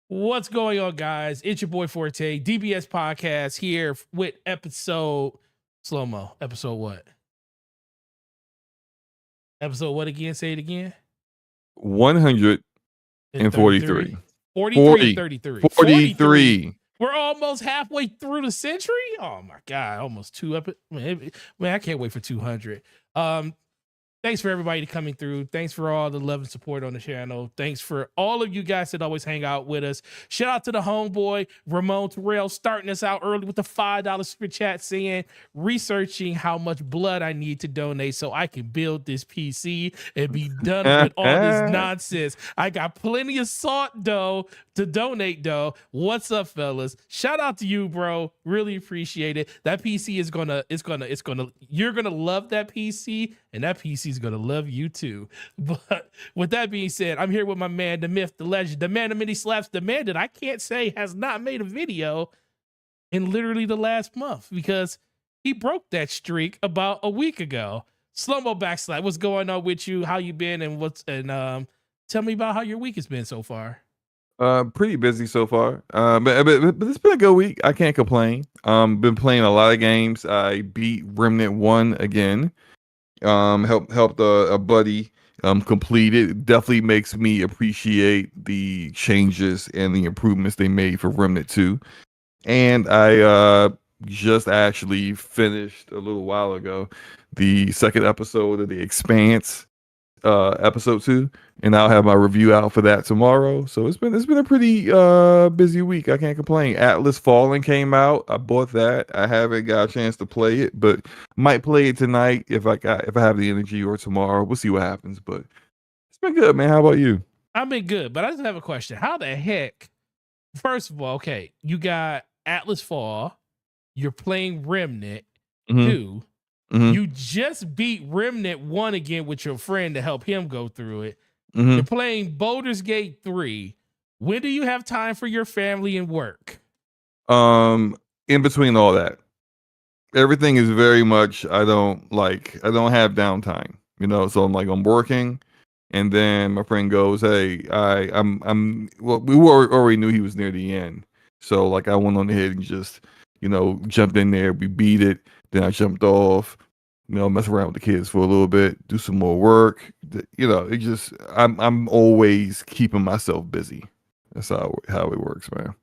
What's going on, guys? It's your boy Forte, DBS Podcast here with episode slow-mo. Episode what? Episode what again? Say it again. 143. 43 or 33? 43. We're almost halfway through the century. Oh my God, almost man, I can't wait for 200. Thanks for everybody coming through. Thanks for all the love and support on the channel. Thanks for all of you guys that always hang out with us. Shout out to the homeboy, Ramon Terrell, starting us out early with the $5 super chat saying, researching how much blood I need to donate so I can build this PC and be done with all this nonsense. I got plenty of salt dough to donate though. What's up, fellas? Shout out to you, bro. Really appreciate it. That PC is you're gonna love that PC, and that PC is gonna love you too. But with that being said, I'm here with my man, the myth, the legend, the man of many slaps, the man that I can't say has not made a video in literally the last month because he broke that streak about a week ago. Slow-mo backslap. What's going on with you? How you been? And tell me about how your week has been so far. Pretty busy so far. But it's been a good week. I can't complain. Been playing a lot of games. I beat Remnant 1 again. Helped a buddy complete it. Definitely makes me appreciate the changes and the improvements they made for Remnant 2. And I just actually finished a little while ago the second episode of The Expanse, episode 2, and I'll have my review out for that tomorrow. So it's been a pretty busy week. I can't complain. Atlas Fallen came out. I bought that. I haven't got a chance to play it, but might play it tonight if I have the energy, or tomorrow. We'll see what happens. But it's been good, man. How about you? I've been good, but I just have a question. How the heck? First of all, okay, you got Atlas Fall. You're playing Remnant 2. Mm-hmm. You just beat Remnant 1 again with your friend to help him go through it. Mm-hmm. You're playing Baldur's Gate 3. When do you have time for your family and work? In between all that, everything is very much, I don't have downtime, so I'm working, and then my friend goes, hey, well, we already knew he was near the end, so I went on ahead and just jumped in there. We beat it. Then I jumped off, mess around with the kids for a little bit, do some more work. It just, I'm always keeping myself busy. That's how it works, man.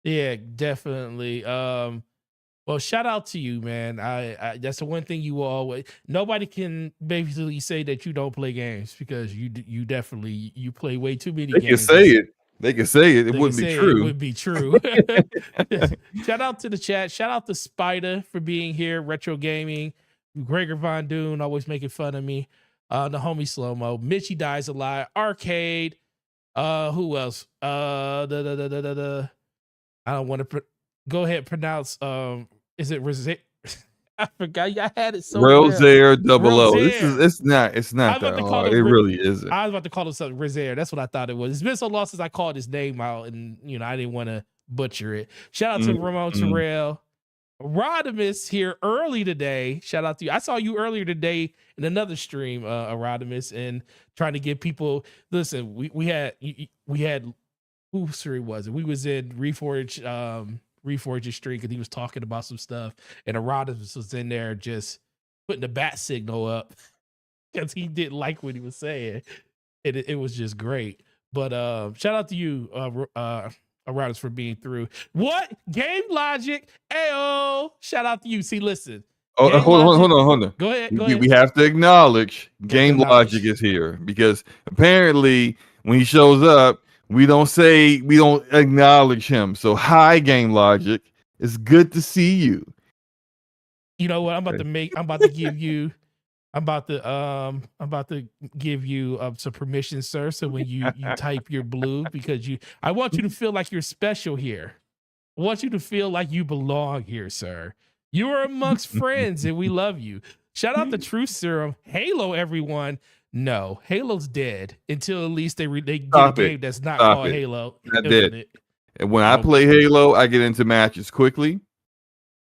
Yeah, definitely. Well, shout out to you, man. I that's the one thing you will always. Nobody can basically say that you don't play games, because you definitely play way too many games. They can say it. It wouldn't be true. It would be true. Shout out to the chat. Shout out to Spider for being here. Retro Gaming. Gregor Von Dune always making fun of me. The homie Slow-mo. Mitchie Dies Alive. Arcade. Who else? I don't want to go ahead and pronounce. Is it Rosaire? I forgot. I had it so Rosaire double O. It's not that hard. It really isn't. I was about to call it something Rosaire. That's what I thought it was. It's been so long since I called his name out, and I didn't want to butcher it. Shout out to Ramon Terrell. Rodimus here early today. Shout out to you. I saw you earlier today in another stream, Rodimus, and trying to get people. Listen, we had who stream was it? We was in Reforge's stream, because he was talking about some stuff, and Rodimus was in there just putting the bat signal up because he didn't like what he was saying. It was just great. But shout out to you, Rodimus, for being through. What? Game Logic. Ayo. Shout out to you. See, listen. Oh, hold on. Go ahead. We have to acknowledge Game Logic is here, because apparently when he shows up, we don't acknowledge him. So hi, Game Logic. It's good to see you. You know what? I'm about to give you some permission, sir. So when you type your blue, because I want you to feel like you're special here. I want you to feel like you belong here, sir. You are amongst friends, and we love you. Shout out to Truth Serum. Halo, everyone. No, Halo's dead until at least they get a game that's not called Halo. I did. And when I play Halo, I get into matches quickly.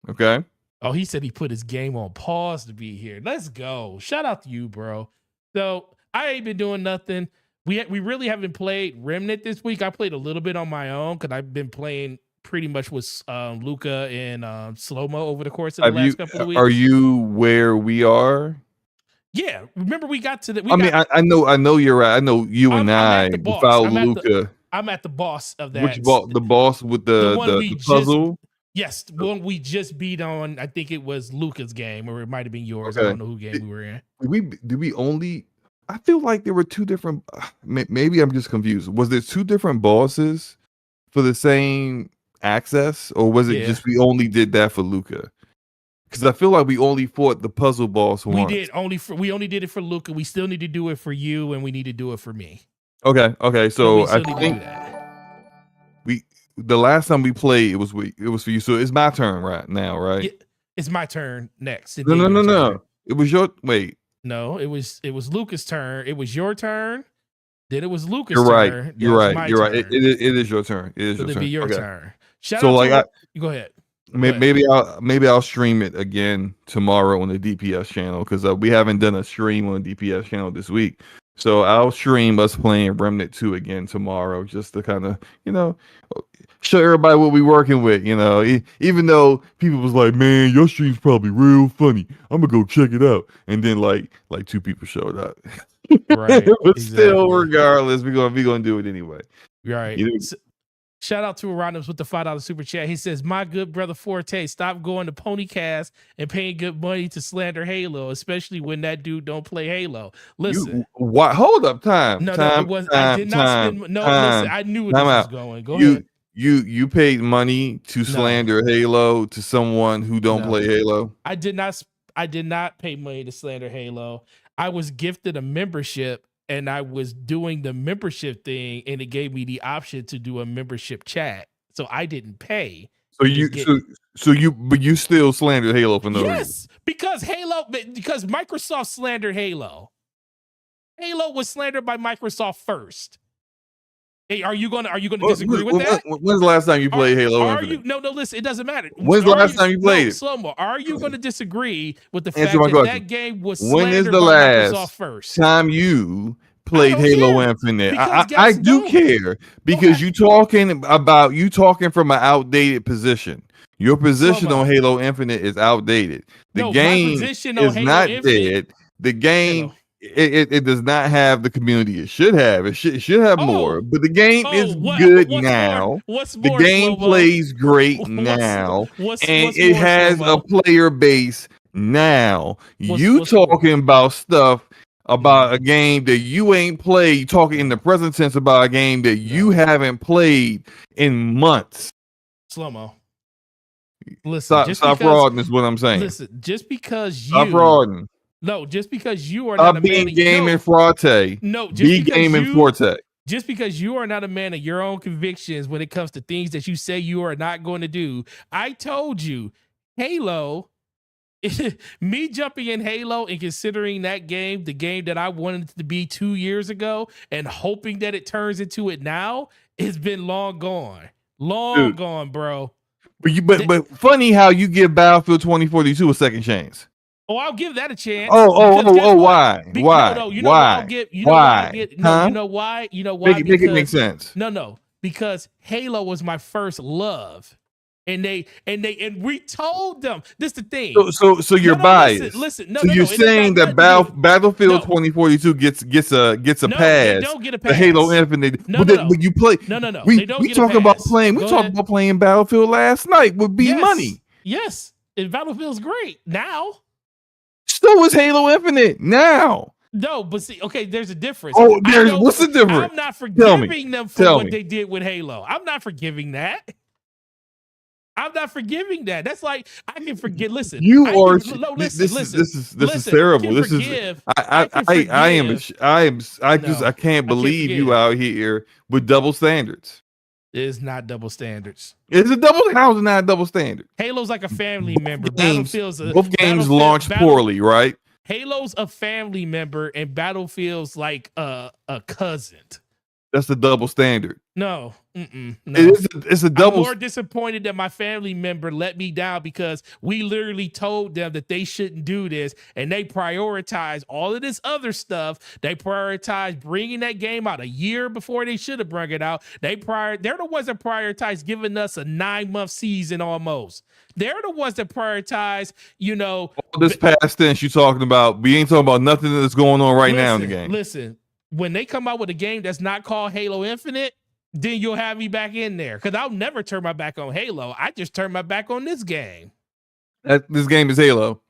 Okay. Oh, he said he put his game on pause to be here. Let's go. Shout out to you, bro. So I ain't been doing nothing we really haven't played Remnant this week. I played a little bit on my own because I've been playing pretty much with Luca and Slow-Mo over the course of the last couple of weeks. Are you where we are? Yeah, remember we got to the. I know you're right. I know you and I without Luca. I'm at the boss of that. Which boss? The boss with the puzzle. Yes, one we just beat on. I think it was Luca's game, or it might have been yours. Okay. I don't know who game we were in. Did we only? I feel like there were two different. Maybe I'm just confused. Was there two different bosses for the same access, or was it just we only did that for Luca? Because I feel like we only fought the puzzle boss once. We only did it for Luca. We still need to do it for you, and we need to do it for me. Okay. So I think the last time we played, it was for you. So it's my turn right now, right? Yeah, it's my turn next. No. It was your wait. No, it was Luca's turn. It was your turn. Then it was Luca's turn. You're right. Turn. It is your turn. It is your turn. It'll be your turn. Go ahead. Maybe I'll stream it again tomorrow on the DPS channel because we haven't done a stream on the DPS channel this week. So I'll stream us playing Remnant 2 again tomorrow just to kind of, show everybody what we're working with, even though people was like, man, your stream's probably real funny. I'm going to go check it out. And then like two people showed up. Right. But still, regardless, we're going to do it anyway. Right. Shout out to Anonymous with the $5 super chat. He says, my good brother Forte, stop going to Ponycast and paying good money to slander Halo, especially when that dude don't play Halo. Listen. What? Hold up. Time. I did not spend. No, listen. I knew where this was going. Go ahead. You paid money to slander Halo to someone who don't play Halo? I did not pay money to slander Halo. I was gifted a membership. And I was doing the membership thing, and it gave me the option to do a membership chat. So I didn't pay. So you still slandered Halo for no reason? Yes, because Microsoft slandered Halo. Halo was slandered by Microsoft first. Hey, are you gonna disagree with that? When's the last time you played Halo Infinite? No, listen, it doesn't matter. When's the last time you played it? Slow-mo, are you going to disagree with the fact that game was slandered by Microsoft first? Time you played Halo Infinite? I do care because you talking from an outdated position. Your position on Halo Infinite is outdated. The game is not dead. The game. It does not have the community it should have. It should have more. But the game is good now. The game plays great now. And it has a player base now. You talking about stuff about a game that you ain't played, talking in the present tense about a game that you haven't played in months. Slow-mo. Listen, stop frauding is what I'm saying. Listen, just because you stop frauding. No, just because you are not a man of gaming Forte. No, Forte. Just because you are not a man of your own convictions when it comes to things that you say you are not going to do. I told you, Halo, me jumping in Halo and considering that game the game that I wanted it to be 2 years ago and hoping that it turns into it now, it's been long gone. Gone, bro. But funny how you give Battlefield 2042 a second chance. Oh, I'll give that a chance. Why? Why? You know why? You know why? Make it make sense. No, because Halo was my first love, and we told them this is the thing. So you're biased. Listen, you're saying that Battlefield 2042 gets a pass. They don't get a pass. The Halo Infinite. But you play. No. We talked about playing. We talked about playing Battlefield last night with money. Yes, and Battlefield's great now. So is Halo Infinite now. No, but see, okay, there's a difference. What's the difference? I'm not forgiving them for what they did with Halo. I'm not forgiving that. That's like I can forget. Listen, listen. This is terrible. This is I can't believe you out here with double standards. It's not double standards. It's a double. How is it not a double standard? Halo's like a family member. Both games launched poorly, right? Halo's a family member, and Battlefield's like a cousin. That's the double standard. No, no. It's a double. I'm more disappointed that my family member let me down because we literally told them that they shouldn't do this, and they prioritize all of this other stuff. They prioritize bringing that game out a year before they should have brought it out. They're the ones that prioritize giving us a 9-month season almost. They're the ones that prioritize, all this past tense you talking about. We ain't talking about nothing that's going on right now in the game. Listen, when they come out with a game that's not called Halo Infinite, then you'll have me back in there because I'll never turn my back on Halo. I just turn my back on this game. This game is Halo.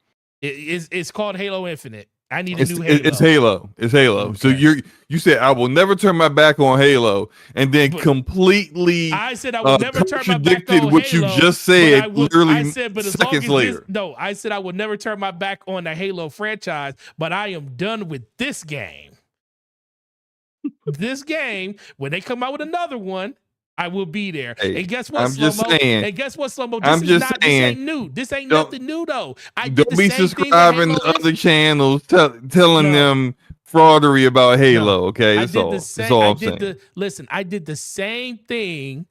It's called Halo Infinite. I need a new Halo. It's Halo. It's Halo. Okay. So you said I will never turn my back on Halo, and then completely. I said I will never turn my back on what Halo, you just said. Literally, I said, but seconds later. I said I will never turn my back on the Halo franchise, but I am done with this game. This game, when they come out with another one, I will be there. Hey, and guess what, I'm just saying. And guess what, Slow-Mo? This ain't new. This ain't nothing new, though. Don't be subscribing to other channels telling them fraudery about Halo, okay? That's all I'm saying. Listen, I did the same thing.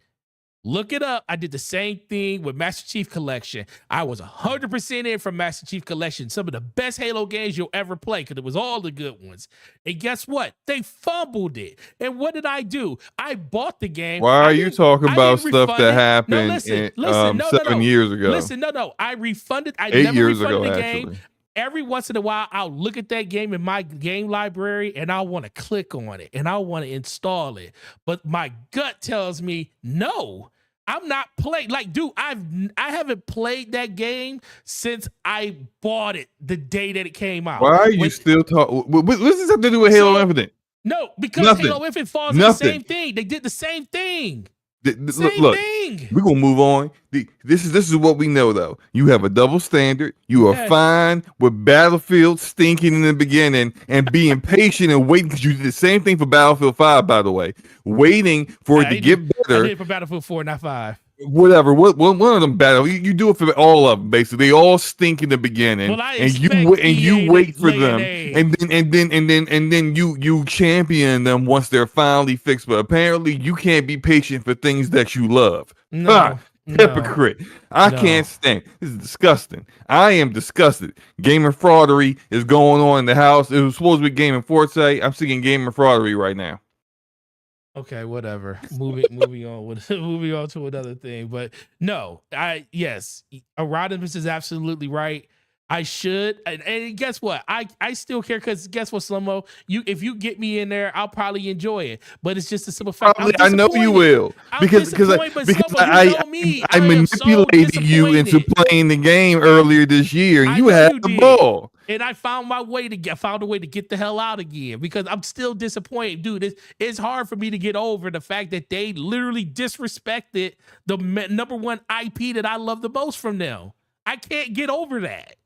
Look it up. I did the same thing with Master Chief Collection. I was 100% in from Master Chief Collection. Some of the best Halo games you'll ever play because it was all the good ones. And guess what? They fumbled it. And what did I do? I bought the game. Why are you talking about stuff that happened 7 years ago? Listen, I refunded. I 8 never years refunded ago, the game. actually. Every once in a while, I'll look at that game in my game library and I want to click on it and I want to install it. But my gut tells me, no, I'm not playing. Like, dude, I haven't played that game since I bought it the day that it came out. Why are you still talking? What does this have to do with Halo Infinite? No, because Halo Infinite falls in the same thing. They did the same thing. Look, we're gonna move on. This is what we know, though. You have a double standard. You are fine with Battlefield stinking in the beginning and being patient and waiting, because you did the same thing for Battlefield 5, by the way, waiting for it to get better. I did it for Battlefield 4, not 5. Whatever. One of them battle. You do it for all of them. Basically, they all stink in the beginning, and you wait for them, and then you champion them once they're finally fixed. But apparently, you can't be patient for things that you love. Hypocrite. I can't stand. This is disgusting. I am disgusted. Gamer fraudery is going on in the house. It was supposed to be Gaming Forte. I'm seeing gamer fraudery right now. Okay, whatever. Moving on to another thing. But no, Rodimus is absolutely right. I should, and guess what? I still care, because guess what, Slow-Mo? If you get me in there, I'll probably enjoy it. But it's just a simple fact. I know you will, because I manipulated you into playing the game earlier this year, and you had the ball. And I found a way to get the hell out again, because I'm still disappointed, dude. It's hard for me to get over the fact that they literally disrespected the number one IP that I love the most from them. I can't get over that.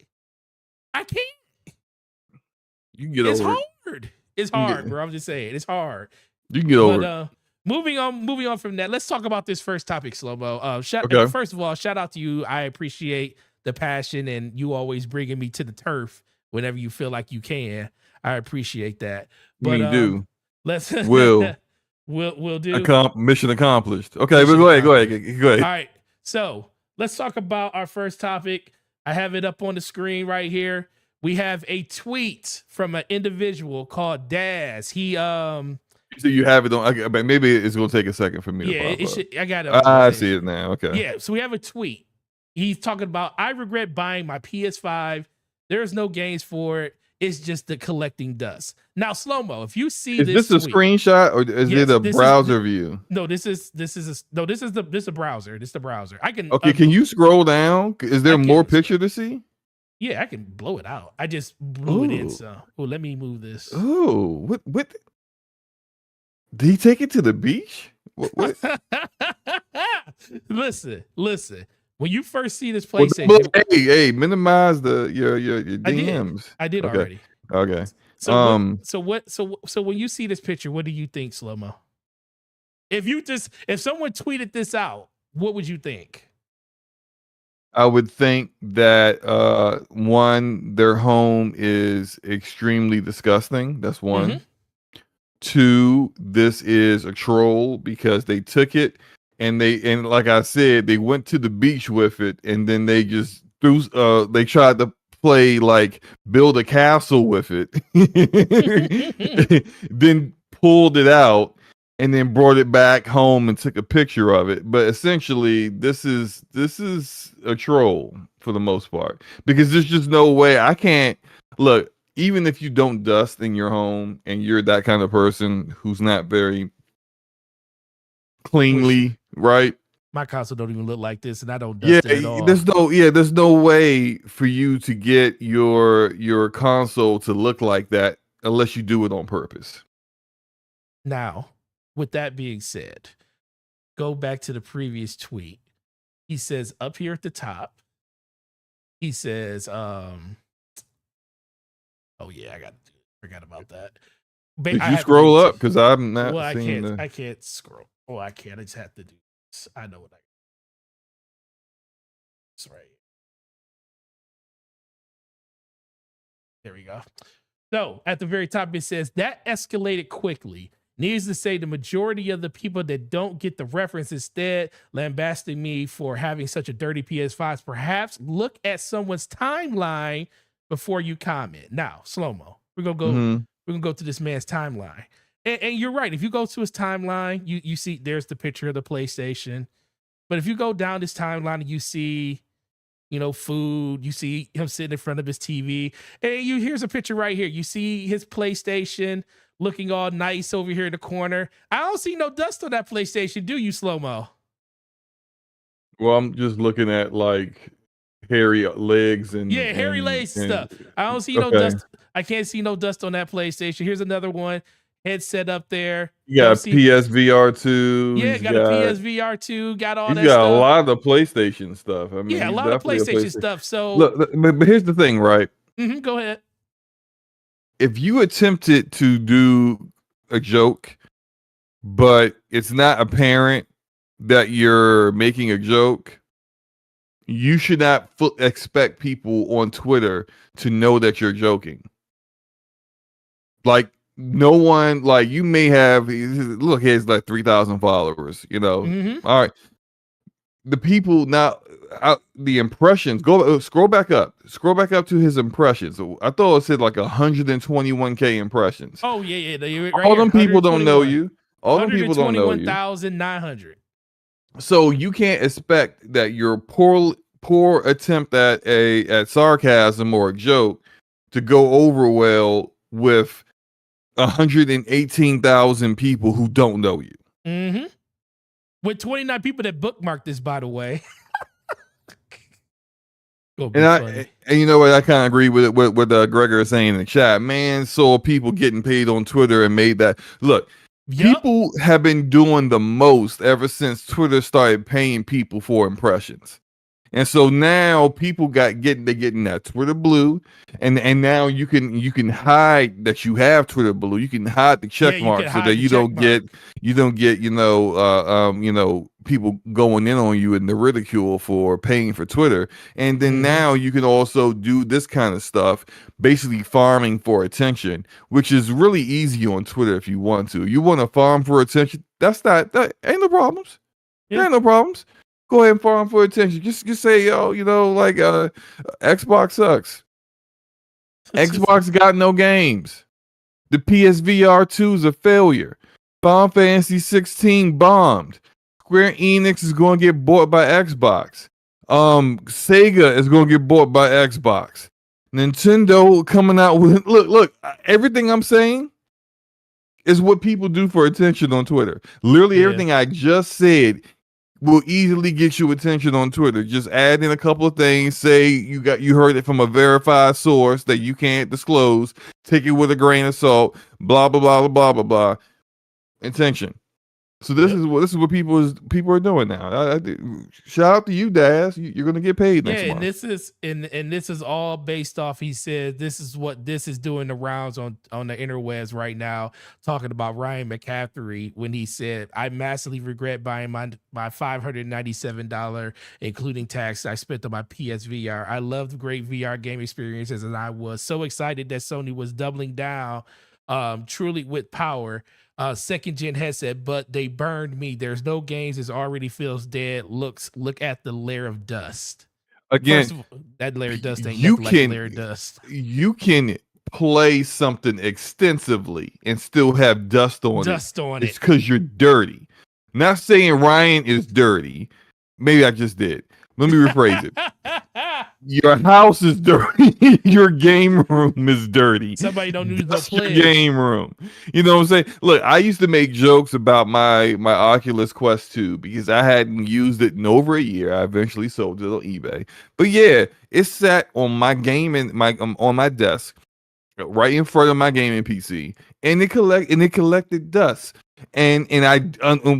I can't. You can get over it. Hard. It's hard, bro. I'm just saying, it's hard. You can get over it. Moving on from that, let's talk about this first topic, Slow-Mo. First of all, shout out to you. I appreciate the passion and you always bringing me to the turf whenever you feel like you can. I appreciate that. But do. We'll do. Mission accomplished. Okay, but go ahead. All right. So let's talk about our first topic. I have it up on the screen right here. We have a tweet from an individual called Daz. He So you have it on. But maybe it's gonna take a second for me. I got it. I see it now. Okay. Yeah. So we have a tweet. He's talking about, I regret buying my PS5. There's no games for it. It's just the collecting dust. Now, Slow-Mo, if you see this, is this a screenshot or is it a browser view? No, this is the browser. This is the browser. I can. Okay, can you scroll down? Is there more picture to see? Yeah, I can blow it out. I just blew it in. So, let me move this. Oh, what? Did he take it to the beach? What? Listen. When you first see this PlayStation, hey, minimize your DMs. I did already. Okay. So when you see this picture, what do you think, Slow-Mo? If someone tweeted this out, what would you think? I would think that one, their home is extremely disgusting. That's one. Two, this is a troll because they took it and like I said, they went to the beach with it and then they just they tried to play like build a castle with it. Then pulled it out and then brought it back home and took a picture of it. But essentially this is a troll for the most part because there's just no way I can't look. Even if you don't dust in your home and you're that kind of person who's not very cleanly, right? My console don't even look like this, and I don't dust it at all. There's no way for you to get your console to look like that unless you do it on purpose. Now, with that being said, go back to the previous tweet. He says up here at the top, he says, oh yeah, forgot about that. Did you scroll up? Because I'm not. Well, I can't scroll. Oh, I can't. I just have to do this. I know what it's right. There we go. So at the very top, it says that escalated quickly. Needs to say the majority of the people that don't get the reference instead lambasting me for having such a dirty PS5. Perhaps look at someone's timeline before you comment. Now, slow-mo. We're gonna go. We're gonna go to this man's timeline, and you're right. If you go to his timeline, you see there's the picture of the PlayStation. But if you go down this timeline, you see, food. You see him sitting in front of his TV, and here's a picture right here. You see his PlayStation looking all nice over here in the corner. I don't see no dust on that PlayStation. Do you, slow-mo? Well, I'm just looking at like hairy legs and hairy legs and stuff. I don't see no dust. I can't see no dust on that PlayStation. Here's another one. Headset up there. You got PSVR 2. Yeah, got a PSVR 2. Got all that stuff. He's got a lot of PlayStation stuff. I mean, a lot of PlayStation stuff. So look, but here's the thing, right? Go ahead. If you attempted to do a joke, but it's not apparent that you're making a joke, you should not expect people on Twitter to know that you're joking. Like, no one, like, you may have, look, he has like 3,000 followers, All right. The people now, the impressions, scroll back up to his impressions. I thought it said like 121K impressions. Oh, yeah. Right, all them people don't know you. All them people don't know you. 121,900. So you can't expect that your poor attempt at sarcasm or a joke to go over well with 118,000 people who don't know you. With 29 people that bookmarked this, by the way. And you know what? I kind of agree with what Gregor is saying in the chat. Man, saw people getting paid on Twitter and made that. Look, people have been doing the most ever since Twitter started paying people for impressions. And so now people they're getting that Twitter blue, and now you can hide that you have Twitter blue. You can hide the check mark so that you don't get people going in on you and the ridicule for paying for Twitter. And then now you can also do this kind of stuff, basically farming for attention, which is really easy on Twitter if you want to. You want to farm for attention? That ain't no problems. There ain't no problems. Go ahead and farm for attention. Just say, Xbox sucks. Xbox got no games. The PSVR 2 is a failure. Final Fantasy 16 bombed. Square Enix is going to get bought by Xbox. Sega is going to get bought by Xbox. Nintendo coming out with look. Everything I'm saying is what people do for attention on Twitter. Literally everything I just said will easily get you attention on Twitter. Just add in a couple of things. Say you heard it from a verified source that you can't disclose. Take it with a grain of salt. Blah blah blah blah blah blah. Attention. So this is what people are doing now. Shout out to you, Daz. You're gonna get paid next month. And this is all based off. He said this is what this is doing the rounds on the interwebs right now, talking about Ryan McCaffrey when he said, "I massively regret buying my $597, including tax, I spent on my PSVR. I loved great VR game experiences, and I was so excited that Sony was doubling down truly with power. Second gen headset, but they burned me. There's no games. It already feels dead. Look at the layer of dust. First Again, of all, that layer of dust ain't you nothing like a can layer of dust. you can play something extensively and still have dust on it. Dust on It's it. because you're dirty. Not saying Ryan is dirty. Maybe I just did. Let me rephrase it. Your house is dirty. Your game room is dirty. Somebody don't use no That's your pledge. game room. You know what I'm saying? Look, I used to make jokes about my Oculus Quest 2 because I hadn't used it in over a year. I eventually sold it on eBay. But yeah, it sat on my on my desk, right in front of my gaming PC, and it collected dust. And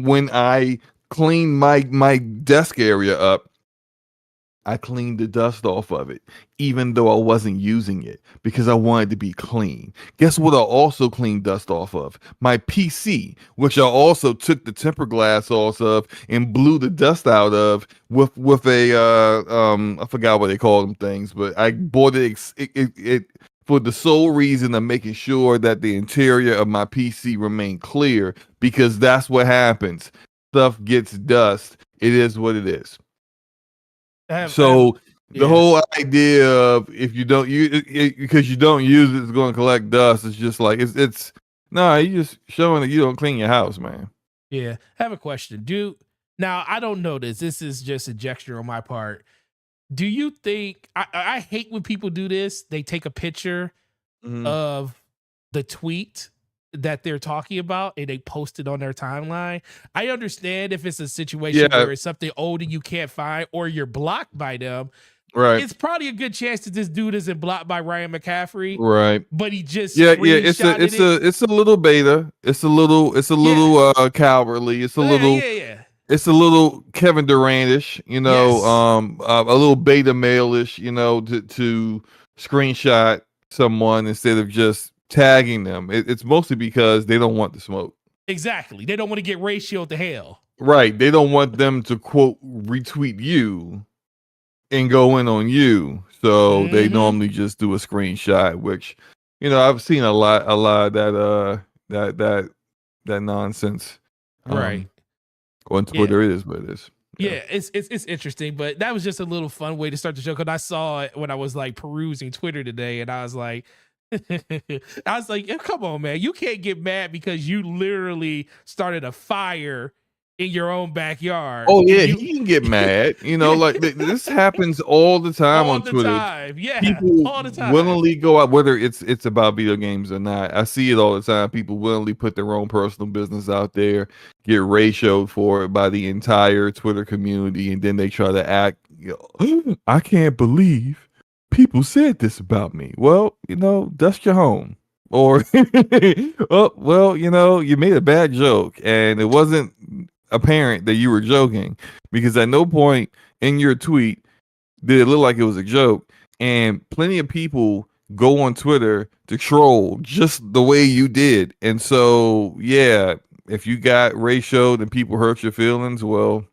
when I cleaned my desk area up, I cleaned the dust off of it, even though I wasn't using it because I wanted to be clean. Guess what? I also cleaned dust off of my PC, which I also took the temper glass off of and blew the dust out of with a I forgot what they call them things, but I bought it for the sole reason of making sure that the interior of my PC remained clear, because that's what happens. Stuff gets dust. It is what it is. So the whole idea of if you don't use it because you don't use it, it's going to collect dust. It's just like it's no, you just showing that you don't clean your house, man. Yeah, I have a question. Now I don't know this. This is just a gesture on my part. Do you think I hate when people do this? They take a picture of the tweet that they're talking about and they post it on their timeline. I understand if it's a situation where it's something old and you can't find or you're blocked by them. Right. It's probably a good chance that this dude isn't blocked by Ryan McCaffrey. Right. But he just it's a little beta. It's a little cowardly. It's a little It's a little Kevin Durant-ish, you know, a little beta male-ish, you know, to screenshot someone instead of just tagging them. It's mostly because they don't want the smoke. Exactly. They don't want to get ratioed to hell. Right. They don't want them to quote retweet you and go in on you. So they normally just do a screenshot, which, you know, I've seen a lot of that nonsense. Right. On Twitter it is what it is. Yeah, it's interesting, but that was just a little fun way to start the show because I saw it when I was like perusing Twitter today, and I was like, come on, man, you can't get mad because you literally started a fire in your own backyard. Oh yeah, he can get mad. You know, like this happens all the time on Twitter. Yeah, people all the time. willingly go out, whether it's about video games or not. I see it all the time. People willingly put their own personal business out there, get ratioed for it by the entire Twitter community, and then they try to act, you know, I can't believe people said this about me. Well, you know, dust your home. Or, oh, well, you know, you made a bad joke and it wasn't apparent that you were joking, because at no point in your tweet did it look like it was a joke. And plenty of people go on Twitter to troll just the way you did. And so, yeah, if you got ratioed and people hurt your feelings, well,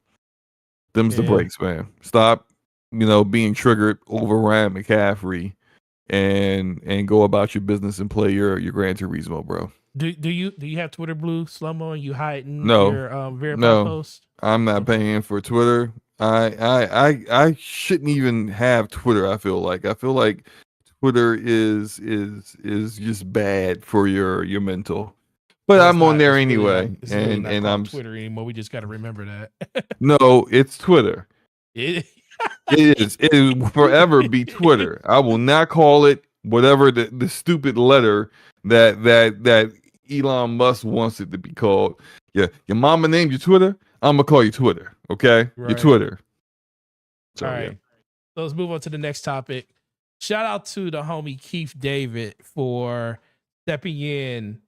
them's the breaks, man. Stop, you know, being triggered over Ryan McCaffrey and go about your business and play your Gran Turismo, bro. Do you have Twitter Blue, Slow-Mo, and you hiding your verified post? I'm not paying for Twitter. I shouldn't even have Twitter. I feel like Twitter is just bad for your mental. But I'm on there anyway, and I'm Twitter anymore. We just got to remember that. No, it's Twitter. It is forever be Twitter. I will not call it whatever the stupid letter that Elon Musk wants it to be called. Yeah, your mama named you Twitter. I'm gonna call you Twitter. Okay, right. Your Twitter. So, all right. So let's move on to the next topic. Shout out to the homie Keith David for stepping in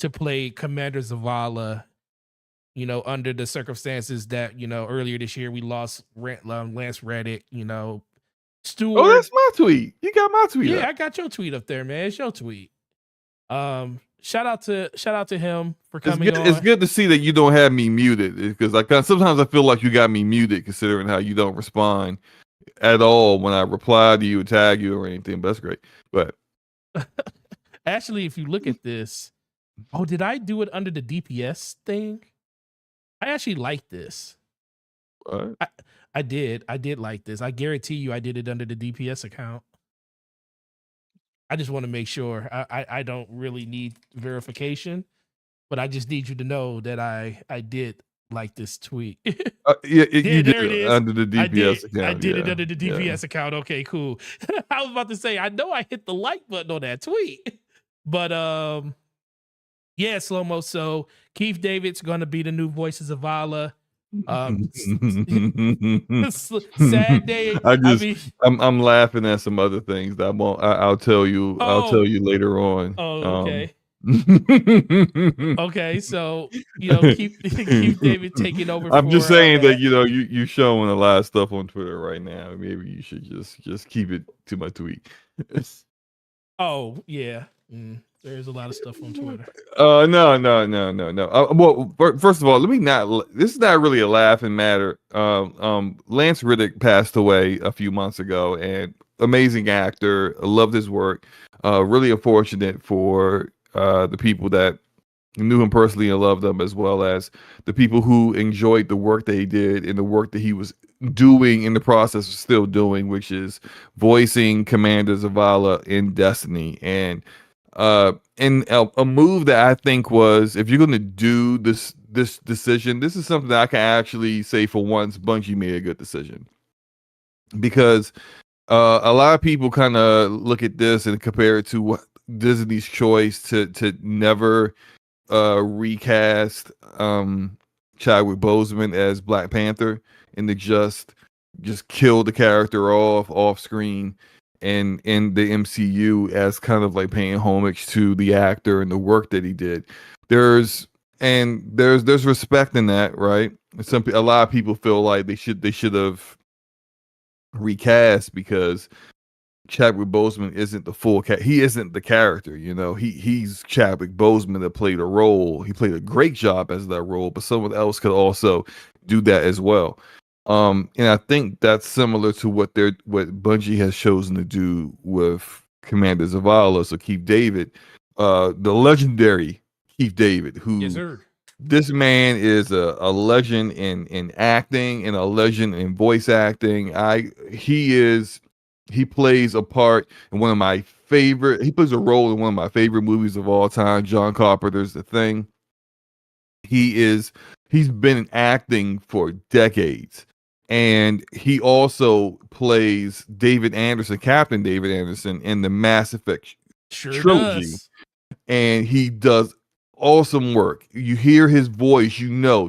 to play Commander Zavala. You know, under the circumstances that, you know, earlier this year we lost Lance Reddick. You know, Stewart. Oh, that's my tweet. You got my tweet. Yeah, I got your tweet up there, man. It's your tweet. Shout out to him for coming on. It's good to see that you don't have me muted, because sometimes I feel like you got me muted considering how you don't respond at all when I reply to you, tag you, or anything. But that's great. But Actually, if you look at this, did I do it under the DPS thing? I actually like this. What? I did like this. I guarantee you I did it under the DPS account. I just want to make sure. I don't really need verification, but I just need you to know that I did like this tweet. Yeah, you did there it it is. under the DPS account. I did it yeah, under the DPS account. Okay, cool. I was about to say I know I hit the like button on that tweet, but yeah, slow mo. So Keith David's gonna be the new voice of Zavala. Sad day. I'm laughing at some other things that I'll tell you. I'll tell you later on. Okay. Okay, so keep David taking over. I'm just saying that you showing a lot of stuff on Twitter right now. Maybe you should just keep it to my tweet. Oh yeah, there's a lot of stuff on Twitter. No. Well, first of all, this is not really a laughing matter. Lance Reddick passed away a few months ago, and amazing actor. I loved his work. Really unfortunate for the people that knew him personally and loved him, as well as the people who enjoyed the work that he did and the work that he was doing in the process of still doing, which is voicing Commander Zavala in Destiny. And a move that I think was, if you're going to do this decision, this is something that I can actually say for once Bungie made a good decision, because a lot of people kind of look at this and compare it to what Disney's choice to never recast Chadwick Boseman as Black Panther and to just kill the character off screen and in the MCU as kind of like paying homage to the actor and the work that he did. There's respect in that, right? A lot of people feel like they should have recast because Chadwick Boseman isn't the full he isn't the character, he's Chadwick Boseman that played a role. He played a great job as that role, but someone else could also do that as well. And I think that's similar to what Bungie has chosen to do with Commander Zavala. So Keith David, the legendary Keith David, who yes, sir. This man is a legend in acting and a legend in voice acting. He plays a part in he plays a role in one of my favorite movies of all time, John Carpenter's The Thing. He's been acting for decades. And he also plays Captain David Anderson in the Mass Effect trilogy. Does. And he does awesome work. You hear his voice,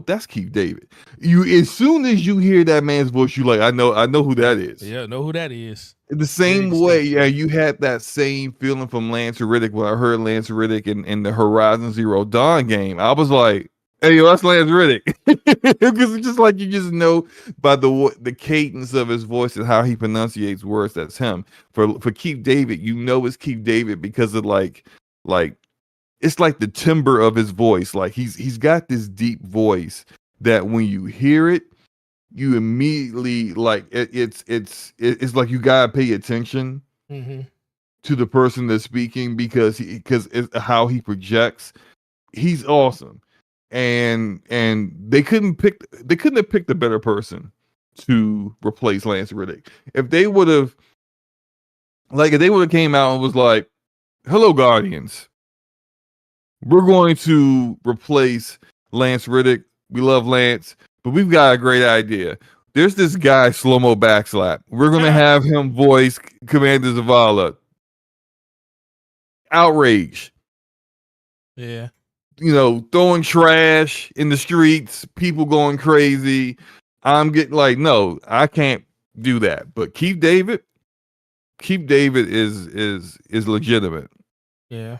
that's Keith David. As soon as you hear that man's voice, you like, I know who that is. Yeah, know who that is. The same way, you had that same feeling from Lance Reddick when I heard Lance Reddick in the Horizon Zero Dawn game. I was like, hey, yo, that's Lance Reddick. Because it's just like you just know by the cadence of his voice and how he pronunciates words, that's him. For Keith David, it's Keith David because of like it's like the timbre of his voice. Like he's got this deep voice that when you hear it, you immediately like it's like you gotta pay attention to the person that's speaking because it's how he projects. He's awesome. And they couldn't have picked a better person to replace Lance Reddick. If they would have came out and was like, hello, Guardians, we're going to replace Lance Reddick. We love Lance, but we've got a great idea. There's this guy, Slow-Mo Backslap. We're going to have him voice Commander Zavala. Outrage. Yeah. Throwing trash in the streets, people going crazy. I'm getting like, no, I can't do that. But Keith David is legitimate. Yeah.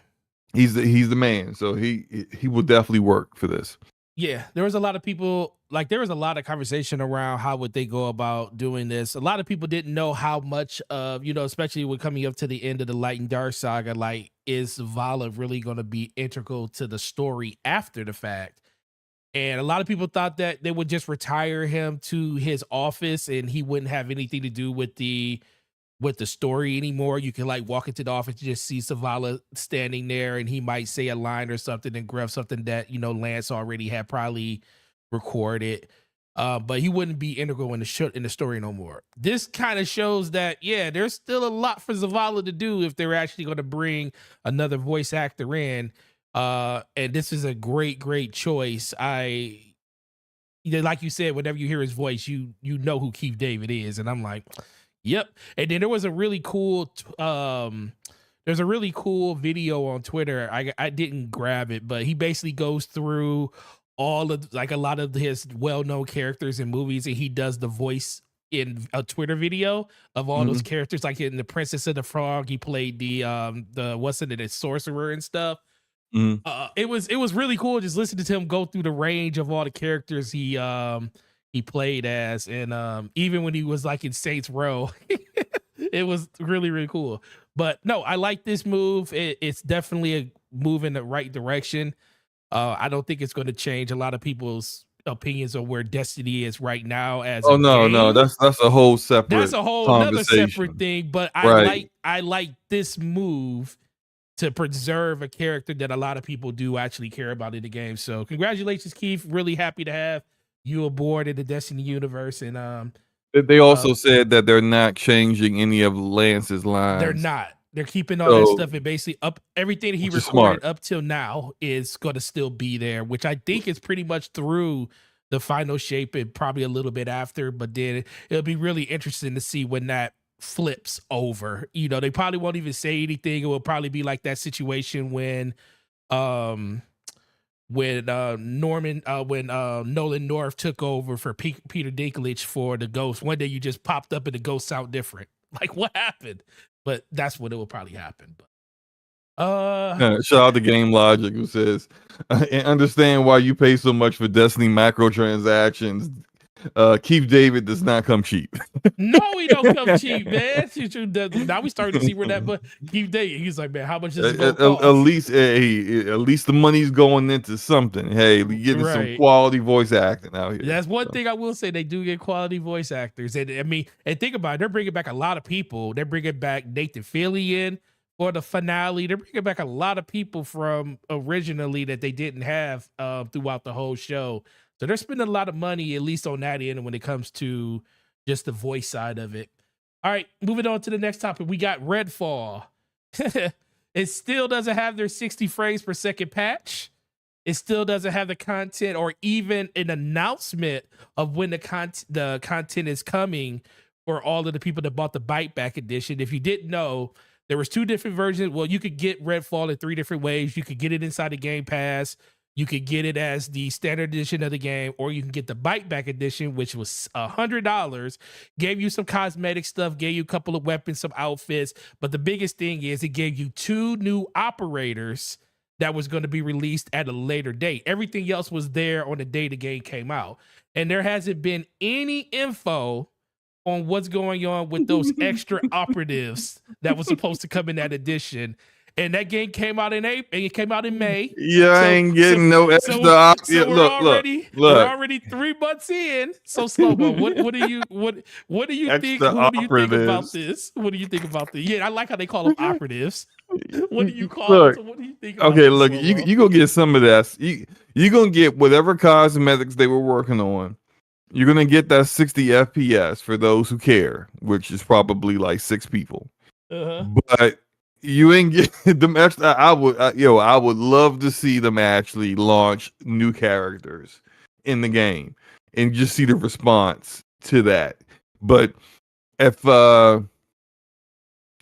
He's the man. So he will definitely work for this. Yeah, there was a lot of people, there was a lot of conversation around how would they go about doing this. A lot of people didn't know how much of, especially when coming up to the end of the Light and Dark saga, is Vala really going to be integral to the story after the fact? And a lot of people thought that they would just retire him to his office and he wouldn't have anything to do with the with the story anymore. You can like walk into the office and just see Zavala standing there, and he might say a line or something and grab something that Lance already had probably recorded. But he wouldn't be integral in the story no more. This kind of shows that there's still a lot for Zavala to do if they're actually going to bring another voice actor in. And this is a great choice. Like you said, whenever you hear his voice, you know who Keith David is, and I'm like, yep. And then there was a really cool there's a really cool video on Twitter. I didn't grab it, but he basically goes through all of like a lot of his well-known characters in movies, and he does the voice in a Twitter video of all those characters. Like in The Princess and the Frog, he played the what's in it, the sorcerer and stuff. It was really cool just listening to him go through the range of all the characters he played as, and even when he was like in Saints Row, it was really cool. But no, I like this move. It's definitely a move in the right direction. I don't think it's going to change a lot of people's opinions on where Destiny is right now as a no, game. that's a whole separate That's a whole another separate thing. But I like this move to preserve a character that a lot of people do actually care about in the game. So congratulations, Keith. Really happy to have you aboard in the Destiny universe. And they also said that they're not changing any of Lance's lines. They're not. They're keeping all that stuff, and basically everything he recorded up till now is going to still be there, which I think is pretty much through the final shape and probably a little bit after. But then it'll be really interesting to see when that flips over. They probably won't even say anything. It will probably be like that situation when Nolan North took over for Peter Dinklage for the Ghost. One day you just popped up and the Ghost sound different. Like, what happened? But that's what it will probably happen. But shout out to Game Logic, who says, "And understand why you pay so much for Destiny microtransactions. Keith David does not come cheap." No, he don't come cheap, man. Now we starting to see where that, but Keith David, he's like, man, how much is it going to cost? At least the money's going into something. Hey, we getting some quality voice acting out here. That's one thing I will say. They do get quality voice actors. And I mean, and think about it, they're bringing back a lot of people. They're bringing back Nathan Fillion for the finale. They're bringing back a lot of people from originally that they didn't have throughout the whole show. So they're spending a lot of money, at least on that end, when it comes to just the voice side of it. All right, moving on to the next topic. We got Redfall. It still doesn't have their 60 frames per second patch. It still doesn't have the content or even an announcement of when the content is coming for all of the people that bought the Bite Back edition. If you didn't know, there was 2 different versions. Well, you could get Redfall in 3 different ways. You could get it inside the Game Pass. You could get it as the standard edition of the game, or you can get the Bite Back edition, which was $100. Gave you some cosmetic stuff, gave you a couple of weapons, some outfits. But the biggest thing is it gave you 2 new operators that was going to be released at a later date. Everything else was there on the day the game came out. And there hasn't been any info on what's going on with those extra operatives that was supposed to come in that edition. And that game came out in April, and it came out in May. Yeah, I ain't getting no extra. So we're already 3 months in. So Slow-Mo, what do you think? What do you think about this? What do you think about this? Yeah, I like how they call them operatives. What do you call them? So what do you think about this, look, you gonna get some of that. You gonna get whatever cosmetics they were working on. You're gonna get that 60 FPS for those who care, which is probably like 6 people. But you ain't get them extra. I would love to see them actually launch new characters in the game and just see the response to that. But if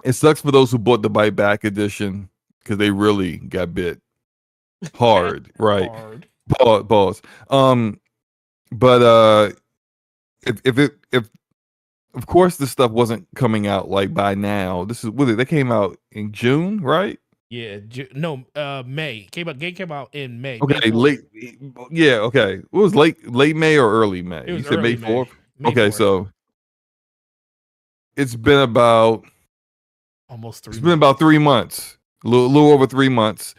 it sucks for those who bought the Bite Back edition because they really got bit hard, right? Hard. Pause. But if of course this stuff wasn't coming out like by now. This is they came out in June, right? Yeah, May. Game came out in May. Okay, late. Yeah, okay. It was late May or early May. You said May 4th. Okay, 4th. So it's been about almost 3 months. It's been about 3 months. A little over 3 months.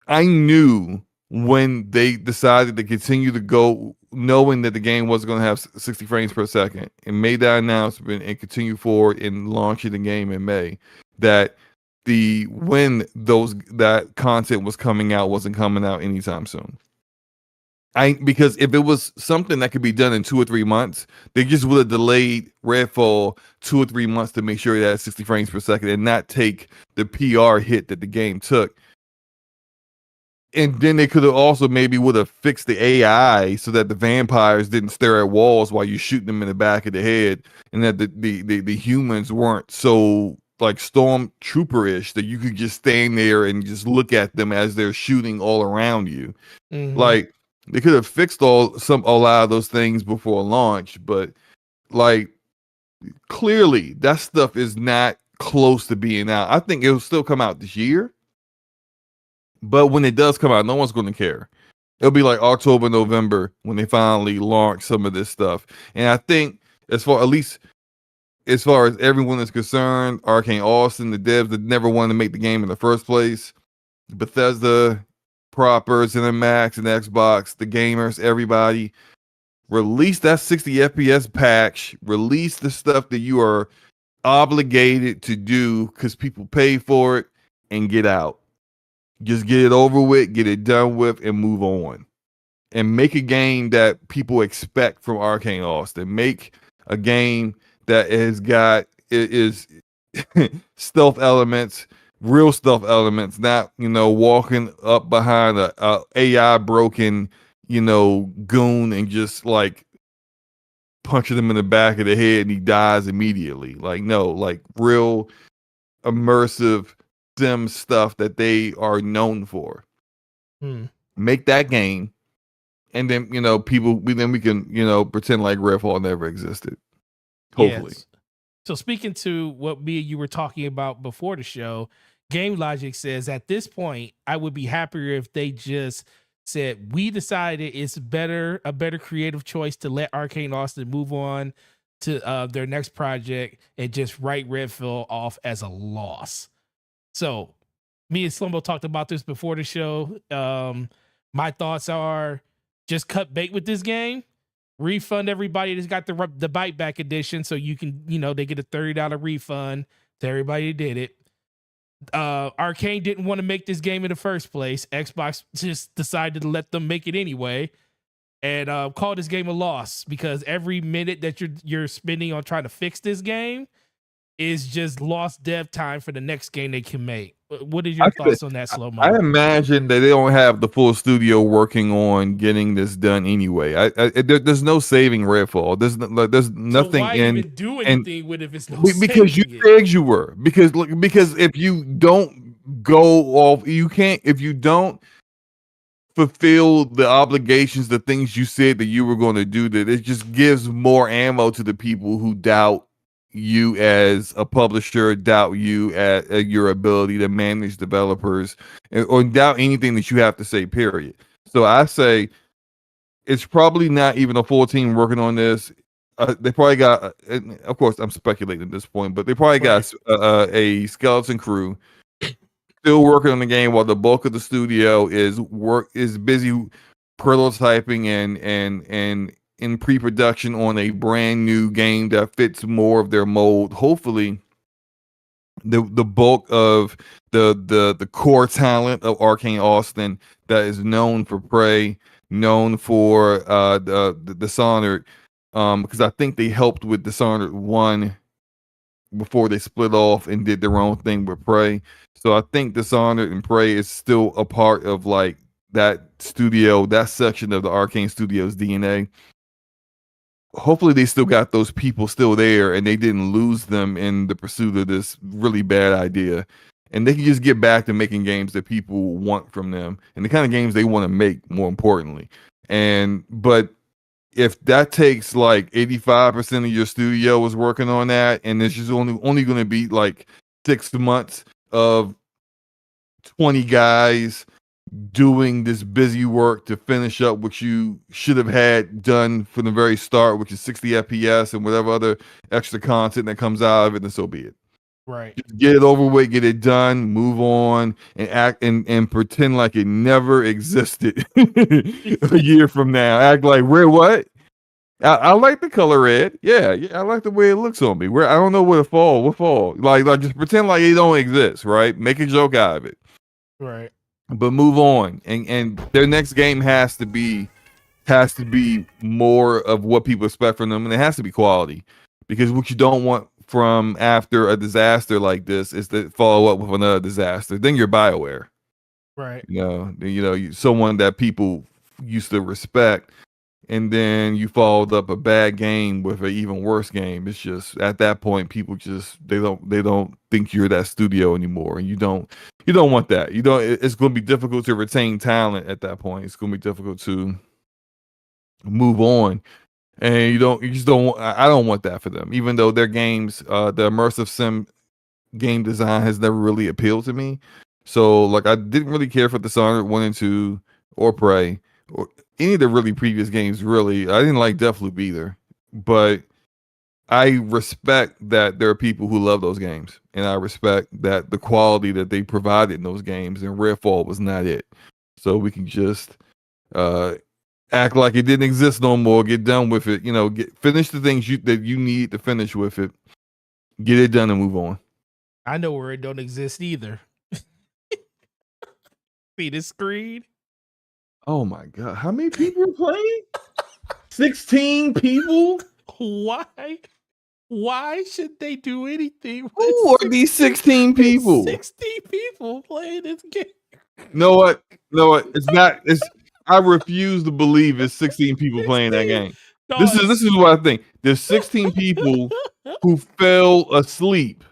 I knew when they decided to continue to go, knowing that the game wasn't going to have 60 frames per second, and made that announcement and continue forward in launching the game in May, that that content was coming out wasn't coming out anytime soon. Because if it was something that could be done in 2 or 3 months, they just would have delayed Redfall 2 or 3 months to make sure it had 60 frames per second and not take the PR hit that the game took. And then they could have also maybe would have fixed the AI so that the vampires didn't stare at walls while you shoot them in the back of the head, and that the humans weren't so like stormtrooper-ish that you could just stand there and just look at them as they're shooting all around you. Mhm. Like they could have fixed a lot of those things before launch, but like clearly that stuff is not close to being out. I think it'll still come out this year. But when it does come out, no one's going to care. It'll be like October, November when they finally launch some of this stuff. And I think as far as everyone is concerned, Arcane Austin, the devs that never wanted to make the game in the first place, Bethesda, propers, and the Max and Xbox, the gamers, everybody, release that 60 FPS patch, release the stuff that you are obligated to do because people pay for it, and get out. Just get it over with, get it done with, and move on. And make a game that people expect from Arcane Austin. Make a game that is stealth elements, real stealth elements, not walking up behind a AI broken goon and just like punching him in the back of the head and he dies immediately. Like no, like real immersive sim stuff that they are known for. Make that game, and then we can pretend like Redfall never existed. Hopefully. Yes. So speaking to what me and you were talking about before the show, Game Logic says at this point I would be happier if they just said we decided it's a better creative choice to let Arcane Austin move on to their next project and just write Redfall off as a loss. So me and Slumbo talked about this before the show. My thoughts are just cut bait with this game, refund everybody that's got the bite back edition. So you can, they get a $30 refund to everybody that did it. Arcane didn't want to make this game in the first place. Xbox just decided to let them make it anyway, and call this game a loss because every minute that you're spending on trying to fix this game is just lost dev time for the next game they can make. What are your thoughts on that, Slow Mo? I imagine that they don't have the full studio working on getting this done anyway. There's no saving Redfall. There's nothing so why in even do anything with if it's no because you said you were because if you don't go off, you can't if you don't fulfill the obligations, the things you said that you were going to do, that it just gives more ammo to the people who doubt you as a publisher, doubt you at your ability to manage developers, or doubt anything that you have to say, period. So I say it's probably not even a full team working on this. They probably got, of course, I'm speculating at this point, but they probably got a skeleton crew still working on the game while the bulk of the studio is busy prototyping and in pre-production on a brand new game that fits more of their mold. Hopefully, the bulk of the core talent of Arcane Austin that is known for Prey, known for the Dishonored, because I think they helped with Dishonored 1 before they split off and did their own thing with Prey. So I think Dishonored and Prey is still a part of like that studio, that section of the Arcane Studios DNA. Hopefully they still got those people still there and they didn't lose them in the pursuit of this really bad idea. And they can just get back to making games that people want from them and the kind of games they want to make, more importantly. But if that takes like 85% of your studio is working on that, and it's just only going to be like 6 months of 20 guys doing this busy work to finish up what you should have had done from the very start, which is 60 FPS and whatever other extra content that comes out of it, then so be it. Right. Just get it over with, get it done, move on, and act and pretend like it never existed a year from now. Act like we're what? I like the color red. Yeah, I like the way it looks on me. Where I don't know where to fall. What fall? Like just pretend like it don't exist, right? Make a joke out of it, Right. but move on. And their next game has to be more of what people expect from them, and it has to be quality. Because what you don't want from after a disaster like this is to follow up with another disaster. Then you're BioWare. Right. Someone that people used to respect, and then you followed up a bad game with an even worse game. It's just at that point, people just they don't think you're that studio anymore, and you don't want that. It's going to be difficult to retain talent at that point. It's going to be difficult to move on, and you just don't want, I don't want that for them. Even though their games, the immersive sim game design has never really appealed to me. So like I didn't really care for Dishonored 1 and 2 or Prey or any of the really previous games. Really, I didn't like Deathloop either, but I respect that there are people who love those games, and I respect that the quality that they provided in those games, and Redfall was not it. So we can just uh act like it didn't exist no more, get done with it, finish the things that you need to finish with it, get it done and move on. I know where it don't exist either. See the screen? Oh my god, how many people are playing? 16 people? Why? Why should they do anything? Who are these 16 people? 16 people playing this game. Know what? I refuse to believe it's 16 people playing that game. This is what I think. There's 16 people who fell asleep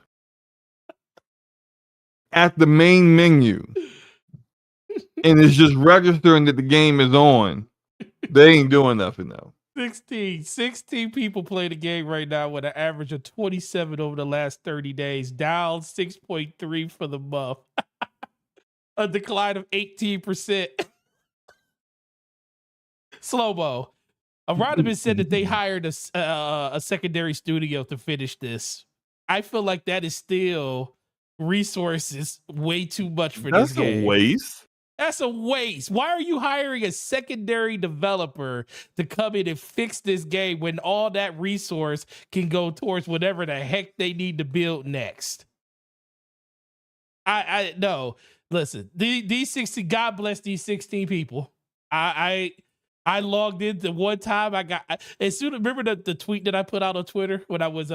at the main menu and it's just registering that the game is on. They ain't doing nothing though. 16 people play the game right now with an average of 27 over the last 30 days, down 6.3 for the month. A decline of 18%. Slow-mo. Aronimus said that they hired a secondary studio to finish this. I feel like that is still resources way too much for this game. That's a waste. That's a waste. Why are you hiring a secondary developer to come in and fix this game when all that resource can go towards whatever the heck they need to build next? I no. Listen, these 16, God bless these 16 people. I logged in the one time remember the tweet that I put out on Twitter when I was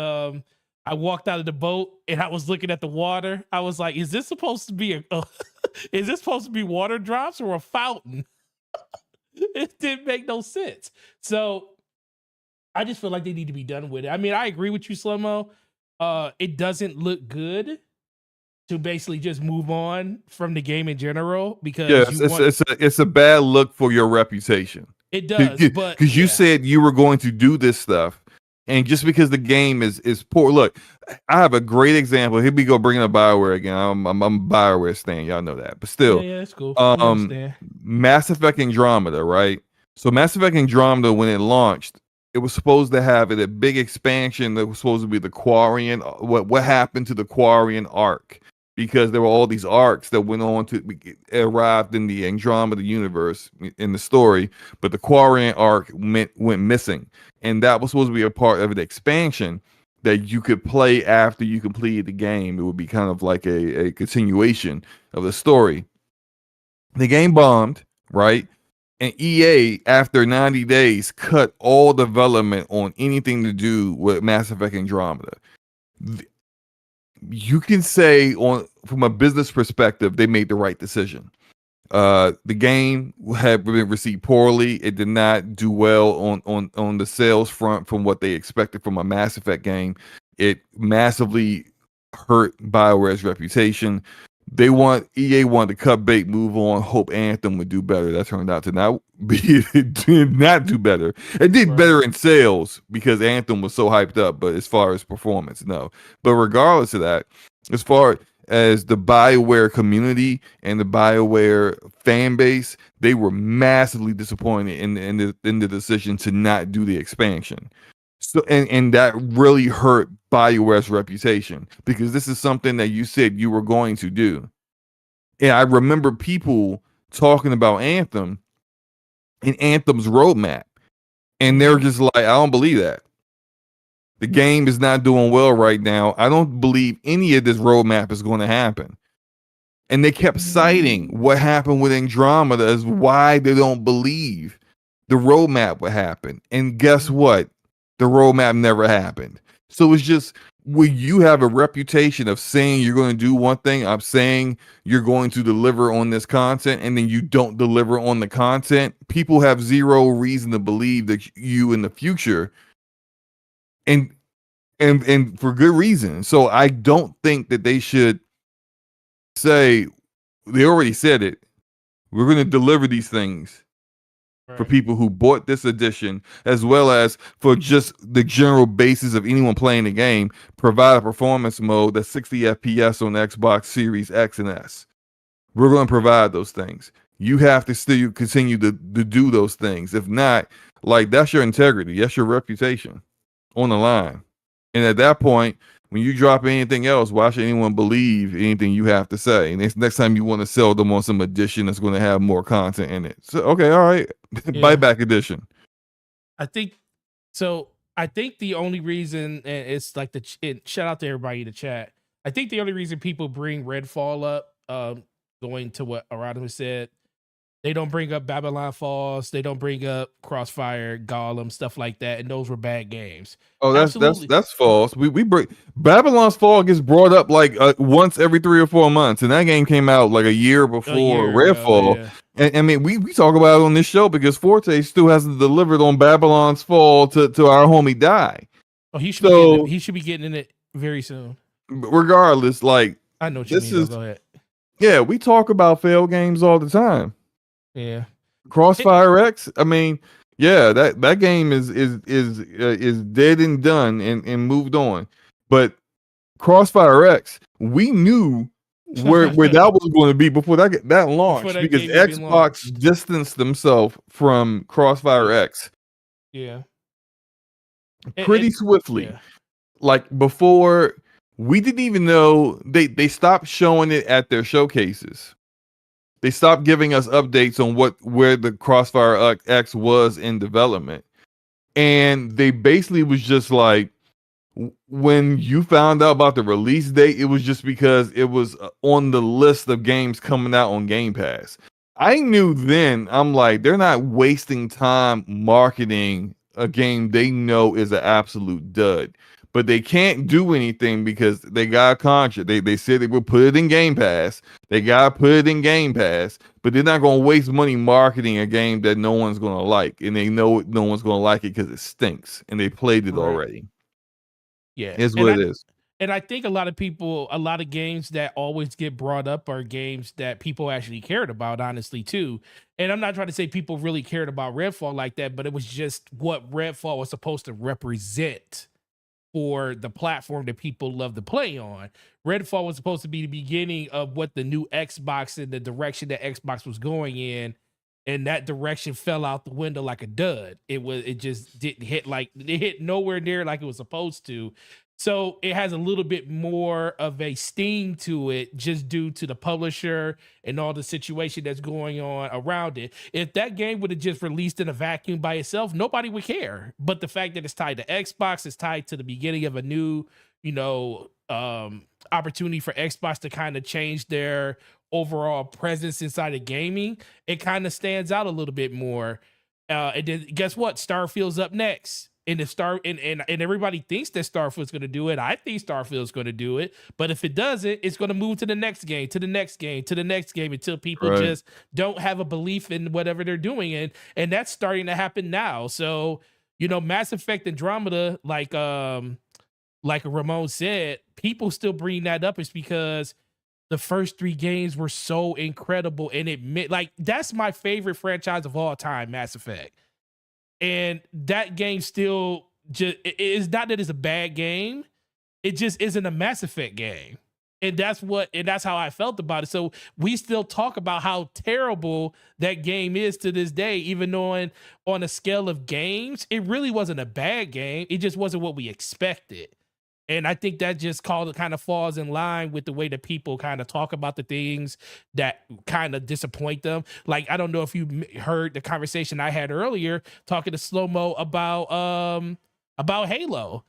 I walked out of the boat and I was looking at the water. I was like, is this supposed to be is this supposed to be water drops or a fountain? It didn't make no sense. So I just feel like they need to be done with it. I mean, I agree with you, Slow-mo. It doesn't look good to basically just move on from the game in general because it's a bad look for your reputation. It does, but because you said you were going to do this stuff, and just because the game is poor. Look, I have a great example. Here we go, bringing up BioWare again. I'm a BioWare stan, y'all know that, but still, yeah, it's cool. Mass Effect Andromeda, right? So Mass Effect Andromeda, when it launched, it was supposed to have a big expansion that was supposed to be the Quarian. What happened to the Quarian arc? Because there were all these arcs that went on to arrived in the Andromeda universe in the story, but the Quarian arc went missing, and that was supposed to be a part of the expansion that you could play after you completed the game. It would be kind of like a continuation of the story. The game bombed, right? And EA, after 90 days, cut all development on anything to do with Mass Effect Andromeda. You can say from a business perspective, they made the right decision. The game had been received poorly. It did not do well on the sales front from what they expected from a Mass Effect game. It massively hurt BioWare's reputation. EA wanted to cut bait, move on, hope Anthem would do better. That turned out to not be. It did not do better. It did better in sales because Anthem was so hyped up, but as far as performance, no. But regardless of that, as far as the BioWare community and the BioWare fan base, they were massively disappointed in the decision to not do the expansion. So and that really hurt BioWare's reputation because this is something that you said you were going to do. And I remember people talking about Anthem and Anthem's roadmap, and they're just like, I don't believe that. The game is not doing well right now. I don't believe any of this roadmap is going to happen. And they kept citing what happened with Andromeda as why they don't believe the roadmap would happen. And guess what? The roadmap never happened. So it's just when you have a reputation of saying you're going to do one thing, I'm saying you're going to deliver on this content, and then you don't deliver on the content, people have zero reason to believe that you in the future, and for good reason. So I don't think that they should say, they already said it, we're going to deliver these things for people who bought this edition, as well as for just the general basis of anyone playing the game, provide a performance mode that's 60 FPS on Xbox Series X and S. We're going to provide those things. You have to still continue to do those things. If not, like, that's your integrity, that's your reputation on the line. And at that point, when you drop anything else, why should anyone believe anything you have to say? And next time you want to sell them on some edition that's going to have more content in it. So, okay, all right. Buyback edition. I think so. I think the only reason, and it's like shout out to everybody in the chat. I think the only reason people bring Redfall up, going to what Arado said, they don't bring up Babylon Falls, they don't bring up Crossfire, Gollum, stuff like that, and those were bad games. Oh, that's false. We bring Babylon's Fall gets brought up like once every 3 or 4 months, and that game came out like a year before Redfall. Yeah. And I mean, we talk about it on this show because Forte still hasn't delivered on Babylon's Fall to our homie Die. Oh, he should be getting in it very soon. Regardless, like, I know what you mean. Go ahead. Yeah, we talk about failed games all the time. Yeah, Crossfire X. I mean, yeah, that game is dead and done and moved on. But Crossfire X, we knew where that was going to be before that launched, because Xbox distanced themselves from Crossfire X. Yeah, pretty swiftly. Yeah. Like, before, we didn't even know they stopped showing it at their showcases. They stopped giving us updates on where the Crossfire X was in development. And they basically was just like, when you found out about the release date, it was just because it was on the list of games coming out on Game Pass. I knew then, I'm like, they're not wasting time marketing a game they know is an absolute dud. But they can't do anything because they got a contract. They said they would put it in Game Pass. They got to put it in Game Pass, but they're not going to waste money marketing a game that no one's going to like. And they know no one's going to like it because it stinks. And they played it already. Yeah. It's what it is. And I think a lot of games that always get brought up are games that people actually cared about, honestly, too. And I'm not trying to say people really cared about Redfall like that, but it was just what Redfall was supposed to represent for the platform that people love to play on. Redfall was supposed to be the beginning of what the new Xbox and the direction that Xbox was going in, and that direction fell out the window like a dud. It just didn't hit, like, it hit nowhere near like it was supposed to. So it has a little bit more of a sting to it just due to the publisher and all the situation that's going on around it. If that game would have just released in a vacuum by itself, nobody would care. But the fact that it's tied to Xbox, it's tied to the beginning of a new, opportunity for Xbox to kind of change their overall presence inside of gaming, it kind of stands out a little bit more. And then guess what? Starfield's up next. And if and everybody thinks that Starfield's going to do it, I think Starfield's going to do it. But if it doesn't, it's going to move to the next game, to the next game, to the next game, until people just don't have a belief in whatever they're doing. And that's starting to happen now. So, Mass Effect Andromeda, like Ramon said, people still bring that up is because the first 3 games were so incredible, and that's my favorite franchise of all time, Mass Effect. And that game still it's not that it's a bad game. It just isn't a Mass Effect game. And that's how I felt about it. So we still talk about how terrible that game is to this day, even though on a scale of games, it really wasn't a bad game. It just wasn't what we expected. And I think that just kind of falls in line with the way that people kind of talk about the things that kind of disappoint them. Like, I don't know if you heard the conversation I had earlier talking to Slow Mo about Halo.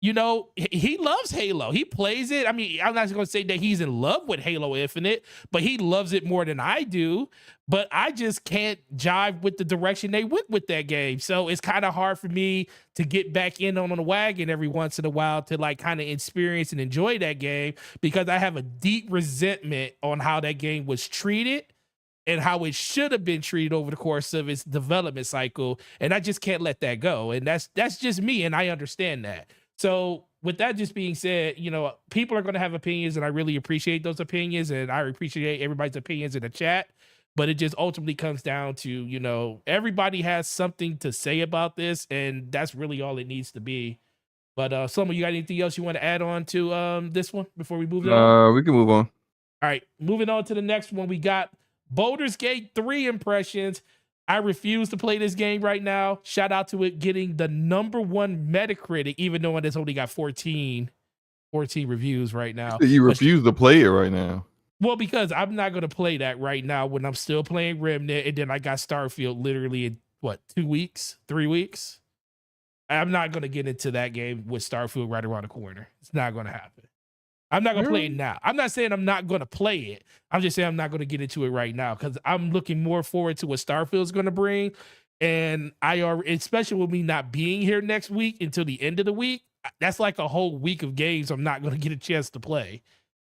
You know, he loves Halo. He plays it. I mean, I'm not going to say that he's in love with Halo Infinite, but he loves it more than I do. But I just can't jive with the direction they went with that game. So it's kind of hard for me to get back in on the wagon every once in a while to like kind of experience and enjoy that game, because I have a deep resentment on how that game was treated and how it should have been treated over the course of its development cycle. And I just can't let that go. And that's just me. And I understand that. So with that just being said, you know, people are going to have opinions, and I really appreciate those opinions, and I appreciate everybody's opinions in the chat. But it just ultimately comes down to, you know, everybody has something to say about this, and that's really all it needs to be. But Summer, you got anything else you want to add on to this one before we move on? We can move on. All right, moving on to the next one. We got Baldur's Gate 3 impressions. I refuse to play this game right now. Shout out to it getting the #1 Metacritic, even though it's only got 14 reviews right now. You refuse to play it right now. Well, because I'm not going to play that right now when I'm still playing Remnant, and then I got Starfield literally in, 2 weeks, 3 weeks? I'm not going to get into that game with Starfield right around the corner. It's not going to happen. I'm not going to play it now. I'm not saying I'm not going to play it. I'm just saying I'm not going to get into it right now, because I'm looking more forward to what Starfield's going to bring. And especially with me not being here next week until the end of the week, that's like a whole week of games I'm not going to get a chance to play.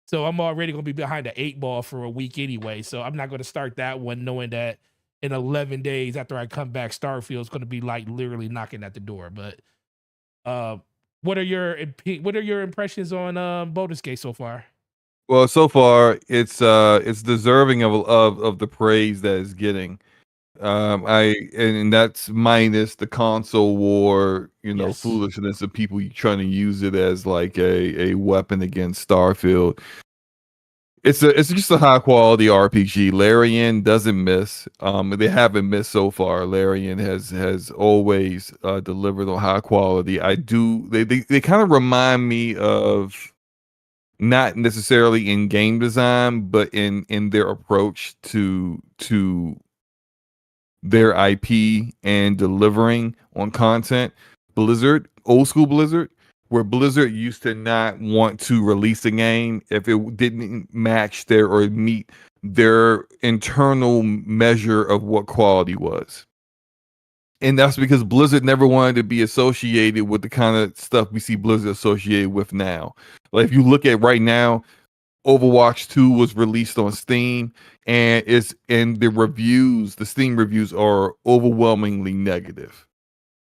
So I'm already going to be behind the 8 ball for a week anyway. So I'm not going to start that one knowing that in 11 days after I come back, Starfield's going to be like literally knocking at the door. But what are your impressions on Baldur's Gate so far? Well, so far it's deserving of the praise that it's getting. And that's minus the console war, Yes. foolishness of people trying to use it as like a weapon against Starfield. It's just a high quality RPG. Larian doesn't miss. They haven't missed so far. Larian has always delivered on high quality. They kind of remind me of, not necessarily in game design, but in their approach to their IP and delivering on content. Blizzard, old school Blizzard, where Blizzard used to not want to release a game if it didn't match or meet their internal measure of what quality was. And that's because Blizzard never wanted to be associated with the kind of stuff we see Blizzard associated with now. Like, if you look at right now, Overwatch 2 was released on Steam, and the Steam reviews are overwhelmingly negative.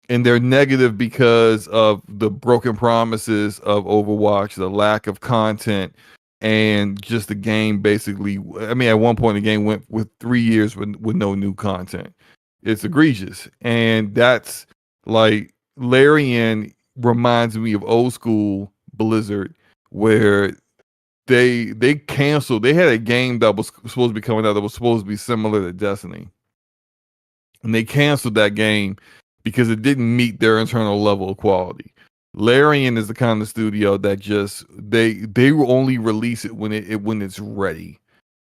And they're negative because of the broken promises of Overwatch, the lack of content, and just the game basically. I mean, at one point the game went with 3 years with no new content. It's egregious. And that's like, Larian reminds me of old school Blizzard, where they canceled. They had a game that was supposed to be coming out that was supposed to be similar to Destiny, and they canceled that game because it didn't meet their internal level of quality. Larian is the kind of studio that just they will only release it when it's ready,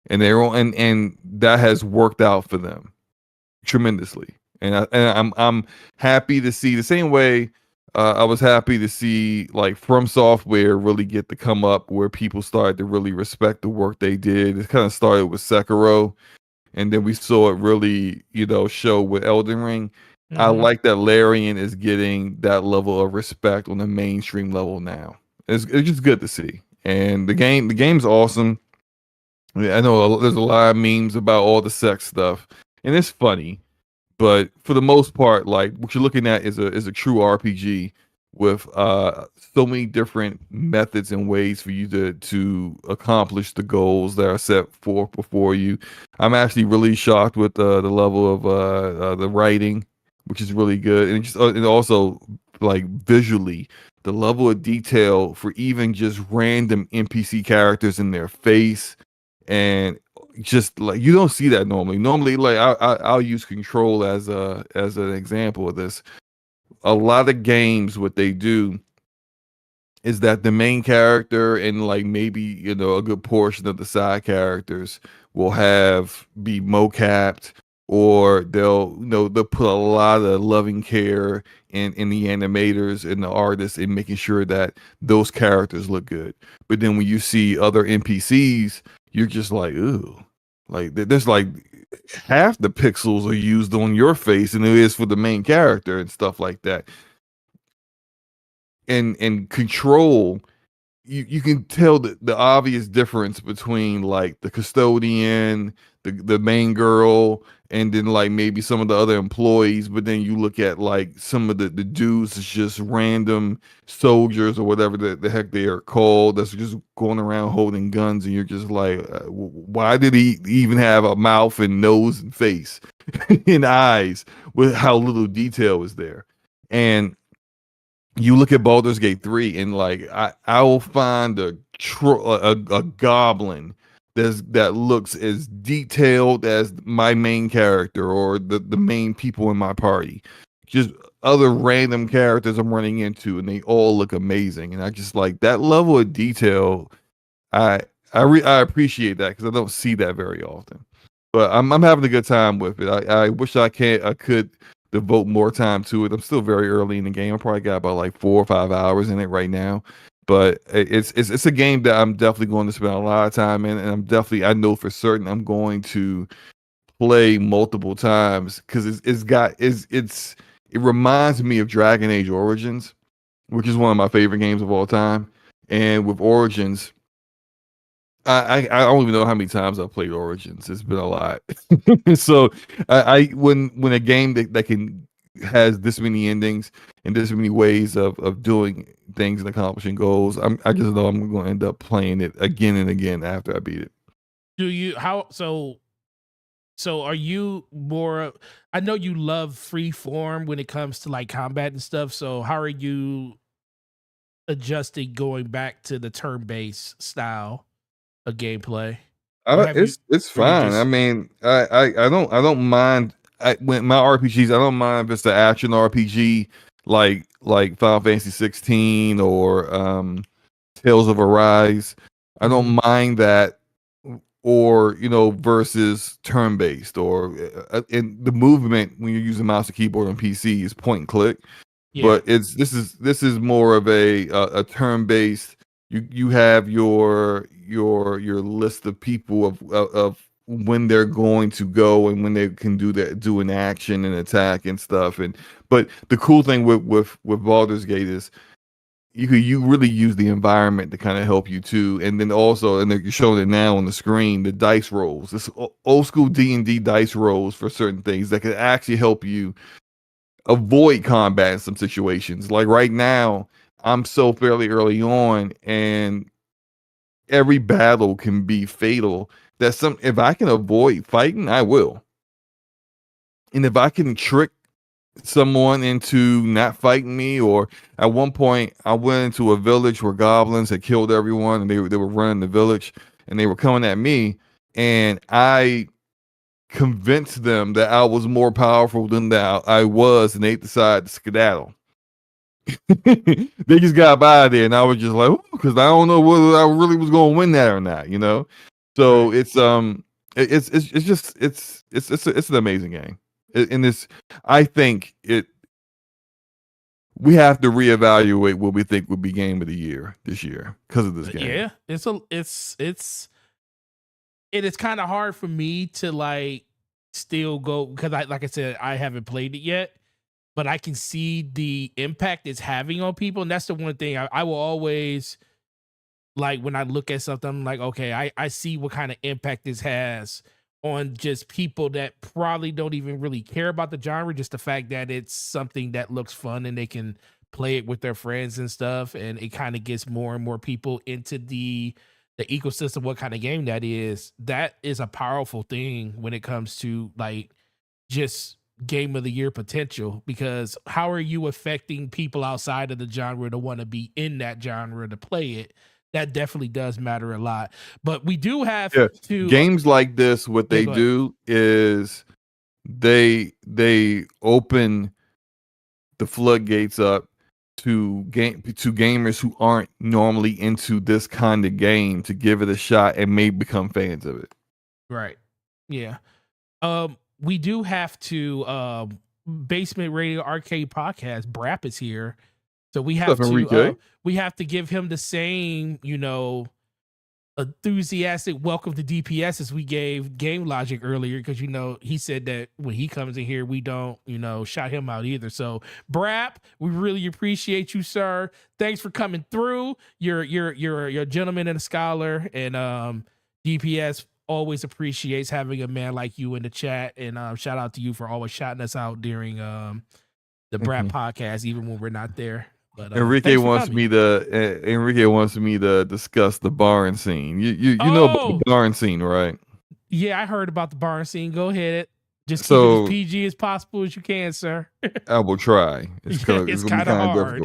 and and that has worked out for them tremendously. And I'm happy to see, the same way I was happy to see like From Software really get to come up, where people started to really respect the work they did. It kind of started with Sekiro, and then we saw it really, show with Elden Ring. I like that Larian is getting that level of respect on the mainstream level now. It's just good to see. And the game's awesome. I know there's a lot of memes about all the sex stuff, and it's funny. But for the most part, like, what you're looking at is a true RPG with so many different methods and ways for you to accomplish the goals that are set forth before you. I'm actually really shocked with the level of the writing, which is really good, and also like visually, the level of detail for even just random NPC characters in their face, and just like you don't see that normally. Normally, like I'll use Control as an example of this. A lot of games, what they do is that the main character and like maybe a good portion of the side characters will have be mocapped, or they'll put a lot of loving care in the animators and the artists in making sure that those characters look good. But then when you see other NPCs, you're just like, ooh, like there's like half the pixels are used on your face and it is for the main character and stuff like that. And Control, you can tell the obvious difference between like the custodian, the main girl, and then like maybe some of the other employees. But then you look at like some of the dudes, it's just random soldiers or whatever the heck they are called, that's just going around holding guns, and you're just like, why did he even have a mouth and nose and face and eyes with how little detail is there? And you look at Baldur's Gate 3, and like I will find a goblin that looks as detailed as my main character or the main people in my party. Just other random characters I'm running into, and they all look amazing. And I just like that level of detail. I appreciate that because I don't see that very often. But I'm having a good time with it. I wish I could devote more time to it. I'm still very early in the game. I probably got about like 4 or 5 hours in it right now. But it's a game that I'm definitely going to spend a lot of time in, and I know for certain I'm going to play multiple times because it reminds me of Dragon Age Origins, which is one of my favorite games of all time. And with Origins, I don't even know how many times I've played Origins. It's been a lot. So when a game that can has this many endings and this many ways of doing things and accomplishing goals, I just know I'm going to end up playing it again and again after I beat it. Do you how so are you more, I know you love free form when it comes to like combat and stuff, so how are you adjusting going back to the turn-based style of gameplay? Or have you It's or you fine. I just mean, I don't mind. When my RPGs, I don't mind if it's the action RPG like Final Fantasy 16 or Tales of Arise. I don't mind that, or versus turn based, or in the movement when you're using mouse and keyboard on PC is point and click. yeah. But this is more of a turn based. You have your list of people of when they're going to go and when they can do an action and attack and stuff. And but the cool thing with Baldur's Gate is you really use the environment to kind of help you too. And then also, and they're showing it now on the screen, the dice rolls, this old school D&D dice rolls for certain things that can actually help you avoid combat in some situations. Like right now, I'm so fairly early on, and every battle can be fatal. That some if I can avoid fighting, I will. And if I can trick someone into not fighting me, or at one point I went into a village where goblins had killed everyone, and they were running the village, and they were coming at me, and I convinced them that I was more powerful than that I was, and they decided to skedaddle. They just got by there, and I was just like, because I don't know whether I really was going to win that or not, So Right. it's just it's an amazing game. And this, I think we have to reevaluate what we think would be game of the year this year because of this game. Yeah, it is kind of hard for me to like still go because I like I said I haven't played it yet, but I can see the impact it's having on people, and that's the one thing I will always like when I look at something. I'm like, okay, I see what kind of impact this has on just people that probably don't even really care about the genre, just the fact that it's something that looks fun and they can play it with their friends and stuff, and it kind of gets more and more people into the ecosystem, what kind of game that is. That is a powerful thing when it comes to like just game of the year potential, because how are you affecting people outside of the genre to want to be in that genre to play it? That definitely does matter a lot. But we do have to games like this. What they go ahead. do is they open the floodgates up to gamers who aren't normally into this kind of game to give it a shot and may become fans of it. Right. Yeah. We do have to Basement Radio Arcade Podcast, Brap is here. So we have to give him the same, enthusiastic welcome to DPS as we gave Game Logic earlier, because he said that when he comes in here we don't shout him out either. So Brap, we really appreciate you, sir. Thanks for coming through. You're a gentleman and a scholar, and DPS always appreciates having a man like you in the chat, and shout out to you for always shouting us out during the Brap podcast, even when we're not there. But Enrique wants me to discuss the barn scene. You know about the barn scene, right? Yeah, I heard about the barn scene. Go ahead. Just keep it as PG as possible as you can, sir. I will try. It's kind of hard.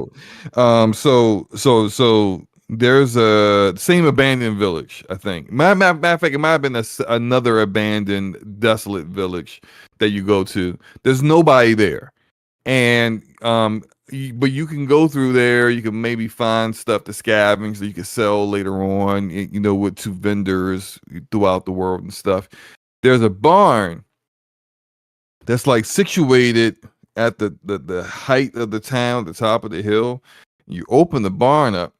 Difficult. So there's a same abandoned village, I think. Matter of fact, it might have been another abandoned, desolate village that you go to. There's nobody there, and but you can go through there. You can maybe find stuff to scavenge that you can sell later on. With two vendors throughout the world and stuff. There's a barn that's like situated at the height of the town, the top of the hill. You open the barn up,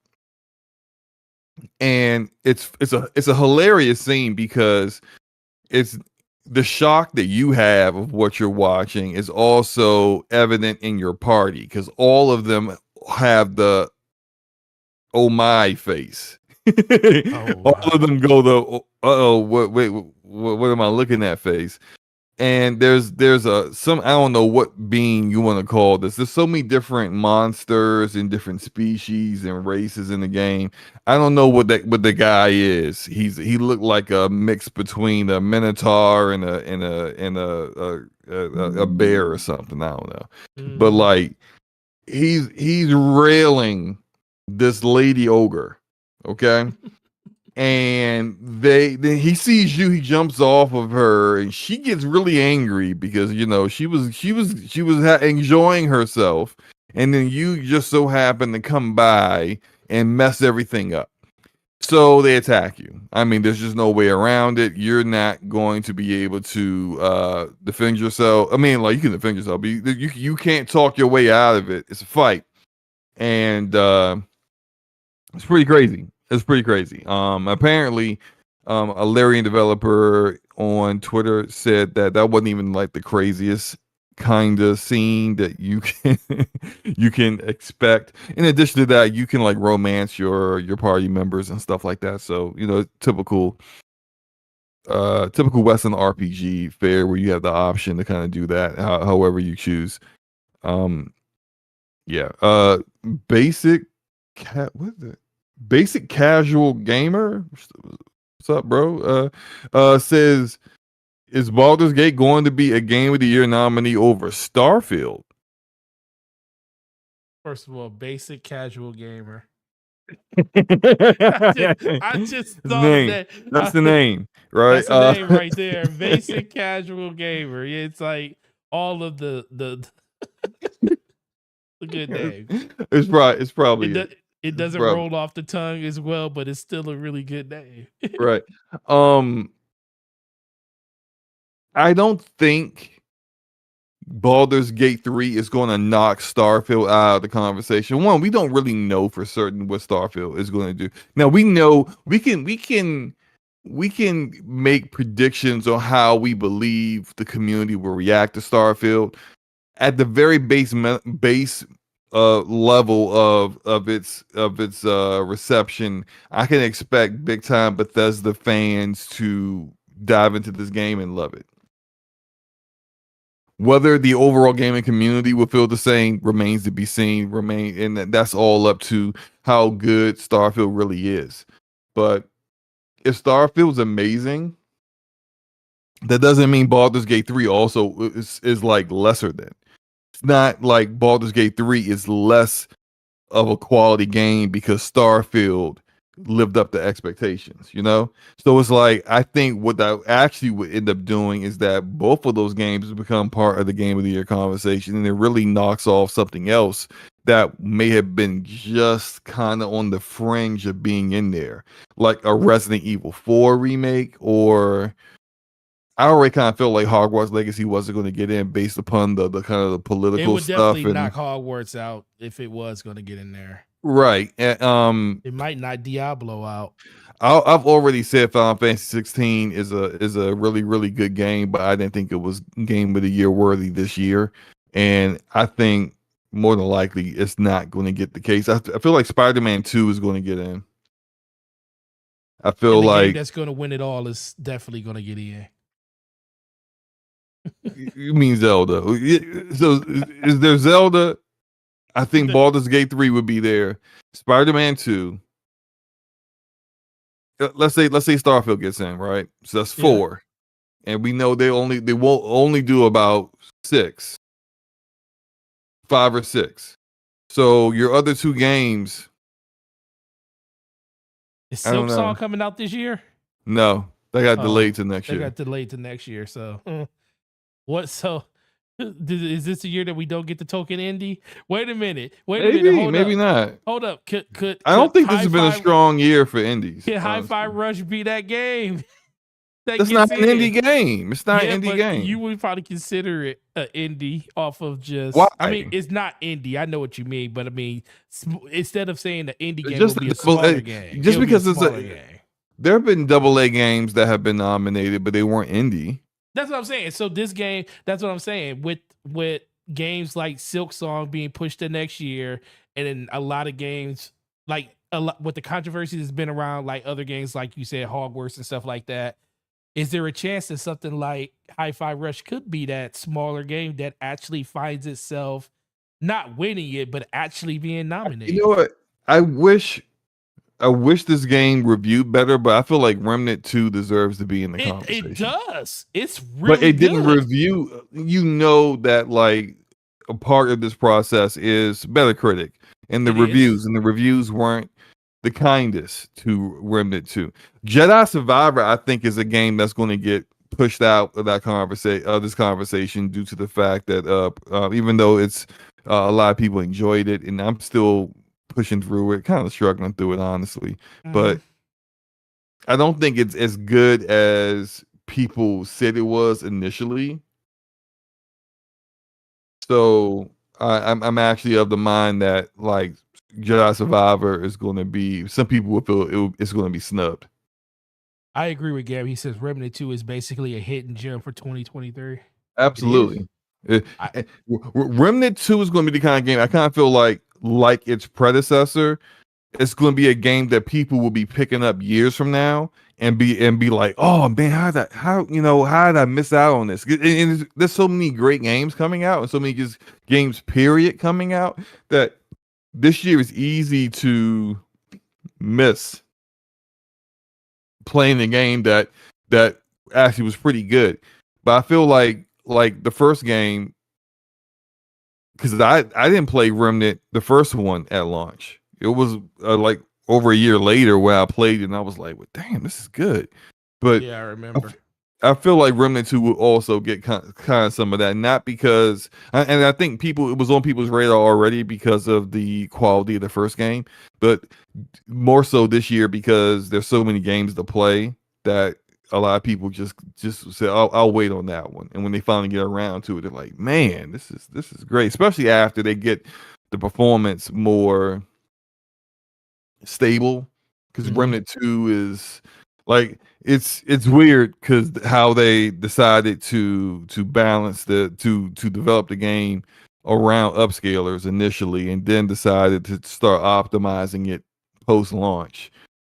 and it's a hilarious scene, because it's the shock that you have of what you're watching is also evident in your party, because all of them have the oh my face. All of them go the what am I looking at face. And there's some, I don't know what being you want to call this. There's so many different monsters and different species and races in the game. I don't know what the guy is. He looked like a mix between a minotaur and a bear or something. I don't know. But like he's railing this lady ogre, okay? And then he sees you, he jumps off of her, and she gets really angry because she was enjoying herself, and then you just so happen to come by and mess everything up. So they attack you. I mean, there's just no way around it. You're not going to be able to defend yourself. I mean, like, you can defend yourself, but you can't talk your way out of it. It's a fight, and it's pretty crazy. It's pretty crazy. Apparently, a Larian developer on Twitter said that wasn't even like the craziest kind of scene that you can expect. In addition to that, you can like romance your party members and stuff like that. So typical Western RPG fare where you have the option to kind of do that however you choose. Basic cat. What is it? Basic Casual Gamer, what's up, bro? Says, is Baldur's Gate going to be a Game of the Year nominee over Starfield? First of all, Basic Casual Gamer. I just thought that that's the name, right? That's the name right there. Basic Casual Gamer. It's like all of the a good name. It's probably it doesn't roll off the tongue as well, but it's still a really good name. Right. I don't think Baldur's Gate 3 is going to knock Starfield out of the conversation. One, we don't really know for certain what Starfield is going to do. Now we know we can make predictions on how we believe the community will react to Starfield. At the very base level of its reception, I can expect big time Bethesda fans to dive into this game and love it. Whether the overall gaming community will feel the same remains to be seen. And that's all up to how good Starfield really is. But if Starfield's amazing, That doesn't mean Baldur's Gate 3 also is like lesser than. It's not like Baldur's Gate 3 is less of a quality game because Starfield lived up to expectations, you know? So it's like, I think what that actually would end up doing is that both of those games become part of the game of the year conversation, and it really knocks off something else that may have been just kind of on the fringe of being in there, like a Resident Evil 4 remake, or I already kind of felt like Hogwarts Legacy wasn't going to get in based upon the kind of the It political would stuff definitely and knock Hogwarts out if it was going to get in there. right. It might knock Diablo out. I've already said Final Fantasy 16 is a really really good game, but I didn't think it was game of the year worthy this year, and I think more than likely it's not going to get the case. I feel like Spider-Man 2 is going to get in. I feel And the game like that's going to win it all is definitely going to get in. you mean Zelda. So is there Zelda? I think Baldur's Gate 3 would be there. Spider-Man 2. Let's say Starfield gets in, right? So that's 4. And we know they won't only do about 6. 5 or 6. So your other 2 games, Is I don't Silk Song know. coming out this year? No, they got delayed to next They year. got delayed to next year. So what? So is this a year that we don't get the token indie? Wait a minute. Maybe not. Hold up. Could I don't think this has been a Hi-Fi- strong year for indies. Can Hi-Fi honestly. Rush be that game? That's not an indie game. It's not an indie but game. you would probably consider it an indie off of just. Why? I mean, it's not indie. I know what you mean, but I mean, instead of saying the indie game Just will be a double- smaller game, just it'll be because a it's smaller a- game. There have been AA games that have been nominated, but they weren't indie. That's what I'm saying. So this game, that's what I'm saying. With games like Silk Song being pushed to next year, and then a lot of games like a lot with the controversy that's been around, like other games like you said, Hogwarts and stuff like that. Is there a chance that something like Hi-Fi Rush could be that smaller game that actually finds itself not winning it, but actually being nominated? You know what? I wish this game reviewed better, but I feel like Remnant 2 deserves to be in the conversation. It does. It's really But it didn't good. review. You know that like a part of this process is Metacritic and the It reviews, is. and the reviews weren't the kindest to Remnant 2. Jedi Survivor, I think, is a game that's going to get pushed out of that this conversation due to the fact that even though it's a lot of people enjoyed it, and I'm still pushing through it, kind of struggling through it, honestly. But I don't think it's as good as people said it was initially. So I'm actually of the mind that like Jedi Survivor is going to be, some people will feel it's going to be snubbed. I agree with Gab. He says Remnant 2 is basically a hidden gem for 2023. Absolutely. Remnant 2 is going to be the kind of game I kind of feel like its predecessor. It's going to be a game that people will be picking up years from now and be like, oh man, how did I miss out on this? And there's so many great games coming out, and so many just games period coming out, that this year is easy to miss playing a game that actually was pretty good. But I feel like the first game, because I didn't play Remnant, the first one, at launch. It was like over a year later where I played it, and I was like, well, damn, this is good. But yeah, I remember. I feel like Remnant 2 will also get kind of some of that, not because, and I think it was on people's radar already because of the quality of the first game, but more so this year because there's so many games to play that a lot of people just say, I'll wait on that one. And when they finally get around to it, they're like, man, this is great, especially after they get the performance more stable, because Remnant 2 is like, it's weird because how they decided to balance to develop the game around upscalers initially, and then decided to start optimizing it post launch.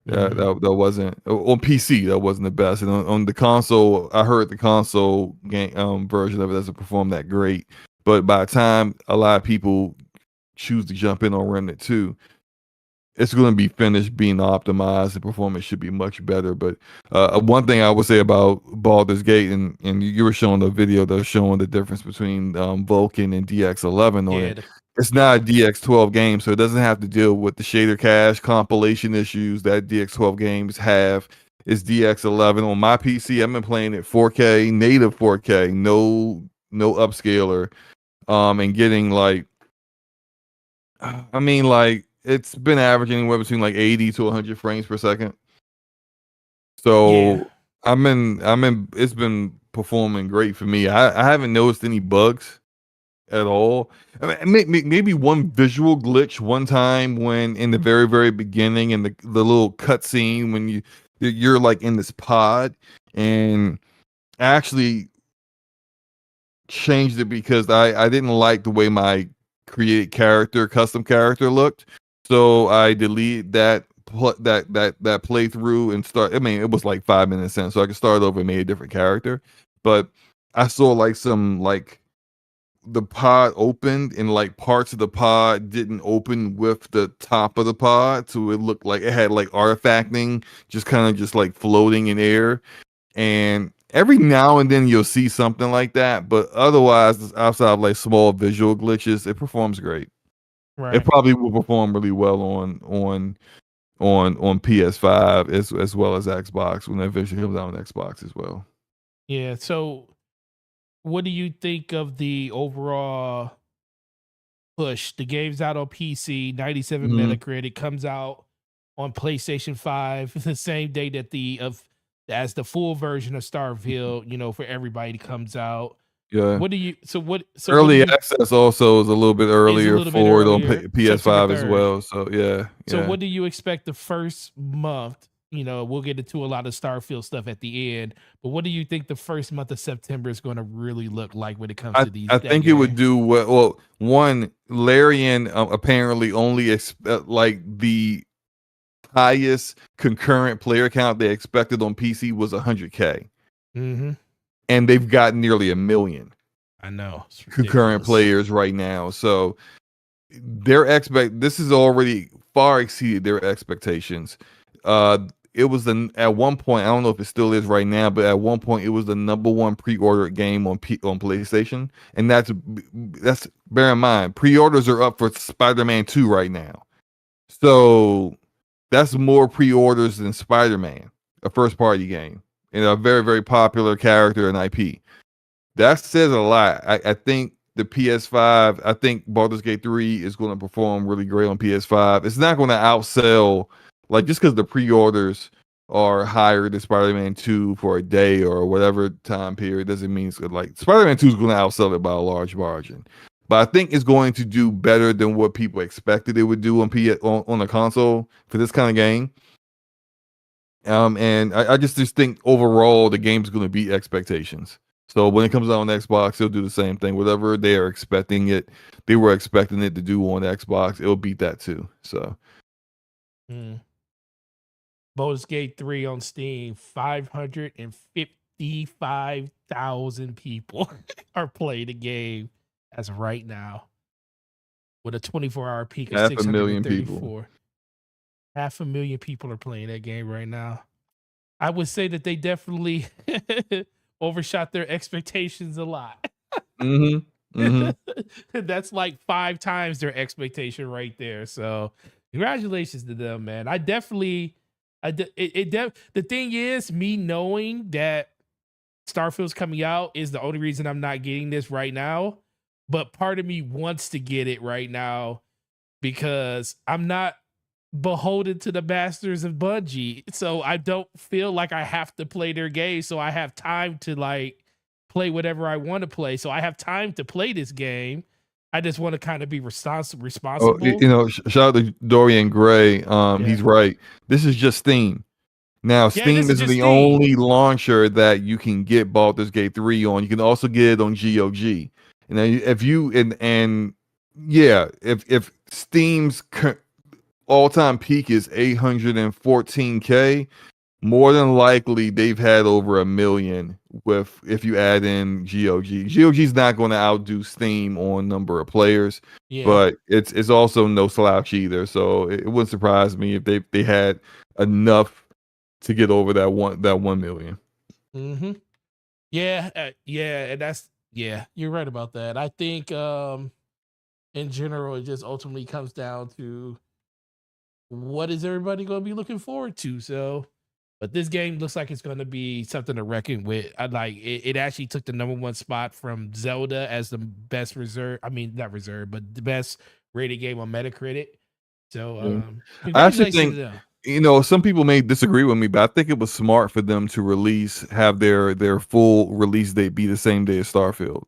That wasn't on PC. That wasn't the best, and on the console, I heard the console game version of it doesn't perform that great. But by the time a lot of people choose to jump in on Remnant 2, it's going to be finished being optimized. The performance should be much better. But one thing I would say about Baldur's Gate, and you were showing the video that was showing the difference between Vulkan and DX11 on Yeah, it. It's not a DX12 game, so it doesn't have to deal with the shader cache compilation issues that DX12 games have. It's DX11 on my PC. I've been playing it 4K, native 4K, no upscaler, and getting like, I mean, like it's been averaging anywhere between like 80 to 100 frames per second. So yeah, it's been performing great for me. I haven't noticed any bugs at all. I mean, maybe one visual glitch one time when in the very, very beginning in the little cutscene when you're like in this pod, and I actually changed it because I didn't like the way my created custom character looked. So I deleted that playthrough and start. I mean, it was like 5 minutes in, so I could start over and made a different character. But I saw like some like the pod opened and like parts of the pod didn't open with the top of the pod, so it looked like it had like artifacting, just kind of just like floating in air. And every now and then you'll see something like that, but otherwise, outside of like small visual glitches, it performs great. It right. probably will perform really well on PS5 as well as Xbox when it eventually comes out on Xbox as well. Yeah. So, what do you think of the overall push? The game's out on PC, 97 Mhm. Metacritic, comes out on PlayStation 5 the same day that the of as the full version of Starfield, for everybody comes out. Yeah. What do you so what do Early you access also is a little bit is a earlier little bit for it on earlier, September PS5 as 3rd. well. So yeah, So yeah. what do you expect the first month? We'll get into a lot of Starfield stuff at the end, but what do you think the first month of September is going to really look like when it comes to I that think it would game? do well. Well, one, Larian apparently only like the highest concurrent player count they expected on PC was 100K, Mm-hmm. and they've got nearly 1 million I know it's concurrent ridiculous. players right now. So this has already far exceeded their expectations. It was at one point, I don't know if it still is right now, but at one point it was the number one pre-ordered game on PlayStation, and that's bear in mind pre-orders are up for Spider-Man 2 right now. So that's more pre-orders than Spider-Man, a first-party game, and a very, very popular character and IP. That says a lot. I think the PS5, I think Baldur's Gate 3 is going to perform really great on PS5. It's not going to outsell, like, just because the pre-orders are higher than Spider-Man 2 for a day or whatever time period doesn't mean it's good. Like, Spider-Man 2 is going to outsell it by a large margin. But I think it's going to do better than what people expected it would do on the console for this kind of game. And I just think overall the game's going to beat expectations. So when it comes out on Xbox, they'll do the same thing. Whatever they were expecting it to do on Xbox, it'll beat that too. So Mm. Baldur's Gate 3 on Steam, 555,000 people are playing the game as of right now, with a 24-hour peak of 500,000 people. 634. 500,000 people are playing that game right now. I would say that they definitely overshot their expectations a lot. Mm-hmm. Mm-hmm. That's like 5 times their expectation right there. So, congratulations to them, man. I definitely, the thing is, me knowing that Starfield's coming out is the only reason I'm not getting this right now. But part of me wants to get it right now because I'm not beholden to the masters of Bungie. So I don't feel like I have to play their game. So I have time to like play whatever I want to play. So I have time to play this game. I just want to kind of be Oh, responsible. shout out to Dorian Gray. Yeah. He's right. This is just Steam. Now, Yeah, this Steam is isn't just the Steam. only launcher that you can get Baldur's Gate 3 on. You can also get it on GOG. And then if you and yeah, if Steam's all-time peak is 814K, more than likely they've had over 1 million with if you add in GOG. GOG's not going to outdo Steam on number of players, Yeah. but it's also no slouch either. So it wouldn't surprise me if they had enough to get over that 1 million. Mm-hmm. Yeah, and you're right about that. I think in general it just ultimately comes down to what is everybody going to be looking forward to. So, but this game looks like it's going to be something to reckon with. I like it. It actually took the #1 spot from Zelda as the best reserve. I mean, not reserve, but the best rated game on Metacritic. So, I actually congratulations think, to them. some people may disagree with me, but I think it was smart for them to have their full release date be the same day as Starfield.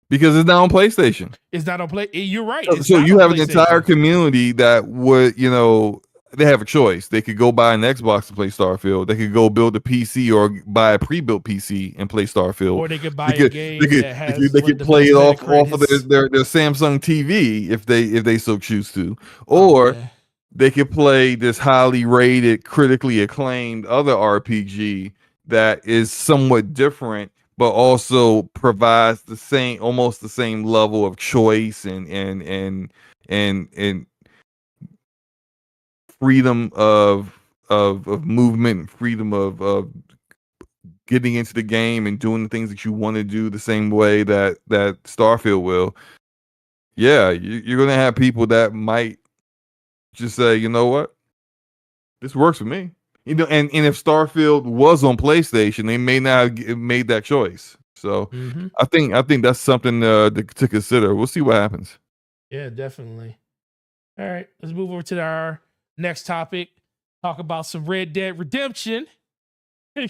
Because it's not on PlayStation. It's not on play. You're right. So, It's so not you on have an entire PlayStation. community that would, they have a choice. They could go buy an Xbox to play Starfield. They could go build a PC or buy a pre-built PC and play Starfield. Or they could buy They a could, game they could, that they has could, they one of could the play best it off of Metacritics. their Samsung TV if they so choose to, Oh or man. they could play this highly rated, critically acclaimed other RPG that is somewhat different, but also provides almost the same level of choice and freedom of movement, freedom of getting into the game and doing the things that you want to do the same way that Starfield will. Yeah, you're gonna have people that might just say, you know what, this works for me. And if Starfield was on PlayStation, they may not have made that choice. So Mm-hmm. I think that's something to consider. We'll see what happens. Yeah, definitely. All right, let's move over to our next topic. Talk about some Red Dead Redemption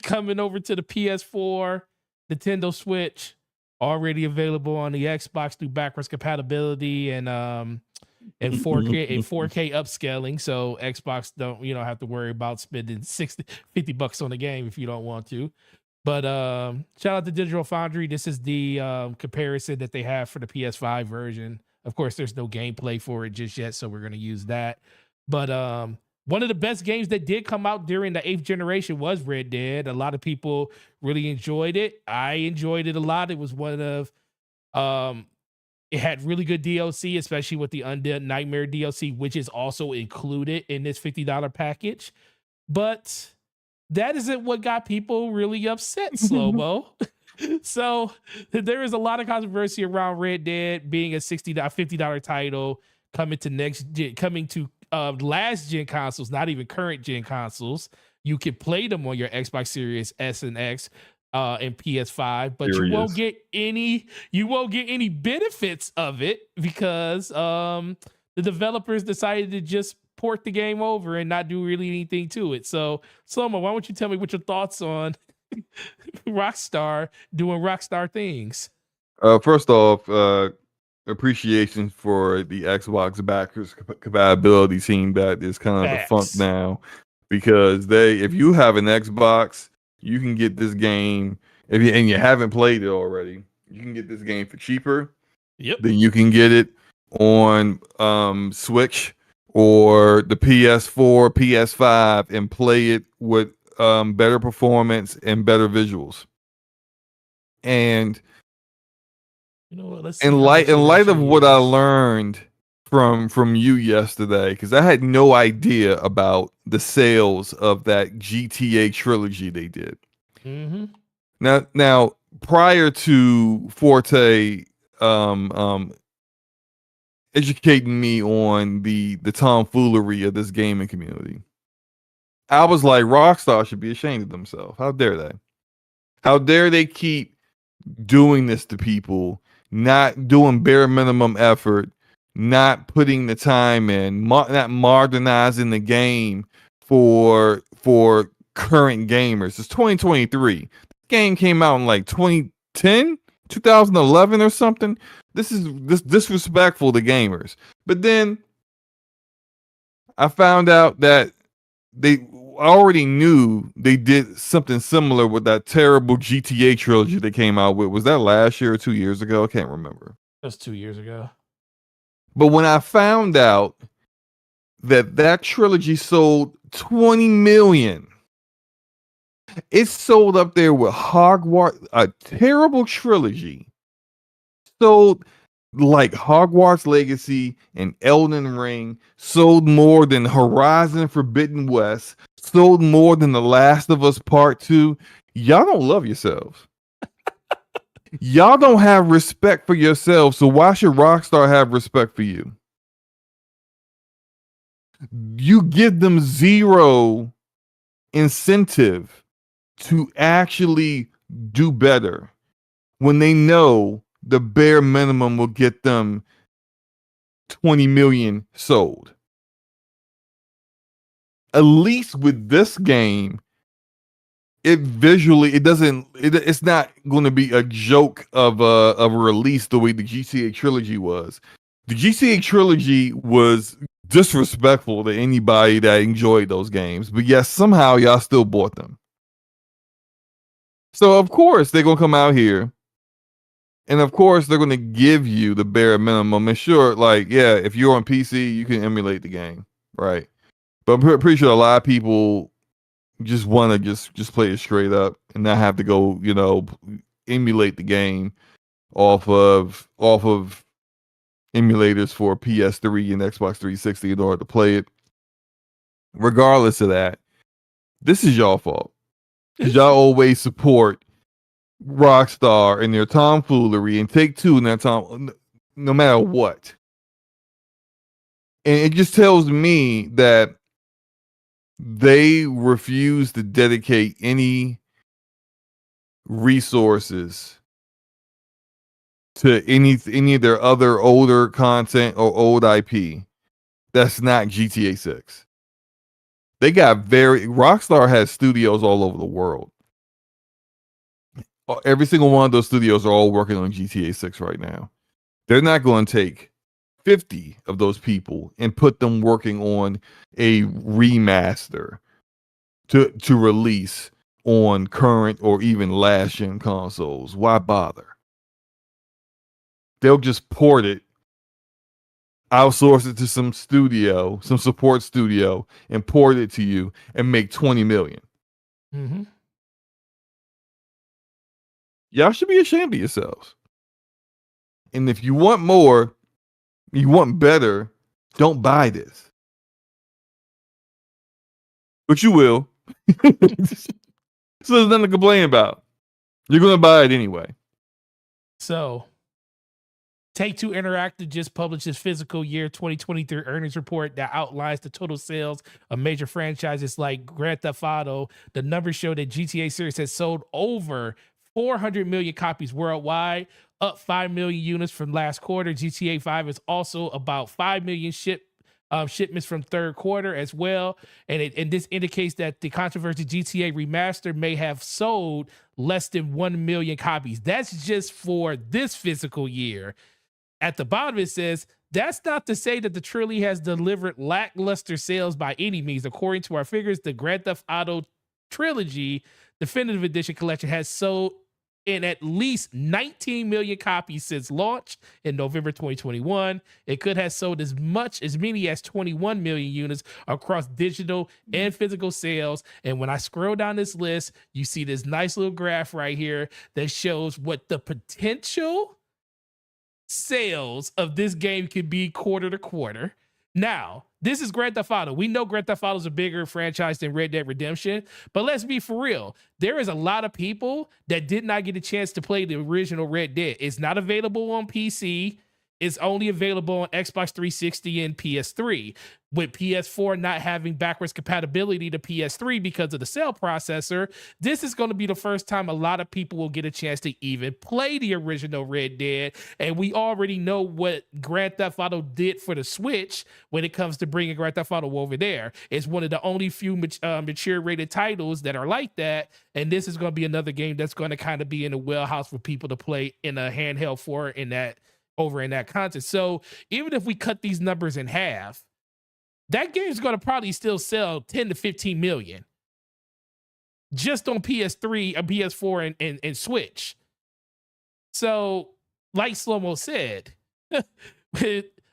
coming over to the PS4, Nintendo Switch, already available on the Xbox through backwards compatibility and 4K upscaling. So Xbox don't have to worry about spending $50 on the game if you don't want to. But shout out to Digital Foundry. This is the comparison that they have for the PS5 version. Of course, there's no gameplay for it just yet, so we're going to use that. But one of the best games that did come out during the 8th generation was Red Dead. A lot of people really enjoyed it. I enjoyed it a lot. It was one of it had really good DLC, especially with the Undead Nightmare DLC, which is also included in this $50 package. But that isn't what got people really upset, Slow-Mo. So there is a lot of controversy around Red Dead being a $50 title coming to last gen consoles, not even current gen consoles. You can play them on your Xbox Series S and X and PS5, but you won't get any benefits of it because the developers decided to just port the game over and not do really anything to it. So, Slomo, why don't you tell me what your thoughts on Rockstar doing Rockstar things? First off, appreciation for the Xbox backers compatibility team that is kind of defunct Facts. now, because if you have an Xbox, you can get this game and you haven't played it already, you can get this game for cheaper. Yep. Then you can get it on Switch or the PS4, PS5, and play it with better performance and better visuals. And You know what? Let's see in how much light it of what I is. learned from you yesterday, because I had no idea about the sales of that GTA trilogy they did. Mm-hmm. Now prior to Forte educating me on the tomfoolery of this gaming community, I was like, Rockstar should be ashamed of themselves. How dare they? How dare they keep doing this to people, not doing bare minimum effort, not putting the time in, not modernizing the game for current gamers. It's 2023. The game came out in like 2010, 2011 or something. This is disrespectful to gamers. But then I found out that they already knew they did something similar with that terrible GTA trilogy they came out with. Was that last year or 2 years ago? I can't remember. That's 2 years ago. But when I found out that trilogy sold 20 million It's sold up there with Hogwarts, a terrible trilogy. Sold like Hogwarts Legacy and Elden Ring, sold more than Horizon Forbidden West, sold more than The Last of Us Part 2. Y'all don't love yourselves. Y'all don't have respect for yourselves, so why should Rockstar have respect for you? You give them zero incentive to actually do better when they know the bare minimum will get them 20 million sold. At least with this game, it's not going to be a joke of a release the way the GTA trilogy was. The GTA trilogy was disrespectful to anybody that enjoyed those games, but yes, somehow y'all still bought them. So of course they're gonna come out here, and of course they're gonna give you the bare minimum. And sure, like yeah, if you're on PC, you can emulate the game, right? But I'm pretty sure a lot of people just want to just play it straight up and not have to go, emulate the game off of emulators for PS3 and Xbox 360 in order to play it. Regardless of that, this is y'all fault. Because y'all always support Rockstar and their tomfoolery and Take-Two and their no matter what. And it just tells me that they refuse to dedicate any resources to any of their other older content or old IP that's not GTA 6. They got Rockstar has studios all over the world. Every single one of those studios are all working on GTA 6 right now. They're not going to take 50 of those people and put them working on a remaster to release on current or even last gen consoles. Why bother? They'll just port it, outsource it to some support studio, and port it to you and make 20 million. Mm-hmm. Y'all should be ashamed of yourselves. And if you want more, you want better, don't buy this. But you will. So there's nothing to complain about. You're going to buy it anyway. So, Take-Two Interactive just published its fiscal year 2023 earnings report that outlines the total sales of major franchises like Grand Theft Auto. The numbers show that GTA series has sold over 400 million copies worldwide, up 5 million units from last quarter. GTA 5 is also about 5 million shipments from third quarter as well. And this indicates that the controversial GTA remaster may have sold less than 1 million copies. That's just for this fiscal year. At the bottom, it says, that's not to say that the trilogy has delivered lackluster sales by any means. According to our figures, the Grand Theft Auto Trilogy Definitive Edition Collection has sold in at least 19 million copies since launch in November 2021. It could have sold as many as 21 million units across digital and physical sales. And when I scroll down this list, you see this nice little graph right here that shows what the potential sales of this game could be quarter to quarter. Now, this is Grand Theft Auto. We know Grand Theft Auto is a bigger franchise than Red Dead Redemption, but let's be for real. There is a lot of people that did not get a chance to play the original Red Dead. It's not available on PC. It's only available on Xbox 360 and PS3, with PS4 not having backwards compatibility to PS3 because of the cell processor. This is going to be the first time a lot of people will get a chance to even play the original Red Dead. And we already know what Grand Theft Auto did for the Switch when it comes to bringing Grand Theft Auto over there. It's one of the only few mature rated titles that are like that. And this is going to be another game that's going to kind of be in the wheelhouse for people to play in a handheld for in that content. So even if we cut these numbers in half, that game's going to probably still sell 10 to 15 million just on PS3, PS4, and Switch. So, like Slow-Mo said,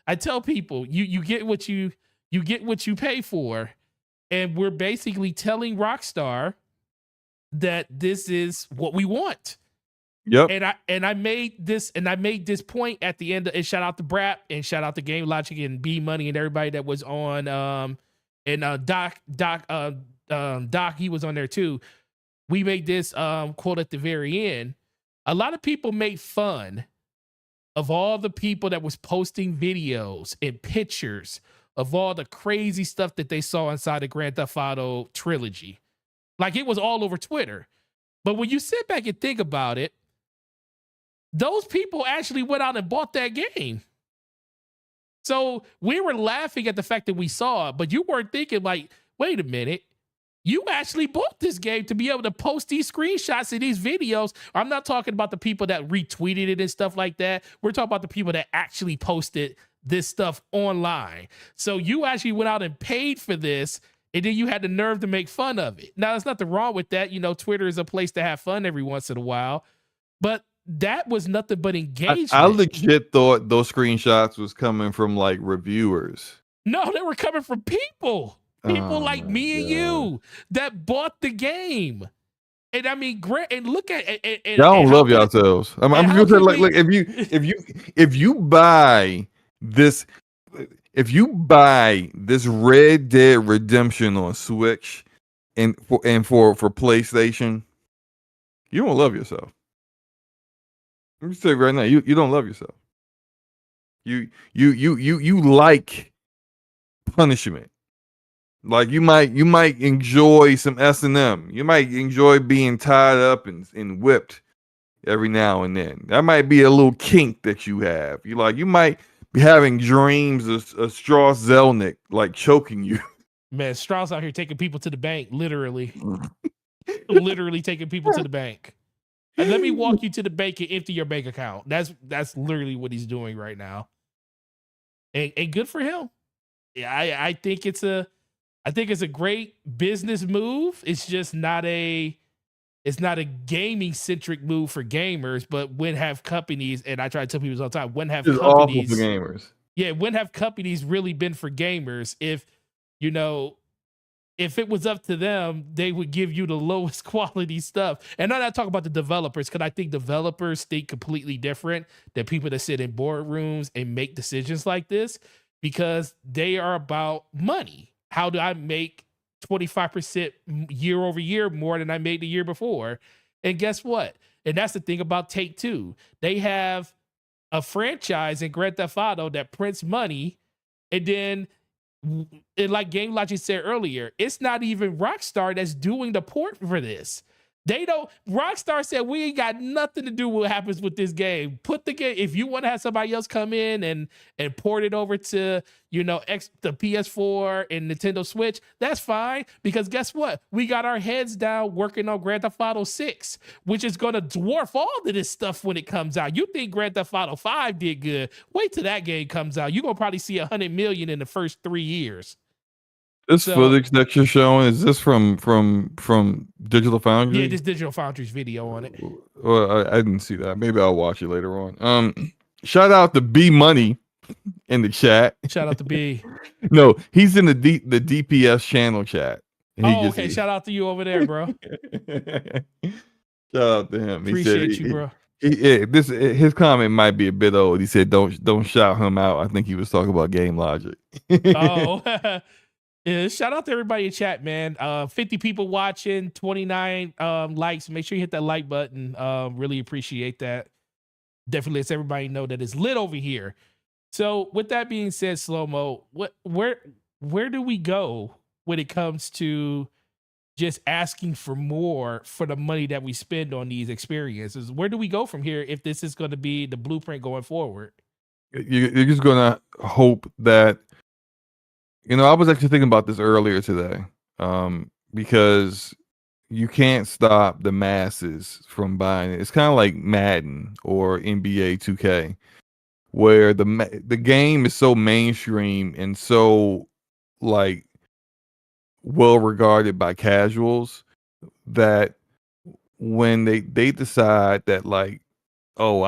I tell people you get what you pay for, and we're basically telling Rockstar that this is what we want. Yep. And I made this point at the end. And shout out to Brap and shout out to Game Logic and B Money and everybody that was on. And Doc, he was on there too. We made this quote at the very end. A lot of people made fun of all the people that was posting videos and pictures of all the crazy stuff that they saw inside the Grand Theft Auto trilogy. Like it was all over Twitter. But when you sit back and think about it, those people actually went out and bought that game. So we were laughing at the fact that we saw it, but you weren't thinking like, wait a minute, you actually bought this game to be able to post these screenshots and these videos. I'm not talking about the people that retweeted it and stuff like that. We're talking about the people that actually posted this stuff online. So you actually went out and paid for this, and then you had the nerve to make fun of it. Now, there's nothing wrong with that. You know, Twitter is a place to have fun every once in a while, but that was nothing but engagement. I legit thought those screenshots was coming from like reviewers. No, they were coming from people. People like me and you that bought the game. And I mean, great. And look at it. Y'all don't love yourselves. I'm gonna say like if you buy this Red Dead Redemption on Switch and for PlayStation, you don't love yourself. Let me say right now, you don't love yourself. You like punishment. Like you might enjoy some S&M. You might enjoy being tied up and whipped every now and then. That might be a little kink that you have. You might be having dreams of Strauss Zelnick like choking you. Man, Strauss out here taking people to the bank, literally. Literally taking people to the bank. And let me walk you to the bank and empty your bank account. That's literally what he's doing right now. And good for him. Yeah, I think it's a great business move. It's just not a gaming centric move for gamers, but when have companies, and I try to tell people all the time, when have it's companies awful for gamers. Yeah, when have companies really been for gamers? If it was up to them, they would give you the lowest quality stuff. And I'm not talking about the developers, because I think developers think completely different than people that sit in boardrooms and make decisions like this, because they are about money. How do I make 25% year over year more than I made the year before? And guess what? And that's the thing about Take-Two. They have a franchise in Grand Theft Auto that prints money, and then, and like Game Logic said earlier, it's not even Rockstar that's doing the port for this. Rockstar said, we ain't got nothing to do with what happens with this game. Put the game, if you want to have somebody else come in and port it over to, the PS4 and Nintendo Switch, that's fine. Because guess what? We got our heads down working on Grand Theft Auto 6, which is going to dwarf all of this stuff when it comes out. You think Grand Theft Auto 5 did good. Wait till that game comes out. You're going to probably see 100 million in the first 3 years. This footage that you're showing, is this from Digital Foundry? Yeah, this Digital Foundry's video on it. Well, I didn't see that. Maybe I'll watch it later on. Shout out to B Money in the chat. Shout out to B. No, he's in the DPS channel chat. Okay. Shout out to you over there, bro. Shout out to him. Appreciate you, bro. His comment might be a bit old. He said, "Don't shout him out." I think he was talking about Game Logic. Oh. Yeah, shout out to everybody in chat, man. 50 people watching, 29 likes. Make sure you hit that like button. Really appreciate that. Definitely lets everybody know that it's lit over here. So with that being said, Slow-Mo, where do we go when it comes to just asking for more for the money that we spend on these experiences? Where do we go from here if this is going to be the blueprint going forward? You're just going to hope that, I was actually thinking about this earlier today, because you can't stop the masses from buying it. It's kind of like Madden or NBA 2K, where the game is so mainstream and so like well regarded by casuals that when they decide that like, oh,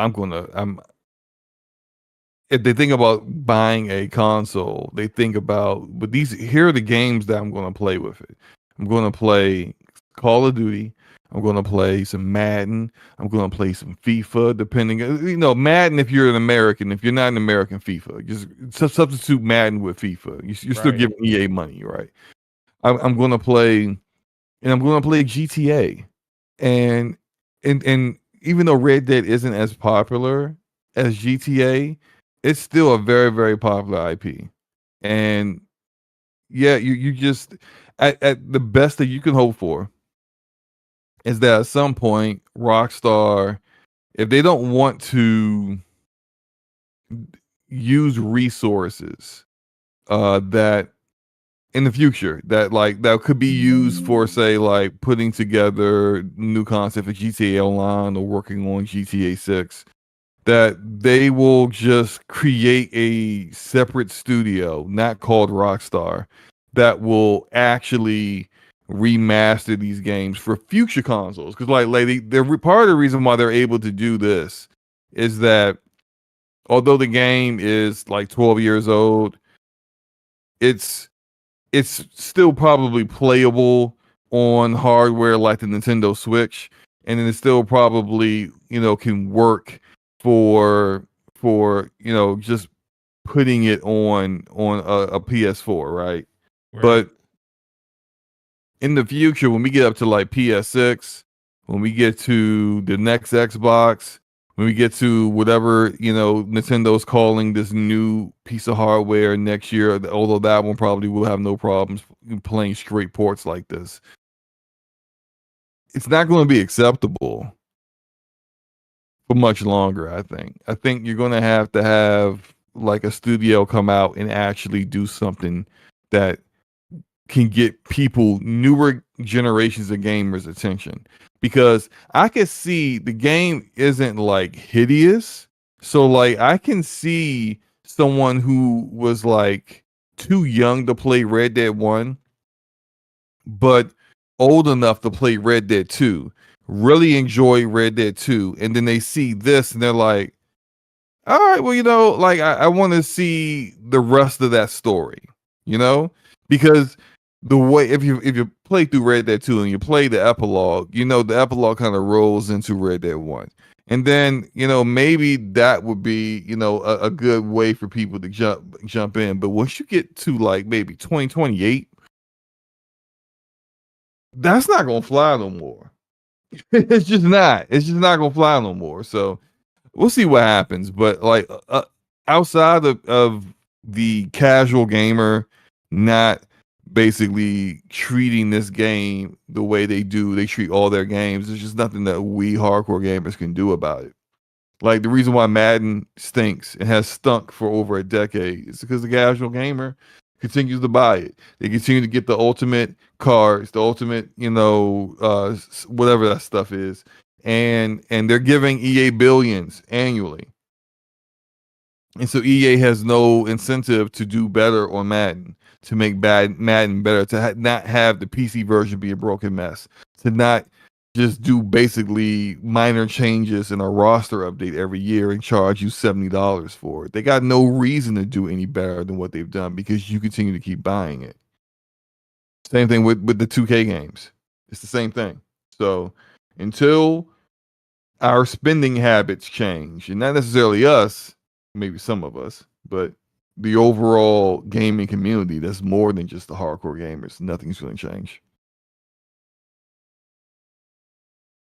if they think about buying a console, they think about, but here are the games that I'm going to play with it. I'm going to play Call of Duty. I'm going to play some Madden. I'm going to play some FIFA, depending, Madden if you're an American. If you're not an American, FIFA. Just substitute Madden with FIFA. You're still Right. giving EA money, right? I'm going to play, and I'm going to play GTA. And even though Red Dead isn't as popular as GTA, it's still a very, very popular IP. And yeah, you just at the best that you can hope for is that at some point Rockstar, if they don't want to use resources that in the future that could be used for, say, like putting together new concept for GTA Online or working on GTA 6, that they will just create a separate studio not called Rockstar that will actually remaster these games for future consoles. Because they're part of the reason why they're able to do this is that although the game is like 12 years old, it's still probably playable on hardware like the Nintendo Switch, and then it still probably can work for just putting it on a PS4, right? Right. But in the future, when we get up to like PS6, when we get to the next Xbox, when we get to whatever Nintendo's calling this new piece of hardware next year, although that one probably will have no problems playing straight ports like this, it's not going to be acceptable for much longer. I think you're going to have like a studio come out and actually do something that can get people, newer generations of gamers, attention. Because I could see the game isn't like hideous. So like I can see someone who was like too young to play Red Dead 1, but old enough to play Red Dead 2, really enjoy Red Dead 2, and then they see this and they're like, all right, well, like I want to see the rest of that story, because the way if you play through Red Dead 2 and you play the epilogue, the epilogue kind of rolls into Red Dead 1. And then, maybe that would be, a good way for people to jump in. But once you get to like maybe 2028, that's not gonna fly no more. It's just not. It's just not gonna fly no more. So we'll see what happens. But like outside of the casual gamer not basically treating this game the way they treat all their games, there's just nothing that we hardcore gamers can do about it. Like the reason why Madden stinks and has stunk for over a decade is because the casual gamer continues to buy it. They continue to get the ultimate cards, the ultimate, whatever that stuff is, and they're giving EA billions annually. And so EA has no incentive to do better on Madden, to make Madden better, to not have the PC version be a broken mess, to not just do basically minor changes in a roster update every year and charge you $70 for it. They got no reason to do any better than what they've done because you continue to keep buying it. Same thing with the 2K games. It's the same thing. So until our spending habits change, and not necessarily us, maybe some of us, but the overall gaming community, that's more than just the hardcore gamers, nothing's going to change.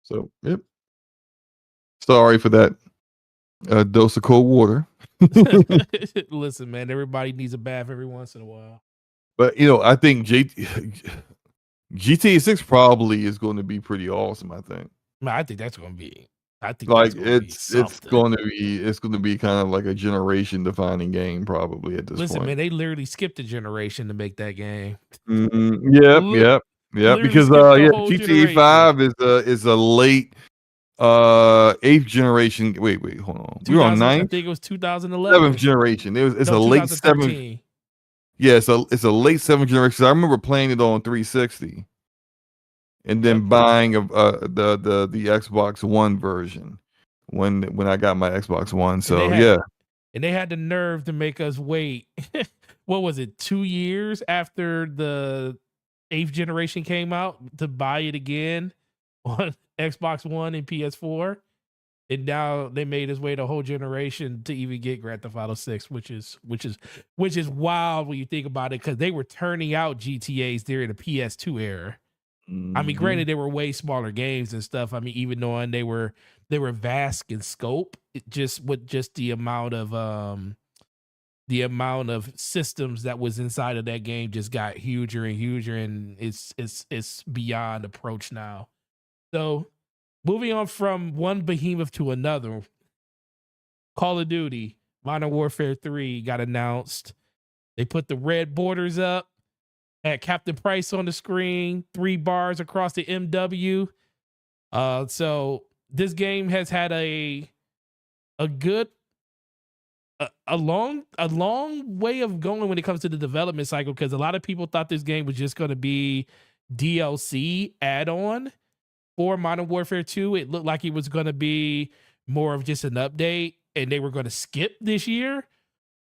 So, yep. Sorry for that dose of cold water. Listen, man, everybody needs a bath every once in a while. But, I think GTA 6 probably is going to be pretty awesome, I think. Man, I think that's gonna be. I think Like that's gonna be something. it's going to be kind of like a generation defining game probably at this Listen, point. man, they literally skipped a generation to make that game. Yep, Li- yep, yep. Literally Because skipped the yeah, whole GTA generation. 5 is a late 8th generation. Wait, hold on. We were on 2000, I ninth, think it was 7th 2011. generation. It's No, a late 7th. 2013. Yeah, it's a late 7th generation. I remember playing it on 360 and Yep. then buying the Xbox One version when I got my Xbox One. And they So had yeah. and they had the nerve to make us wait. What was it? 2 years after the 8th generation came out to buy it again on Xbox One and PS4. And now they made his way the whole generation to even get Grand Theft Auto 6, which is wild when you think about it, because they were turning out GTAs during the PS2 era. I mean, granted, they were way smaller games and stuff. I mean, even knowing they were vast in scope, it just with just the amount of systems that was inside of that game just got huger and huger, and it's beyond approach now. So moving on from one behemoth to another, Call of Duty Modern Warfare 3 got announced. They put the red borders up, had Captain Price on the screen, 3 bars across the MW. So this game has had a good a long way of going when it comes to the development cycle, because a lot of people thought this game was just going to be DLC add-on for Modern Warfare 2. It looked like it was going to be more of just an update and they were going to skip this year.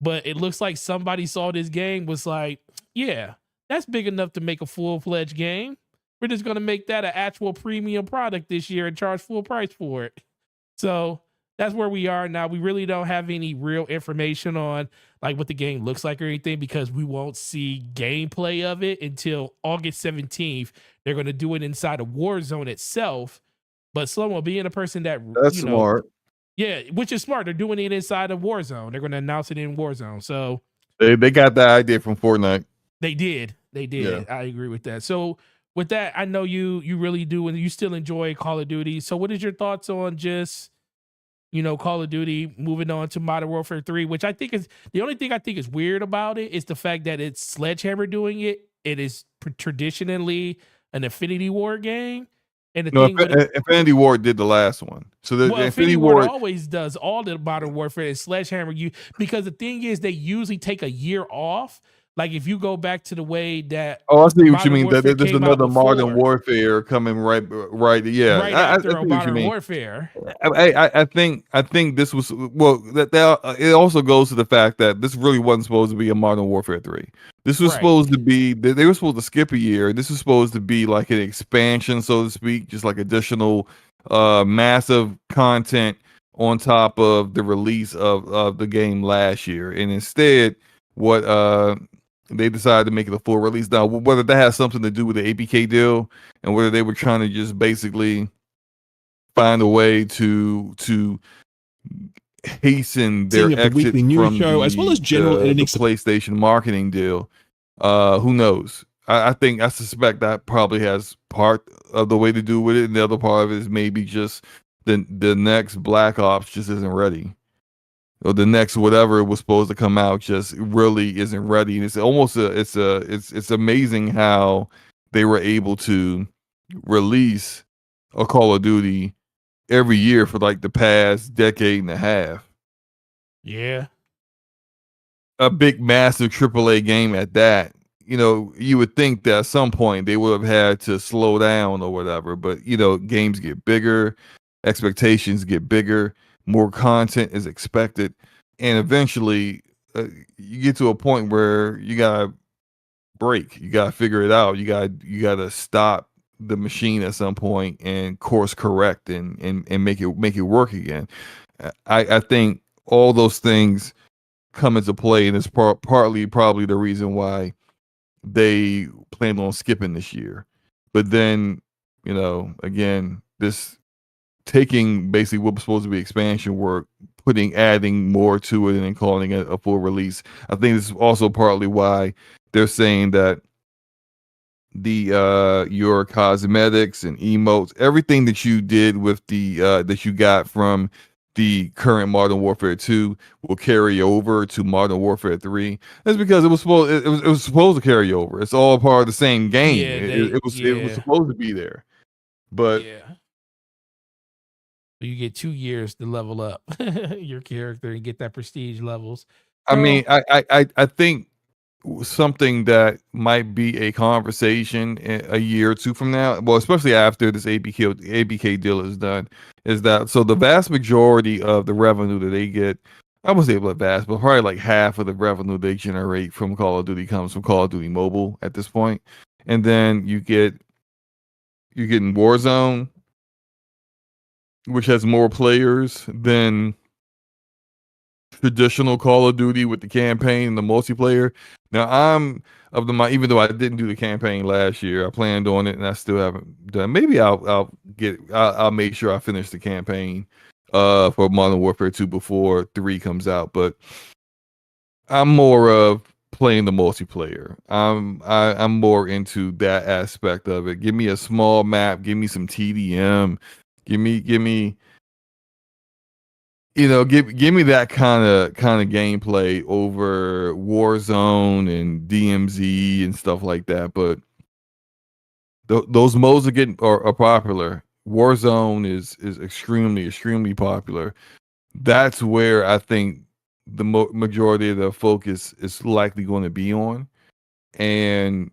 But it looks like somebody saw this game, was like, yeah, that's big enough to make a full-fledged game. We're just going to make that an actual premium product this year and charge full price for it. So that's where we are now. We really don't have any real information on like what the game looks like or anything, because we won't see gameplay of it until August 17th. They're going to do it inside of Warzone itself. But Slomo, being a person that, That's smart. Yeah, which is smart. They're doing it inside of Warzone. They're going to announce it in Warzone. So they got that idea from Fortnite. They did. Yeah. I agree with that. So with that, I know you really do, and you still enjoy Call of Duty. So what is your thoughts on just, Call of Duty moving on to Modern Warfare 3, which I think is the only thing I think is weird about it is the fact that it's Sledgehammer doing it. It is traditionally an Infinity War game. And Infinity War did the last one. So the Infinity War always does all the Modern Warfare, and Sledgehammer, because the thing is they usually take a year off. Like if you go back to the way that I see what you mean. That there's another Modern Warfare coming right. Yeah, right after Modern Warfare. I think this was it also goes to the fact that this really wasn't supposed to be a Modern Warfare 3. This was supposed to be, they were supposed to skip a year. This was supposed to be like an expansion, so to speak, just like additional massive content on top of the release of the game last year. And instead, what they decided to make it a full release. Now, whether that has something to do with the APK deal and whether they were trying to just basically find a way to hasten their exit from show, as well as general the PlayStation marketing deal, who knows? I suspect that probably has part of the way to do with it, and the other part of it is maybe just the next Black Ops just isn't ready. Or the next whatever was supposed to come out just really isn't ready. And it's almost it's amazing how they were able to release a Call of Duty every year for like the past decade and a half. Yeah. A big massive AAA game at that. You would think that at some point they would have had to slow down or whatever, but games get bigger, expectations get bigger. More content is expected, and eventually you get to a point where you gotta break. You gotta figure it out. You gotta stop the machine at some point and course correct and make it work again. I think all those things come into play, and it's partly probably the reason why they plan on skipping this year. But then again, this taking basically what was supposed to be expansion work, adding more to it, and then calling it a full release. I think this is also partly why they're saying that the your cosmetics and emotes, everything that you did with the that you got from the current Modern Warfare 2 will carry over to Modern Warfare 3. That's because it was supposed to carry over. It's all part of the same game. It was supposed to be there, but. You get 2 years to level up your character and get that prestige levels. I mean, I think something that might be a conversation a year or two from now, well, especially after this ABK deal is done, is that so the vast majority of the revenue that they get, I wouldn't say vast, but probably like half of the revenue they generate from Call of Duty comes from Call of Duty Mobile at this point. And then you're getting Warzone, which has more players than traditional Call of Duty with the campaign and the multiplayer. Now I'm of the mind, even though I didn't do the campaign last year, I planned on it and I still haven't done. Maybe I'll make sure I finish the campaign for Modern Warfare 2 before 3 comes out. But I'm more of playing the multiplayer. I'm more into that aspect of it. Give me a small map, give me some TDM, give me give me that kind of gameplay over Warzone and DMZ and stuff like that. But those modes are popular. Warzone is extremely popular. That's where I think the majority of the focus is likely going to be on, and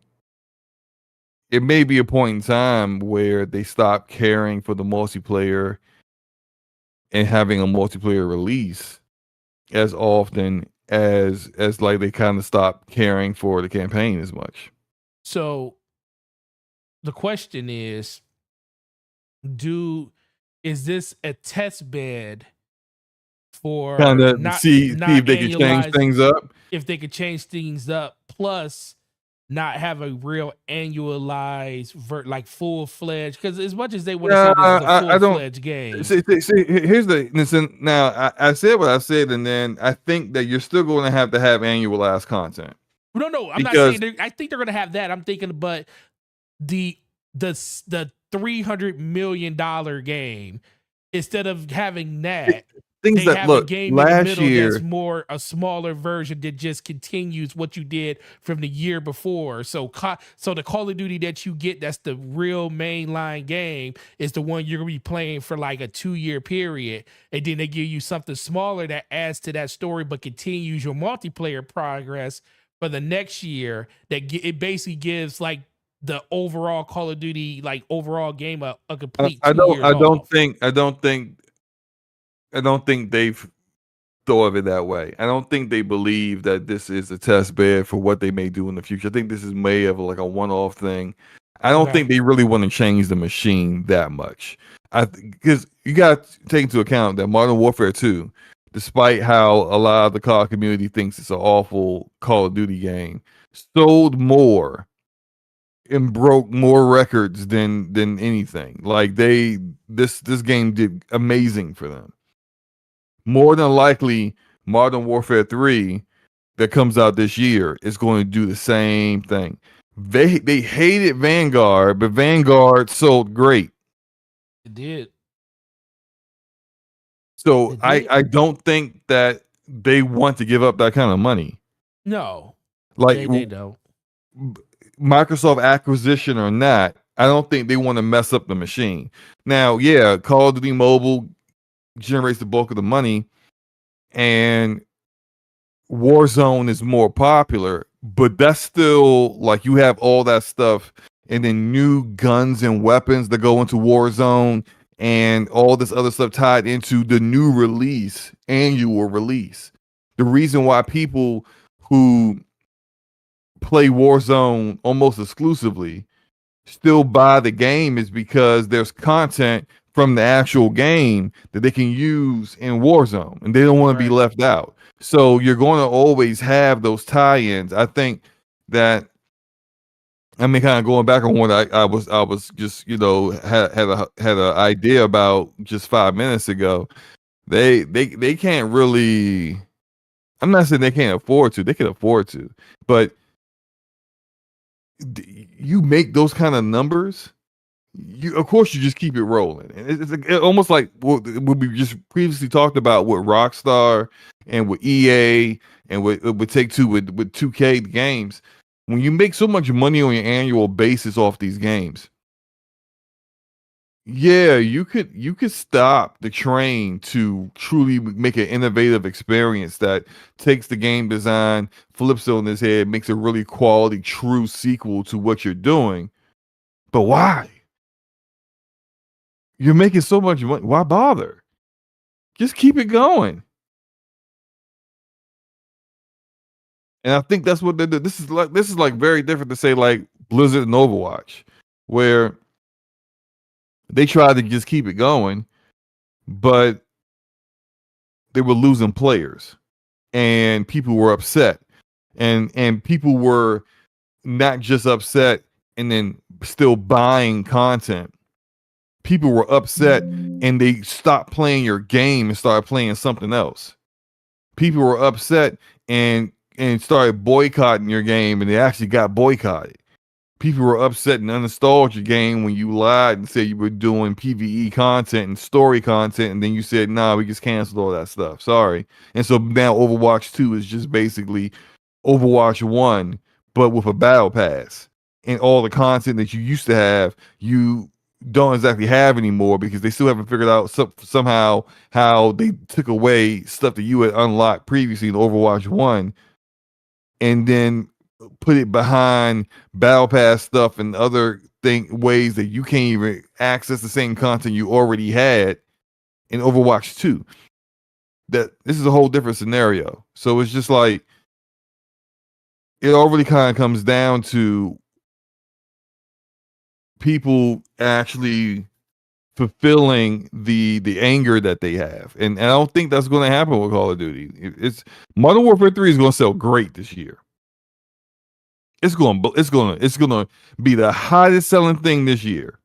it may be a point in time where they stop caring for the multiplayer and having a multiplayer release as often as like they kind of stop caring for the campaign as much. So the question is, is this a test bed for Kind of not see if they can change annualized, things up. if they could change things up, plus not have a real annualized like full-fledged, because as much as they want to say this is a I don't full-fledged game. see. Here's the listen. Now I said what I said, and then I think that you're still going to have annualized content. No, I'm not Because saying I think they're gonna have that. I'm thinking, but the $300 million game, instead of having that, things they that have a look game in the last middle year. that's more a smaller version that just continues what you did from the year before. So the Call of Duty that you get, that's the real mainline game, is the one you're gonna be playing for like a 2-year period, and then they give you something smaller that adds to that story but continues your multiplayer progress for the next year. It basically gives like the overall Call of Duty, like overall game, a complete 2 years off. I don't think they've thought of it that way. I don't think they believe that this is a test bed for what they may do in the future. I think this is made of like a one-off thing. I don't Okay. think they really want to change the machine that much. Because you got to take into account that Modern Warfare 2, despite how a lot of the COD community thinks it's an awful Call of Duty game, sold more and broke more records than anything. Like this game did amazing for them. More than likely, Modern Warfare 3 that comes out this year is going to do the same thing. They hated Vanguard, but Vanguard sold great. It did. So It did. I don't think that they want to give up that kind of money. No, Like they don't. Microsoft acquisition or not, I don't think they want to mess up the machine. Now, yeah, Call of Duty Mobile generates the bulk of the money, and Warzone is more popular, but that's still like you have all that stuff and then new guns and weapons that go into Warzone and all this other stuff tied into the new annual release. The reason why people who play Warzone almost exclusively still buy the game is because there's content from the actual game that they can use in Warzone and they don't want to be left out. So you're going to always have those tie-ins. I think that, I mean, kind of going back on what I was just, had an idea about just 5 minutes ago. They can't really, I'm not saying they can't afford to. They can afford to, but you make those kind of numbers, of course you just keep it rolling. And it's almost like what we just previously talked about with Rockstar and with EA and with Take-Two with 2K games. When you make so much money on your annual basis off these games, yeah, you could stop the train to truly make an innovative experience that takes the game design, flips it on its head, makes a really quality, true sequel to what you're doing. But why? You're making so much money. Why bother? Just keep it going. And I think that's what they do. This is like very different to say like Blizzard and Overwatch, where they try to just keep it going, but they were losing players, and people were upset, and people were not just upset and then still buying content. People were upset and they stopped playing your game and started playing something else. People were upset and started boycotting your game, and they actually got boycotted. People were upset and uninstalled your game when you lied and said you were doing PvE content and story content, and then you said, nah, we just canceled all that stuff. Sorry. And so now Overwatch 2 is just basically Overwatch 1, but with a battle pass. And all the content that you used to have, you don't exactly have anymore because they still haven't figured out somehow how they took away stuff that you had unlocked previously in Overwatch 1 and then put it behind battle pass stuff and other ways that you can't even access the same content you already had in Overwatch 2. That this is a whole different scenario. So it's just like it already kind of comes down to people actually fulfilling the anger that they have, and I don't think that's going to happen with Call of Duty. It's Modern Warfare 3 is going to sell great this year. It's going to be the hottest selling thing this year.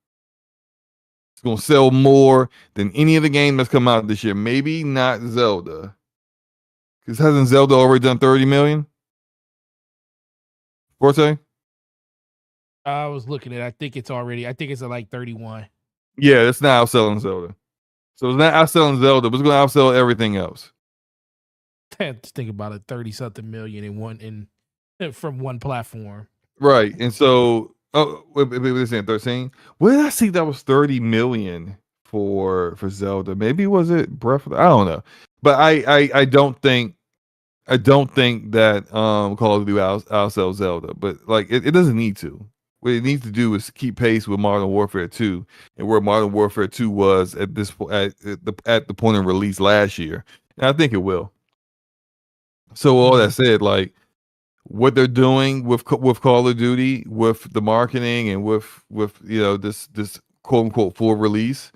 It's going to sell more than any other game that's come out this year. Maybe not Zelda, because hasn't Zelda already done 30 million? Forte? I was looking at. I think it's at like 31. Yeah, it's not outselling Zelda. So it's not outselling Zelda, but it's going to outsell everything else. Just think about it, 30-something million from one platform. Right. And so, wait, saying 13? Where did I see that was 30 million for Zelda? Maybe was it Breath of the, I don't know. But I don't think that Call of Duty outsell Zelda, but like it doesn't need to. What it needs to do is keep pace with Modern Warfare 2 and where Modern Warfare 2 was at the point of release last year. And I think it will. So all that said, like what they're doing with Call of Duty, with the marketing and with this quote unquote full release,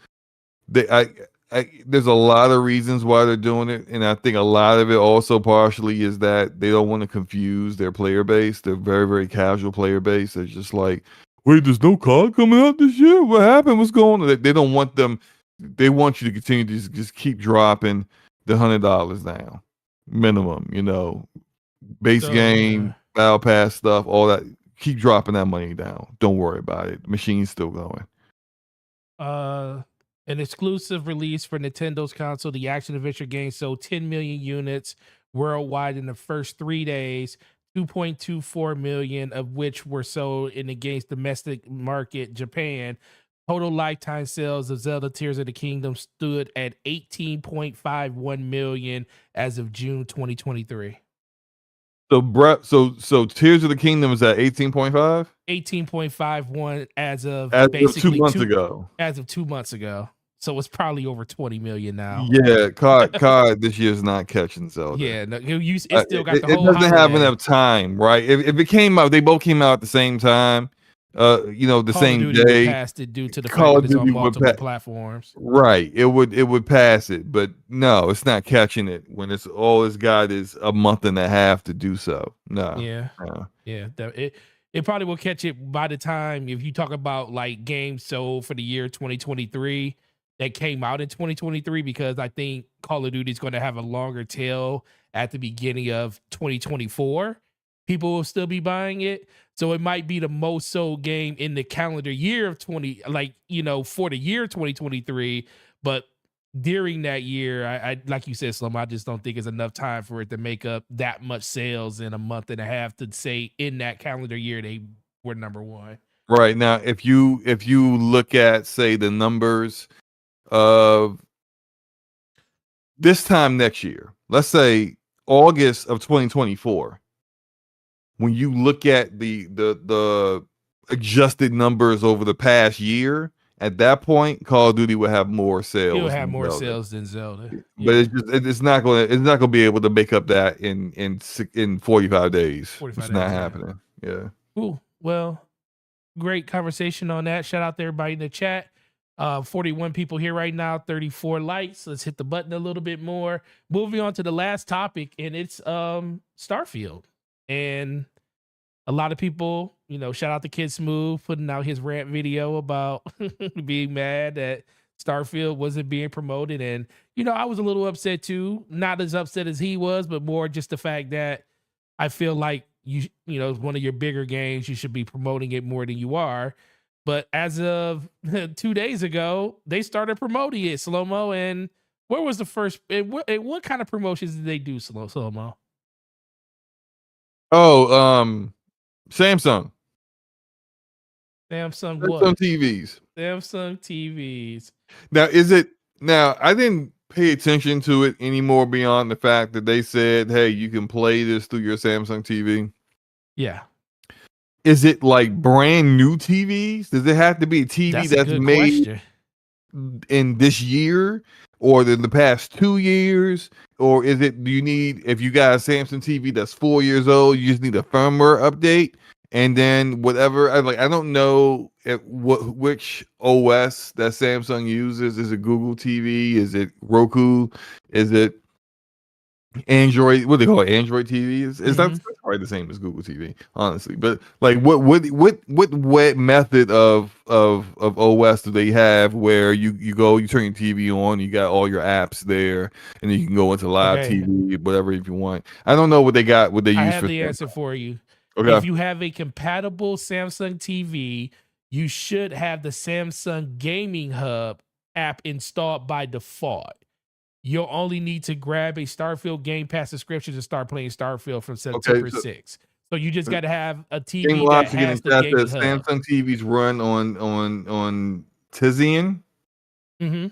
there's a lot of reasons why they're doing it, and I think a lot of it also partially is that they don't want to confuse their player base. They're very, very casual player base. It's just like, wait, there's no COD coming out this year? What happened? What's going on? They don't want them. They want you to continue to just keep dropping the $100 down minimum. Base game, battle pass stuff, all that. Keep dropping that money down. Don't worry about it. The machine's still going. An exclusive release for Nintendo's console, the action adventure game sold 10 million units worldwide in the first 3 days, 2.24 million of which were sold in the game's domestic market, Japan. Total lifetime sales of Zelda Tears of the Kingdom stood at 18.51 million as of June 2023. So Tears of the Kingdom is at 18.5? 18.51 as of basically 2 months ago. As of 2 months ago. So it's probably over 20 million now. Yeah, COD this year is not catching Zelda. Yeah, no, it still got the it whole doesn't have holiday. enough time, right? If it came out, they both came out at the same time. The Call same of Duty day. would pass it due to the Call fact of that it's on Duty would multiple platforms. Right. It would pass it, but no, it's not catching it when it's all it's got is a month and a half to do so. No. Yeah. Yeah. It probably will catch it by the time, if you talk about like games sold for the year 2023 that came out in 2023, because I think Call of Duty is going to have a longer tail at the beginning of 2024. People will still be buying it. So it might be the most sold game in the calendar year of for the year 2023. But during that year, I like you said, Slum, I just don't think it's enough time for it to make up that much sales in a month and a half to say in that calendar year they were number one. Right. Now, if you look at, say, the numbers of this time next year, let's say August of 2024, when you look at the adjusted numbers over the past year, at that point, Call of Duty will have more sales. It will have more sales than Zelda, but it's not going to be able to make up that in 45 days. It's not happening. Yeah. Cool. Well, great conversation on that. Shout out to everybody in the chat. 41 people here right now, 34 likes. Let's hit the button a little bit more. Moving on to the last topic, and it's Starfield. And a lot of people, shout out to Kid Smooth putting out his rant video about being mad that Starfield wasn't being promoted. And, I was a little upset too. Not as upset as he was, but more just the fact that I feel like it's one of your bigger games. You should be promoting it more than you are. But as of 2 days ago, they started promoting it, Slow-Mo. And where was the first, and what kind of promotions did they do, Slow-Mo? Oh, Samsung What? TVs. Samsung TVs. Now I didn't pay attention to it anymore beyond the fact that they said, hey, you can play this through your Samsung TV. Yeah. Is it like brand new TVs? Does it have to be a TV that's made in this year or in the past 2 years? Or do you need, if you got a Samsung TV that's 4 years old, you just need a firmware update? And then whatever, I don't know which OS that Samsung uses. Is it Google TV? Is it Roku? Is it Android? What do they call it? Android TV? It's not probably the same as Google TV, honestly. But like, what method of OS do they have where you turn your TV on, you got all your apps there, and then you can go into live TV, whatever if you want. I don't know what they use. I have the answer for you. Okay. If you have a compatible Samsung TV, you should have the Samsung Gaming Hub app installed by default. You'll only need to grab a Starfield Game Pass subscription to start playing Starfield from September 6th. So you just got to have a TV that has the Gaming Hub. Samsung TVs run on Tizian. Mm-hmm.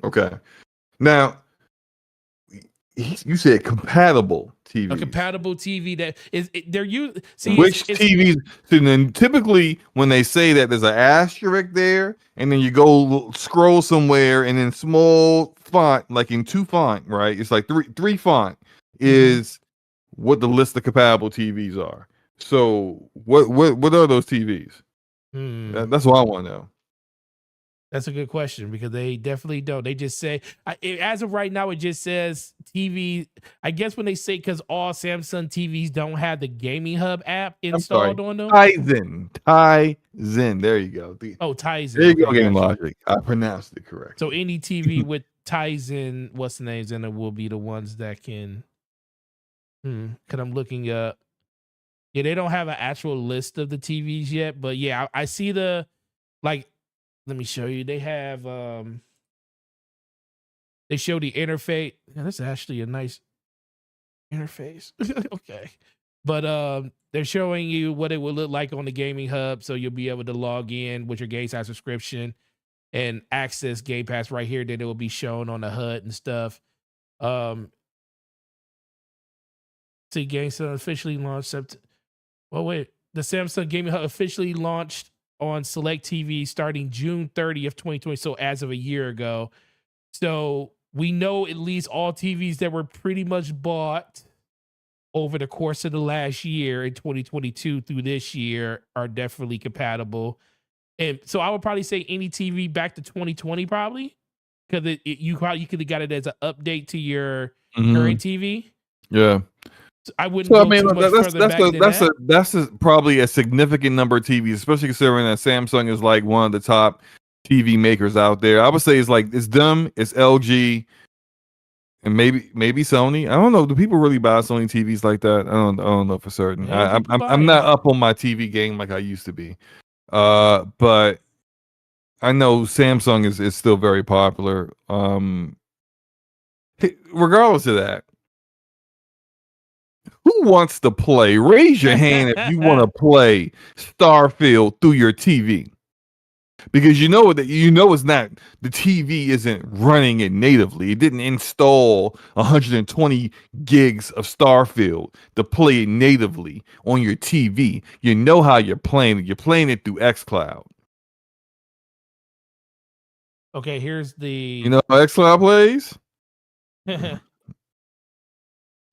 Okay. Now, you said compatible TV. A compatible TV that is they're used. Which TVs? So then typically when they say that, there's an asterisk there, and then you go scroll somewhere, and then small font, like in 2 font, right? It's like three font is what the list of compatible TVs are. So what are those TVs? That's what I want to know. That's a good question because they definitely don't. They just say, as of right now, it just says TV. I guess when they say, because all Samsung TVs don't have the Gaming Hub app installed on them. Tizen. There you go. Tizen. There you go, Game Logic. I pronounced it correct. So any TV with Tizen, what's the names in it, will be the ones that can. Because I'm looking up. Yeah, they don't have an actual list of the TVs yet, but yeah, I see the like. Let me show you. They have they show the interface. Yeah, that's actually a nice interface. Okay. But they're showing you what it will look like on the Gaming Hub. So you'll be able to log in with your Game Pass subscription and access Game Pass right here. Then it will be shown on the HUD and stuff. See, GameStop officially launched the Samsung Gaming Hub officially launched on select TV starting June 30th, 2020. So as of a year ago. So we know at least all TVs that were pretty much bought over the course of the last year in 2022 through this year are definitely compatible. And so I would probably say any TV back to 2020 probably, because you could have got it as an update to your current TV. Yeah. I wouldn't go too much further back than that. That's probably a significant number of TVs, especially considering that Samsung is like one of the top TV makers out there. I would say it's them, it's LG, and maybe Sony. I don't know. Do people really buy Sony TVs like that? I don't know for certain. Yeah, I'm not up on my TV game like I used to be. But I know Samsung is still very popular. Regardless of that. Who wants to play? Raise your hand if you want to play Starfield through your TV. Because it's not, the TV isn't running it natively. It didn't install 120 gigs of Starfield to play it natively on your TV. You know how you're playing it. You're playing it through xCloud. Okay, here's the... You know how xCloud plays?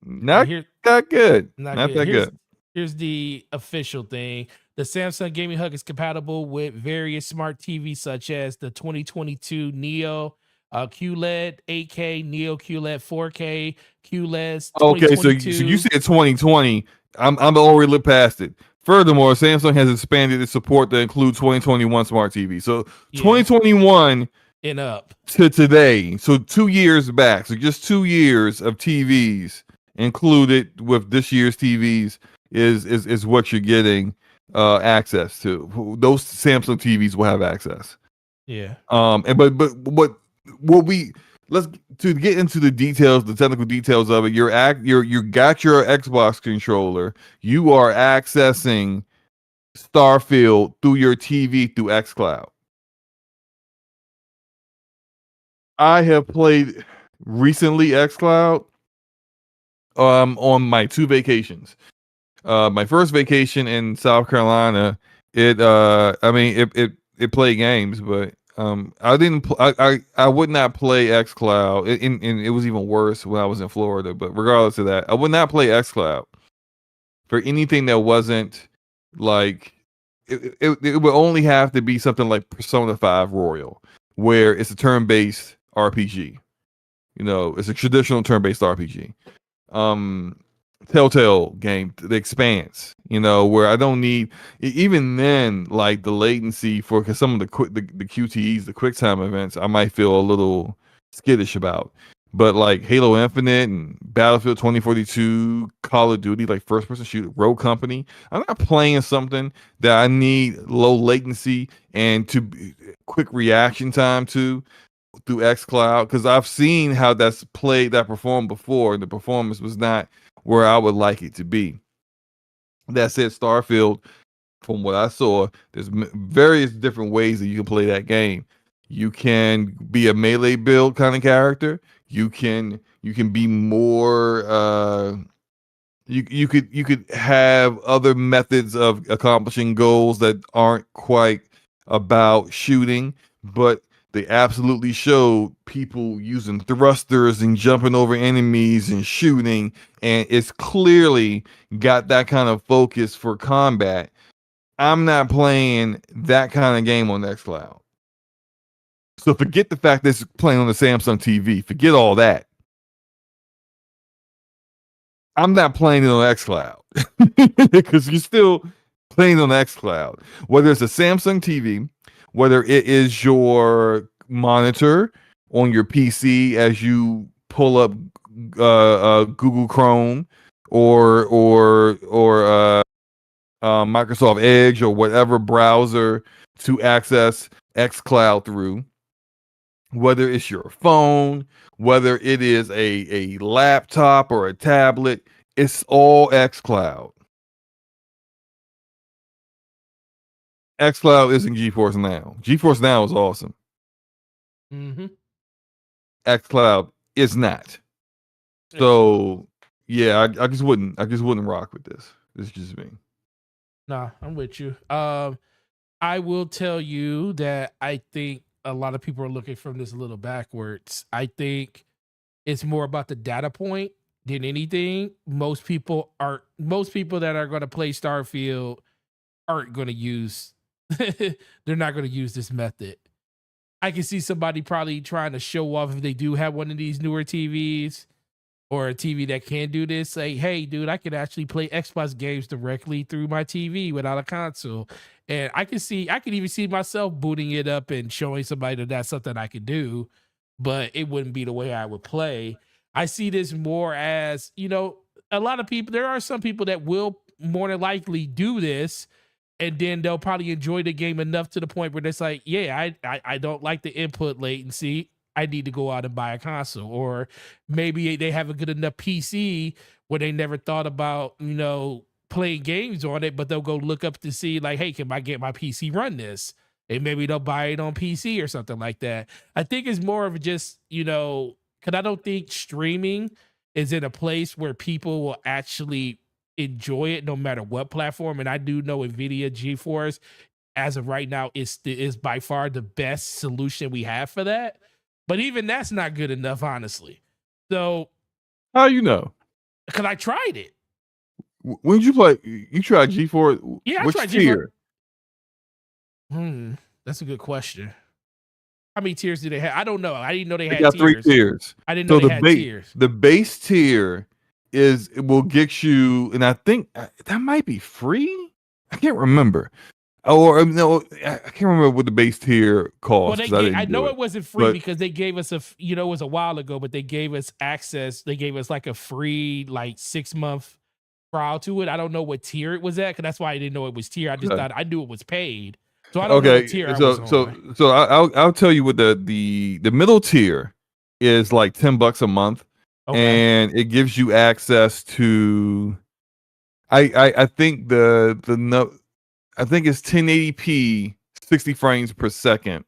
Not that good. Not that good. Here's the official thing. The Samsung Gaming Hub is compatible with various smart TVs such as the 2022 Neo QLED 8K, Neo QLED 4K, QLED Okay, so you 2022. said 2020. I'm already looked past it. Furthermore, Samsung has expanded its support to include 2021 smart TV. So Yeah, 2021 and up. to today, so 2 years back, so just 2 years of TVs included with this year's TVs is what you're getting access to. Those Samsung TVs will have access. Yeah. And what we let's to get into the details, the technical details of it. You got your Xbox controller. You are accessing Starfield through your TV through XCloud. I have played recently XCloud on my two vacations. My first vacation in South Carolina, it played games, but I didn't I would not play XCloud. And it was even worse when I was in Florida, but regardless of that, I would not play XCloud for anything that wasn't like it would only have to be something like Persona 5 Royal, where it's a turn-based RPG. You know, it's a traditional turn-based RPG. Um, Telltale game, The Expanse. You know, where I don't need even then, like the latency for because some of the QTEs, the QuickTime events, I might feel a little skittish about. But like Halo Infinite and Battlefield 2042, Call of Duty, like first person shooter, Rogue Company, I'm not playing something that I need low latency and quick reaction time to through xCloud because I've seen how that's played that performed before, and the performance was not where I would like it to be. That said, Starfield, from what I saw, there's various different ways that you can play that game. You can be a melee build kind of character. You can be more you could have other methods of accomplishing goals that aren't quite about shooting, but they absolutely showed people using thrusters and jumping over enemies and shooting, and it's clearly got that kind of focus for combat. I'm not playing that kind of game on xCloud. So forget the fact that it's playing on the Samsung TV. Forget all that. I'm not playing it on xCloud because you're still playing on xCloud. Whether it's a Samsung TV, whether it is your monitor on your PC as you pull up Google Chrome or Microsoft Edge or whatever browser to access xCloud through, whether it's your phone, whether it is a laptop or a tablet, it's all xCloud. xCloud isn't GeForce Now. GeForce Now is awesome. Mm-hmm. xCloud is not. So yeah, I just wouldn't rock with this. This is just me. Nah, I'm with you. I will tell you that I think a lot of people are looking from this a little backwards. I think it's more about the data point than anything. Most people that are going to play Starfield aren't going to use they're not going to use this method. I can see somebody probably trying to show off if they do have one of these newer TVs or a TV that can do this. Say, hey, dude, I can actually play Xbox games directly through my TV without a console. And I can even see myself booting it up and showing somebody that that's something I could do, but it wouldn't be the way I would play. I see this more as, a lot of people, there are some people that will more than likely do this, and then they'll probably enjoy the game enough to the point where it's like, yeah, I don't like the input latency. I need to go out and buy a console. Or maybe they have a good enough PC where they never thought about, playing games on it, but they'll go look up to see like, hey, can I get my PC run this? And maybe they'll buy it on PC or something like that. I think it's more of just, because I don't think streaming is in a place where people will actually enjoy it no matter what platform. And I do know Nvidia GeForce as of right now is by far the best solution we have for that. But even that's not good enough, honestly. So how you know? because I tried it. When did you play? You tried G4? Yeah, I Which tried tier? That's a good question. How many tiers do they have? I don't know. I didn't know they They had got 3 tiers. tiers. I didn't know So they had tiers. the base tier it will get you, and I think that might be free. I can't remember. Or no, I can't remember what the base tier cost because I didn't do know it. it wasn't free But because they gave us it was a while ago, but they gave us access. They gave us like a free 6-month trial to it. I don't know what tier it was at, because that's why I didn't know it was tier. I just thought I knew it was paid. So I don't know what tier I was on. So I'll tell you what the middle tier is like $10 a month, and it gives you access to. I think I think it's 1080p 60 frames per second.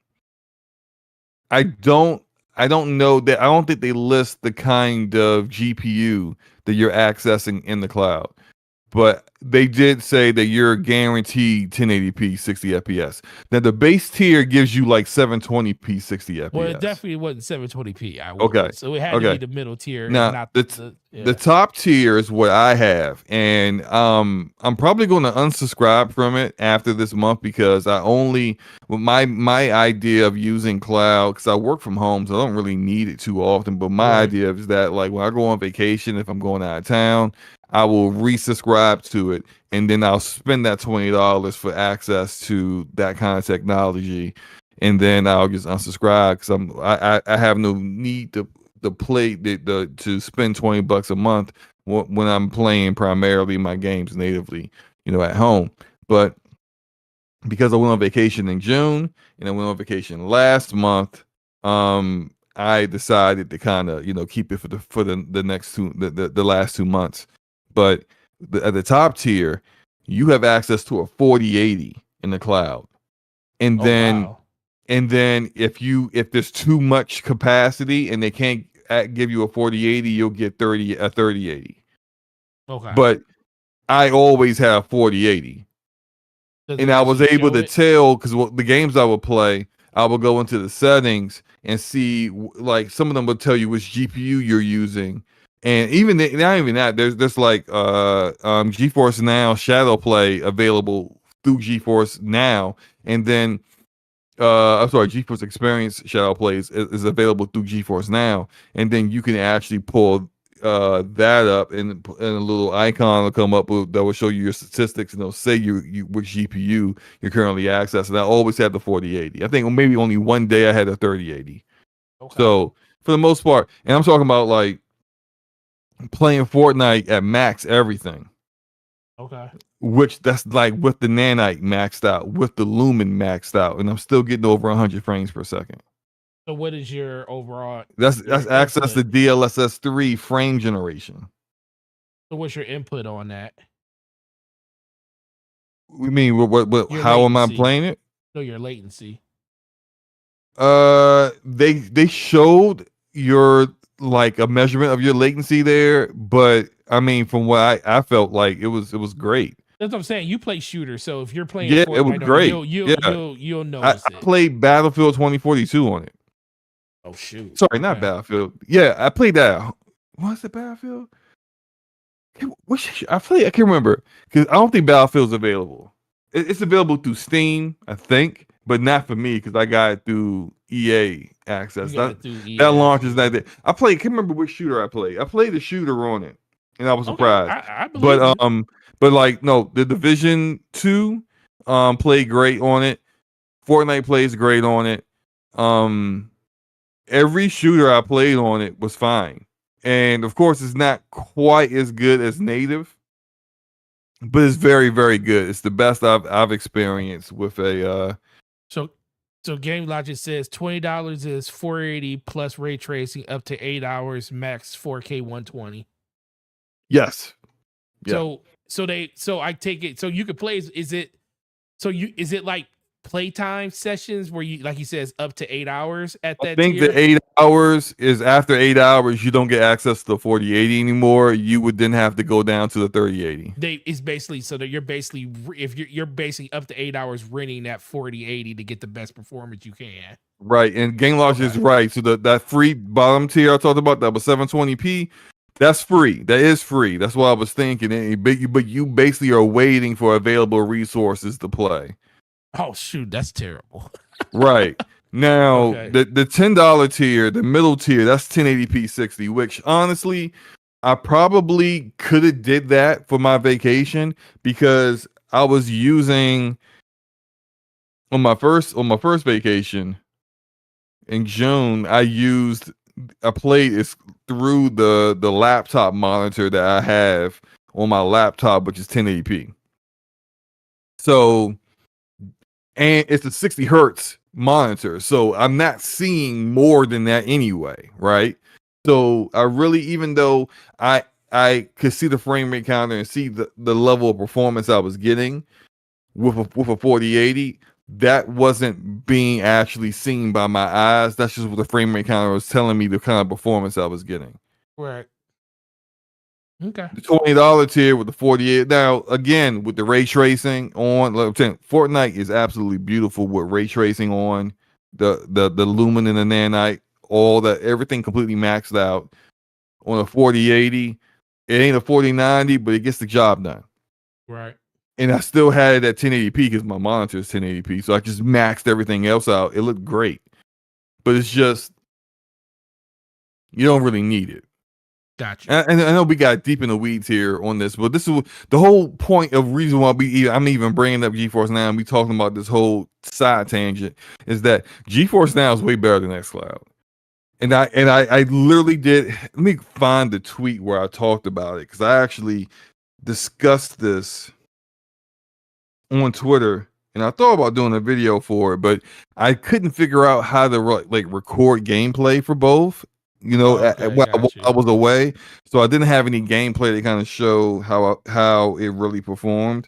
I don't know that. I don't think they list the kind of GPU that you're accessing in the cloud. But they did say that you're guaranteed 1080p 60 FPS. Now the base tier gives you like 720p 60 FPS. Well, it definitely wasn't 720p. Okay. So it had to be the middle tier. Now, and not the top tier is what I have, and I'm probably going to unsubscribe from it after this month because my idea of using cloud, because I work from home, so I don't really need it too often. But my idea is that like when I go on vacation, if I'm going out of town, I will resubscribe to it, and then I'll spend that $20 for access to that kind of technology, and then I'll just unsubscribe because I have no need to spend $20 a month when I'm playing primarily my games natively, at home. But because I went on vacation in June and I went on vacation last month, I decided to kind of keep it for the next the last 2 months. But at the top tier, you have access to a 4080 in the cloud, and then if there's too much capacity and they can't give you a 4080, you'll get 3080. Okay. But I always have 4080, and I was able to tell because the games I would play, I would go into the settings and see like some of them would tell you which GPU you're using. And not even that, there's like GeForce Now Shadow Play available through GeForce Now, and then I'm sorry, GeForce Experience Shadow Play is available through GeForce Now, and then you can actually pull that up, and a little icon will come up that will show you your statistics, and it'll say you which GPU you're currently accessing. I always had the 4080. I think maybe only one day I had a 3080. Okay. So for the most part, and I'm talking about like playing Fortnite at max everything. Okay. Which that's like with the nanite maxed out, with the lumen maxed out, and I'm still getting over 100 frames per second. So what is your overall? That's access to DLSS 3 frame generation. So what's your input on that? We mean what how am I playing it? No, your latency. They showed your like a measurement of your latency there, but I mean from what I felt like it was great. That's what I'm saying. You play shooter, so if you're playing Fortnite, it was great. You'll notice it. I played Battlefield 2042 on it. Oh shoot! Sorry, not Battlefield. Yeah, I played that. Was it Battlefield? I can't remember because I don't think Battlefield's available. It's available through Steam, I think, but not for me because I got it through EA access. That launch is not there. I can't remember which shooter I played. I played a shooter on it, and I was surprised. I believe but like no, the Division 2 played great on it. Fortnite plays great on it. Every shooter I played on it was fine. And of course, it's not quite as good as native, but it's very, very good. It's the best I've experienced with a. So Game Logic says $20 is 480 plus ray tracing up to 8 hours, max 4K 120. Yes. Yeah. So I take it. So you could play. Is it like playtime sessions where you, like he says, up to 8 hours at that? I think the 8 hours is after 8 hours, you don't get access to the 4080 anymore. You would then have to go down to the 3080. It's basically so that you're basically you're basically up to 8 hours renting that 4080 to get the best performance you can. Right, and Game Logic is right. So that free bottom tier I talked about that was 720p. That's free. That is free. That's what I was thinking. But you basically are waiting for available resources to play. Oh shoot, that's terrible. Right. Now, Okay. the $10 tier, the middle tier, that's 1080p 60, which honestly, I probably could have did that for my vacation because I was using on my first vacation in June, I played it through the laptop monitor that I have on my laptop, which is 1080p. So, and it's a 60 hertz monitor, so I'm not seeing more than that anyway, right? So I really, even though I could see the frame rate counter and see the level of performance I was getting with a 4080, that wasn't being actually seen by my eyes. That's just what the frame rate counter was telling me, the kind of performance I was getting. Right. Okay. The $20 tier with the 48. Now, again, with the ray tracing on, like I'm saying, Fortnite is absolutely beautiful with ray tracing on the lumen and the nanite, all that, everything completely maxed out on a 4080. It ain't a 4090, but it gets the job done. Right. And I still had it at 1080p because my monitor is 1080p. So I just maxed everything else out. It looked great. But it's just, you don't really need it. Gotcha. And I know we got deep in the weeds here on this, but this is the whole point of reason why I'm even bringing up GeForce Now and we talking about this whole side tangent is that GeForce Now is way better than xCloud. And I literally did. Let me find the tweet where I talked about it because I actually discussed this on Twitter, and I thought about doing a video for it, but I couldn't figure out how to record gameplay for both. While I was away, so I didn't have any gameplay to kind of show how it really performed.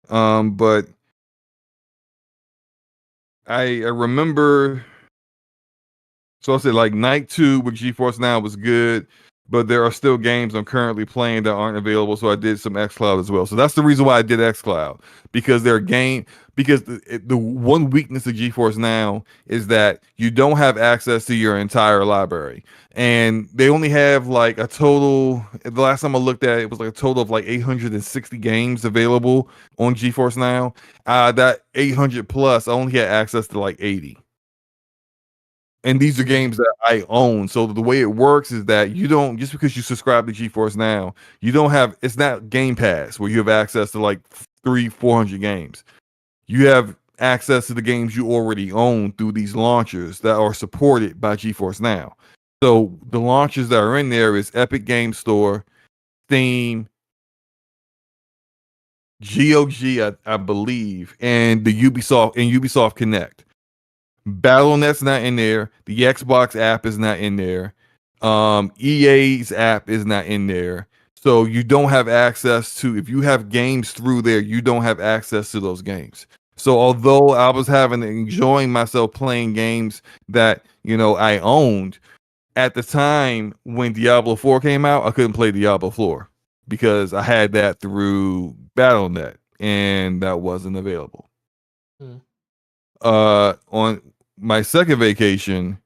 But I remember. So I said like Night 2 with GeForce Now was good, but there are still games I'm currently playing that aren't available. So I did some xCloud as well. So that's the reason why I did xCloud, because the one weakness of GeForce Now is that you don't have access to your entire library. And they only have like a total, the last time I looked at it was like a total of like 860 games available on GeForce Now. That 800 plus, I only had access to like 80. And these are games that I own. So the way it works is that you don't, just because you subscribe to GeForce Now, you don't have, it's not Game Pass where you have access to like 400 games. You have access to the games you already own through these launchers that are supported by GeForce Now. So the launchers that are in there is Epic Game Store, Steam, GOG, I believe, and the Ubisoft Connect. BattleNet's not in there. The Xbox app is not in there. EA's app is not in there. So you don't have access to, if you have games through there, you don't have access to those games. So although I was enjoying myself playing games that, I owned, at the time when Diablo 4 came out, I couldn't play Diablo 4 because I had that through BattleNet and that wasn't available. On my second vacation,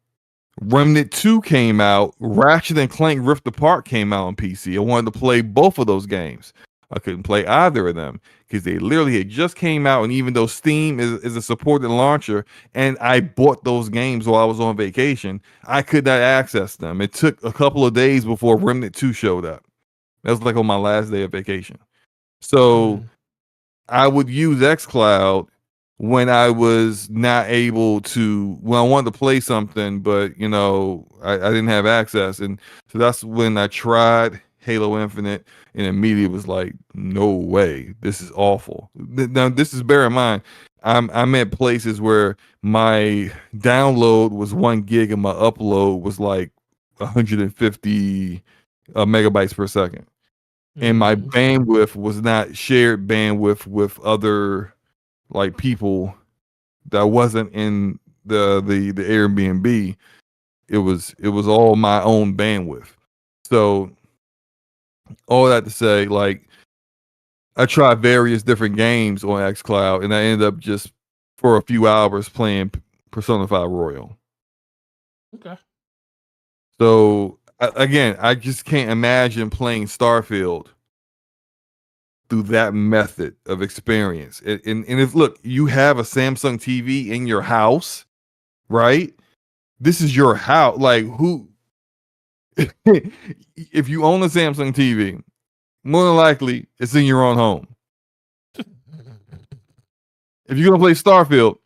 Remnant 2 came out. Ratchet and Clank Rift Apart came out on PC. I wanted to play both of those games. I couldn't play either of them because they literally had just came out. And even though Steam is a supported launcher, and I bought those games while I was on vacation, I could not access them. It took a couple of days before Remnant 2 showed up. That was like on my last day of vacation. So I would use xCloud when I was not able to, when I wanted to play something, but I didn't have access. And so that's when I tried Halo Infinite and immediately was like, no way, this is awful. Now, this is, bear in mind, I'm at places where my download was 1 gig and my upload was like 150 megabytes per second. And my bandwidth was not shared bandwidth with other like people that wasn't in the Airbnb. It was all my own bandwidth. So all that to say, like, I tried various different games on xCloud and I ended up just for a few hours playing Persona 5 Royal. Okay. So again, I just can't imagine playing Starfield through that method of experience. And if look, you have a Samsung TV in your house, right? This is your house. Like who? If you own a Samsung TV, more than likely it's in your own home. If you're gonna play Starfield,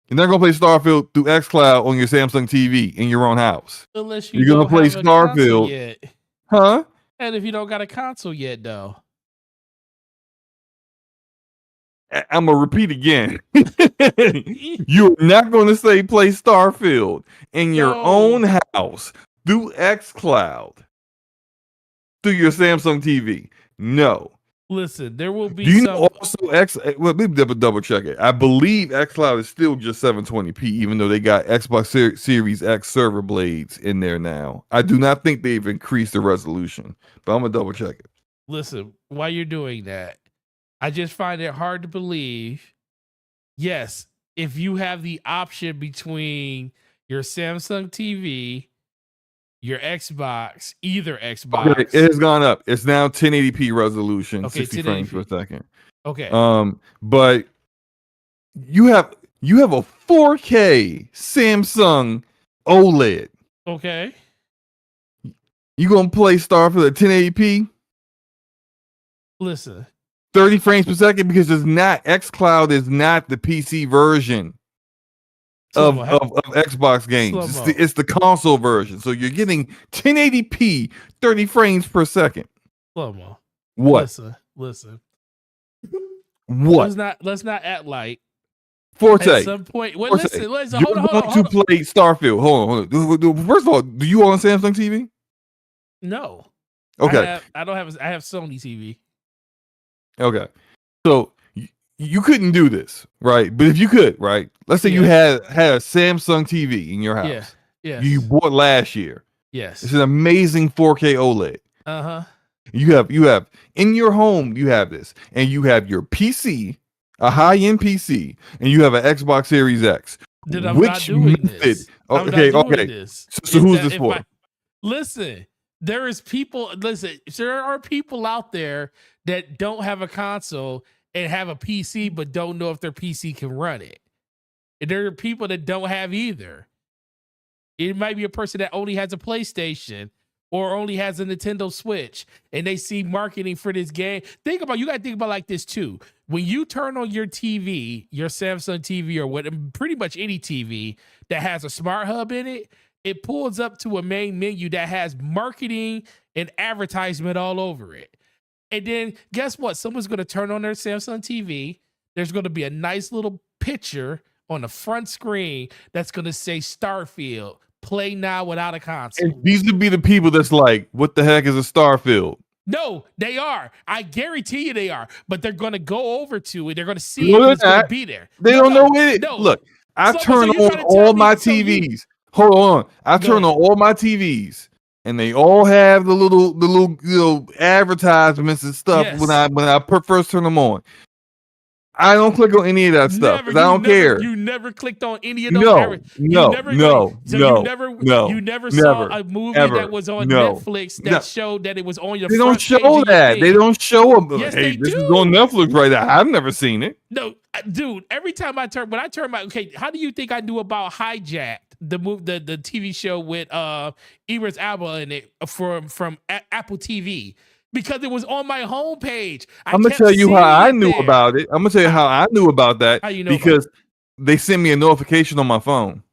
you're not gonna play Starfield through xCloud on your Samsung TV in your own house. Unless you You're gonna don't play have a console Starfield, yet. huh? And if you don't got a console yet, though. I'm gonna repeat again. You're not gonna say play Starfield in your own house through xCloud through your Samsung TV. No. Listen, there will be Do you some. know also well, let me double check it. I believe xCloud is still just 720p, even though they got Xbox Series X server blades in there now. I do not think they've increased the resolution, but I'm gonna double check it. Listen, while you're doing that, I just find it hard to believe. Yes, if you have the option between your Samsung TV, your Xbox, either Xbox. Okay, it has gone up. It's now 1080p resolution, Okay, 60 frames per second. Okay. But you have a 4K Samsung OLED. Okay. You gonna play Starfield at 1080p? Listen. 30 frames per second because it's not xCloud is not the PC version of Xbox games. It's the console version. So you're getting 1080p, 30 frames per second. Slow-mo. What? Listen. What? Let's not act like Forte. at some point. Well, listen. Hold on. To play Starfield. Hold on. First of all, do you own a Samsung TV? No. Okay. I don't have. I have Sony TV. Okay. So you couldn't do this, right? But if you could, right? Let's say you had a Samsung TV in your house. Yeah. You bought last year. Yes. It's an amazing 4K OLED. Uh-huh. You have in your home, you have this, and you have your PC, a high-end PC, and you have an Xbox Series X. Then I'm not doing this. Okay. So who's this for? Listen, there are people out there that don't have a console and have a PC but don't know if their PC can run it. And there are people that don't have either. It might be a person that only has a PlayStation or only has a Nintendo Switch and they see marketing for this game. You got to think about like this too. When you turn on your TV, your Samsung TV or pretty much any TV that has a smart hub in it, it pulls up to a main menu that has marketing and advertisement all over it. And then guess what? Someone's going to turn on their Samsung TV. There's going to be a nice little picture on the front screen that's going to say Starfield, play now without a console. And these would be the people that's like, what the heck is a Starfield? No, they are. I guarantee you they are. But they're going to go over to it. They're going to see it. It's going to be there. They don't know it. No. Look, I turn on all my TVs. Hold on. I turn on all my TVs. And they all have the little advertisements and stuff when I first turn them on. I don't click on any of that stuff because I don't care. You never clicked on any of those. No. You never saw a movie that was on Netflix that showed that it was on your. They don't show that. They don't show them. Yes, hey, this is on Netflix right now. I've never seen it. No, dude. Every time when I turn my how do you think I knew about Hijacked? The TV show with Idris Elba in it from Apple TV because it was on my homepage. I'm gonna tell you how I knew about it. I'm gonna tell you how I knew about that because they sent me a notification on my phone.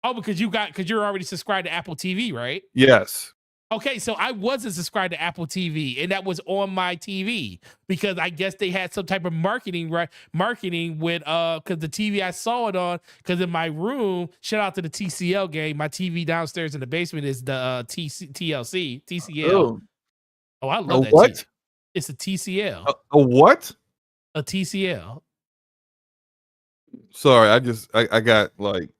Oh, because you're already subscribed to Apple TV, right? Yes. Okay, so I wasn't subscribed to Apple TV, and that was on my TV because I guess they had some type of marketing with because the TV I saw it on, because in my room, shout out to the TCL game, my TV downstairs in the basement is the TCL. Oh, I love that. What? It's a TCL. A what? A TCL. Sorry, I got like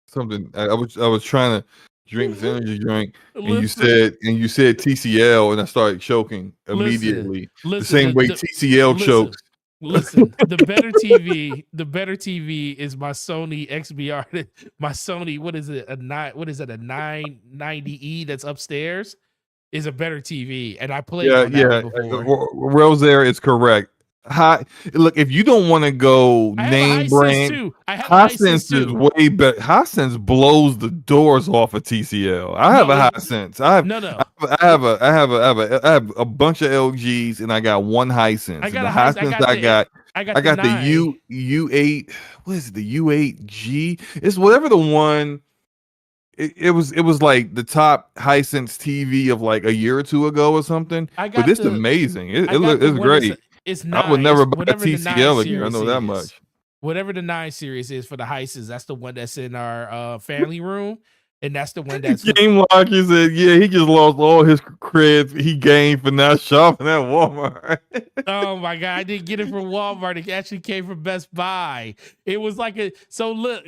something. I was trying to drink this energy drink, and you said TCL, and I started choking immediately. The same way TCL chokes Listen, the better TV is my Sony XBR. My Sony, what is it? A 990E that's upstairs is a better TV, and I played Yeah, on that yeah. one before. Rosaire is correct. High, look, if you don't want to go I have a name Hisense brand, too. I have a Hisense Hisense is too. way better. Hisense blows the doors off of TCL. I have No, a Hisense. I have, no, no. I have a bunch of LGs, and I got one Hisense. I And got the a Hisense. Hisense I got, I I got the got the 9. U8. What is it? The U8G? It's whatever the one. It was like the top Hisense TV of like a year or two ago or something. I But got it's the amazing. I got the It's one that's great. it's I would 9. never It's buy whatever the 9 TCL again. I series know that is. much. Whatever the 9 series is for the Hisense, that's the one that's in our family room, and that's the one that's with, Game Locker said, yeah, he just lost all his creds he gained for not shopping at Walmart. oh my god, I didn't get it from Walmart. It actually came from Best Buy. It was like a look,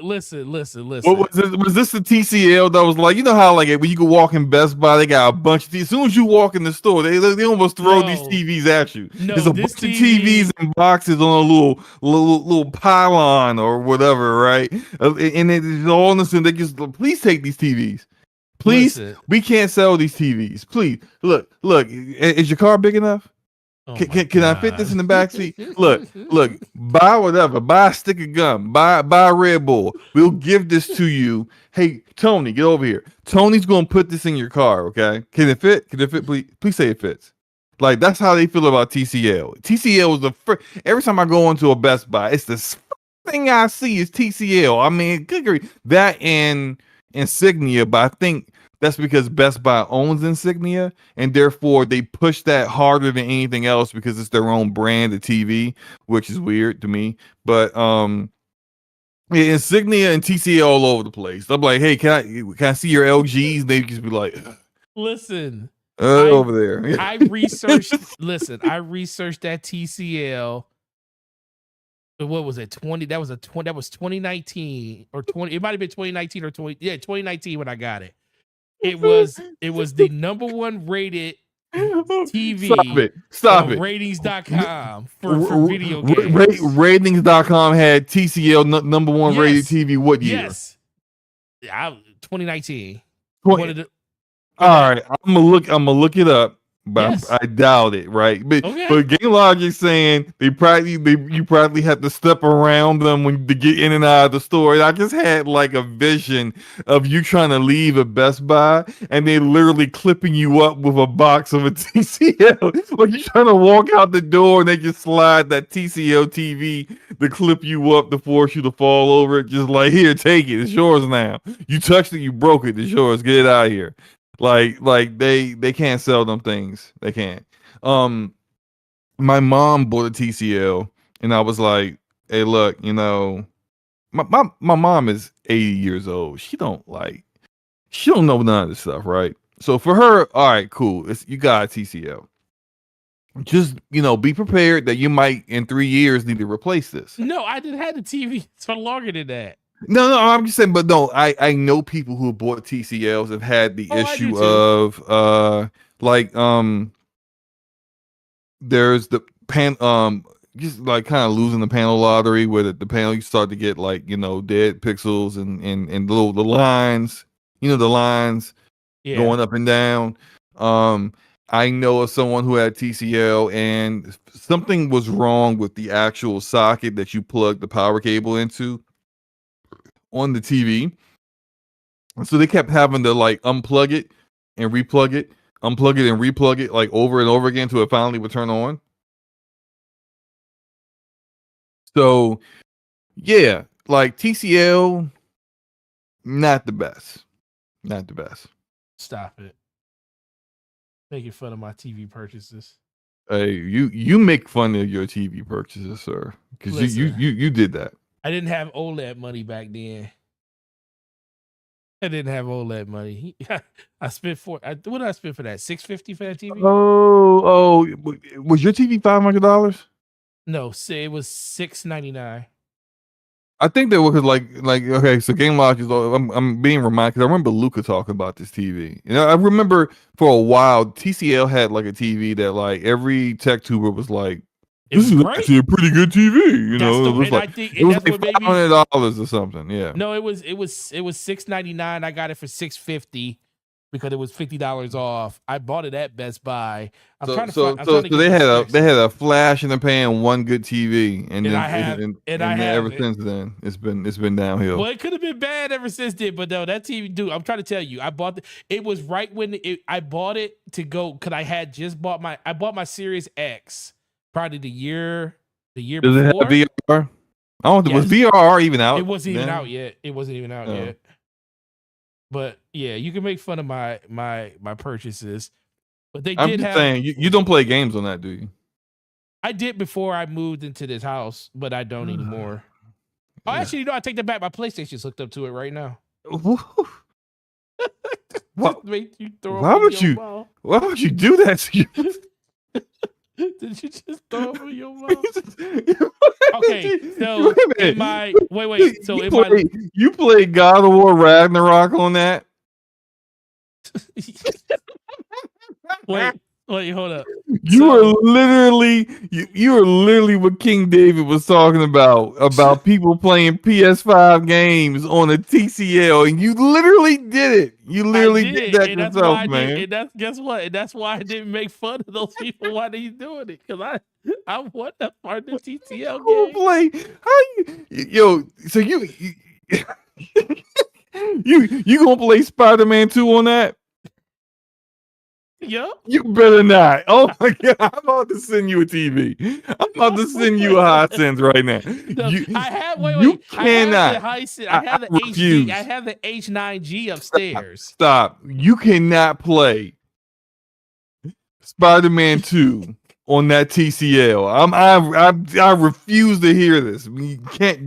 listen. What was this? Was this the TCL that was like, you know how like when you go walk in Best Buy, they got a bunch of TVs. As soon as you walk in the store, they almost throw these No. TVs at you. No, There's a this bunch of TV TVs and boxes on a little pylon or whatever, right? And it's all in the same. They just please take these TVs. Please, Listen. we can't sell these TVs. Please, look. Is your car big enough? Oh Can I fit this in the back seat? Look, buy whatever, buy a stick of gum, buy a Red Bull. We'll give this to you. Hey, Tony, get over here. Tony's gonna put this in your car, okay? Can it fit? Please say it fits. Like that's how they feel about TCL. TCL is the first. Every time I go into a Best Buy, it's the first thing I see is TCL. I mean, good grief. That and Insignia, but I think that's because Best Buy owns Insignia, and therefore they push that harder than anything else because it's their own brand of TV, which is weird to me. But yeah, Insignia and TCL all over the place. I'm like, hey, can I see your LGs? They just be like, listen. over there. I researched I researched that TCL. What was it? 20. That was 2019 or 20. It might have been 2019 or 20. Yeah, 2019 when I got it. It was the number one rated TV. Stop on it. Ratings.com for video games. Ratings.com had TCL number one rated TV what year? Yes. 2019. All right, I'm gonna look it up, but Yes. I doubt it, right? But Okay. Game Logic saying you probably have to step around them to get in and out of the store. And I just had like a vision of you trying to leave a Best Buy and they literally clipping you up with a box of a TCL. Like you trying to walk out the door and they just slide that TCL TV to clip you up to force you to fall over it. Just like, here, take it. It's yours now. You touched it, you broke it. It's yours. Get it out of here. Like they can't sell them things. They can't. My mom bought a TCL and I was like, hey, look, you know, my mom is 80 years old. She don't know none of this stuff, right? So for her, all right, cool. You got a TCL. Just, you know, be prepared that you might in 3 years need to replace this. No, I didn't have the TV for longer than that. No, I'm just saying, but no, I know people who bought TCLs have had the issue of there's the just like kind of losing the panel lottery where the panel you start to get like, you know, dead pixels and the lines, you know, the lines going up and down. I know of someone who had TCL and something was wrong with the actual socket that you plug the power cable into on the TV. So they kept having to like unplug it and replug it, unplug it and replug it like over and over again until it finally would turn on. So yeah, like TCL, not the best. Not the best. Stop it. Making fun of my TV purchases. Hey, you make fun of your TV purchases, sir. Because you did that. I didn't have OLED money back then. I didn't have OLED money. I spent what did I spend for that? $650 for that TV? Oh, was your TV $500? No, say it was $699. I think that was like okay, so Game Logic is. I'm being reminded because I remember Luca talking about this TV. You know, I remember for a while TCL had like a TV that like every tech tuber was like, this is actually a pretty good TV. You know, it was like $500 or something. Yeah. No, it was $6.99. I got it for $6.50 because it was $50 off. I bought it at Best Buy. So they had a flash in the pan, one good TV, and ever since then it's been downhill. Well, it could have been bad ever since then, but no, that TV, dude. I'm trying to tell you, it was right when I bought it to go because I had just bought my Series X probably the year before. Does it have VR? I don't think was VR even out. It wasn't even out yet. Yet. But yeah, you can make fun of my purchases. But I'm just saying, you don't play games on that, do you? I did before I moved into this house, but I don't anymore. Oh, actually, I take that back. My PlayStation's hooked up to it right now. Why would you do that to you? Did you just throw up in your mouth? Okay, so you played God of War Ragnarok on that? Wait, hold up. You are literally what King David was talking about people playing PS5 games on a TCL, and you literally did it. You literally did that yourself, man. Guess what? And that's why I didn't make fun of those people while they doing it, because I want that part of the TCL game. So you gonna play Spider-Man 2 on that? Yep. You better not. Oh my God. I'm about to send you a TV. I'm about to send you a Hisense right now. You cannot. I have the HD. I have the H9G upstairs. Stop. You cannot play Spider-Man 2 on that TCL. I refuse to hear this. You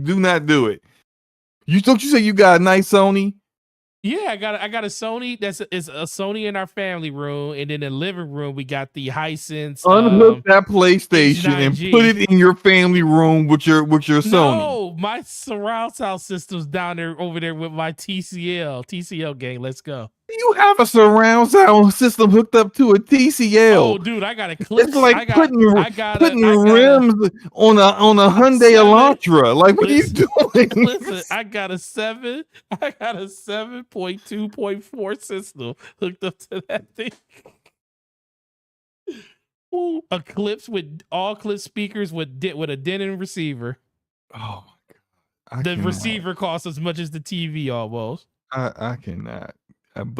do not do it. Don't you say you got a nice Sony? Yeah, I got a Sony. It's a Sony in our family room, and in the living room we got the Hisense. Unhook that PlayStation H9G. And put it in your family room with your Sony. No, my surround sound system's down there over there with my TCL gang. Let's go. You have a surround sound system hooked up to a TCL. Oh, dude, I got a clip. It's like putting rims on a Hyundai Elantra. Like, what are you doing? Listen, I got a 7.2.4 system hooked up to that thing. Ooh, a clips with all clip speakers with a Denon receiver. Oh my God! The receiver costs as much as the TV almost. I cannot. I can't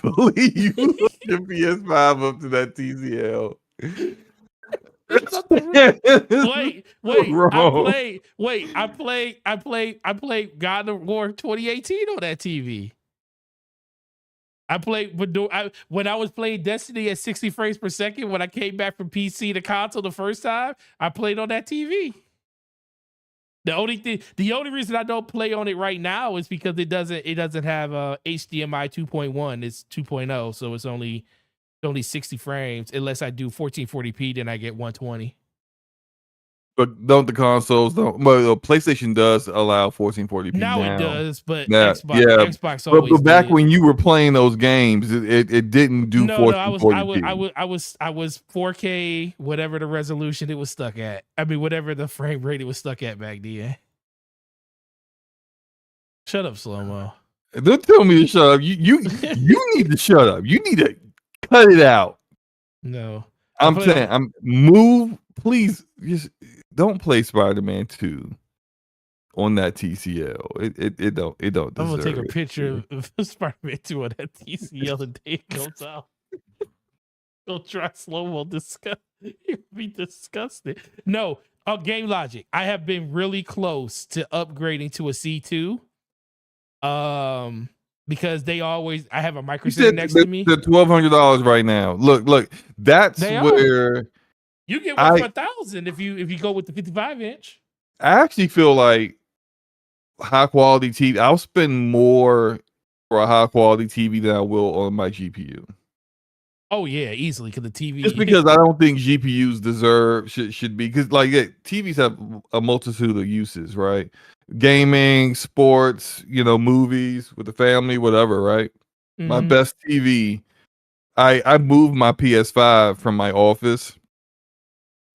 believe you hooked your PS5 up to that TCL. I played God of War 2018 on that TV. I played when I was playing Destiny at 60 frames per second. When I came back from PC to console the first time, I played on that TV. The only reason I don't play on it right now is because it doesn't have HDMI 2.1. It's 2.0, so it's only 60 frames. Unless I do 1440p, then I get 120. But don't the consoles don't? Well, PlayStation does allow 1440p now. It does, but Xbox always. But back when you were playing those games, it didn't do 1440p. I was 4K, whatever the resolution it was stuck at. I mean, whatever the frame rate it was stuck at back then. Shut up, slow mo. Don't tell me to shut up. You need to shut up. You need to cut it out. No, I'm saying, move. Please, just don't play Spider-Man 2 on that TCL. It don't deserve. I'm gonna take a picture of Spider-Man 2 on that TCL the day it comes out. Go try slow-mo. It would be disgusting. No, Game Logic. I have been really close to upgrading to a C2. Because I have a micro sitting next to me. They're $1,200 right now. Look, that's where. You get one for $1,000 if you go with the 55-inch. I actually feel like high quality TV. I'll spend more for a high quality TV than I will on my GPU. Oh yeah, easily because the TV. Just because I don't think GPUs should be, because TVs have a multitude of uses, right? Gaming, sports, movies with the family, whatever, right? Mm-hmm. My best TV. I moved my PS5 from my office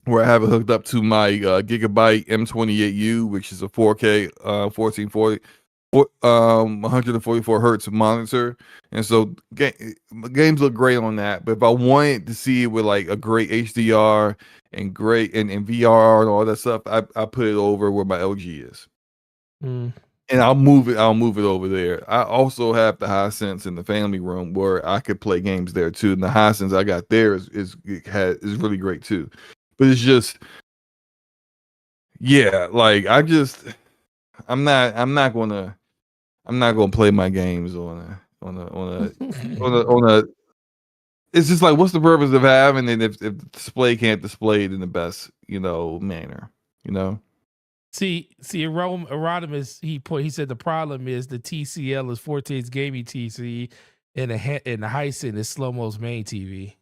where I have it hooked up to my Gigabyte M28U, which is a 4K 1440 144 hertz monitor, and so games look great on that. But if I wanted to see it with like a great HDR and great and VR and all that stuff, I put it over where my LG is. Mm. And I'll move it over there. I also have the Hisense in the family room where I could play games there too. And the Hisense I got there is really great too. But it's just, yeah, like I'm not gonna play my games on a it's just like, what's the purpose of having it if the display can't display it in the best, manner, you know? See, Erodimus, he said the problem is the TCL is 14's gaming TC, and the Hisense is Slow-Mo's main TV.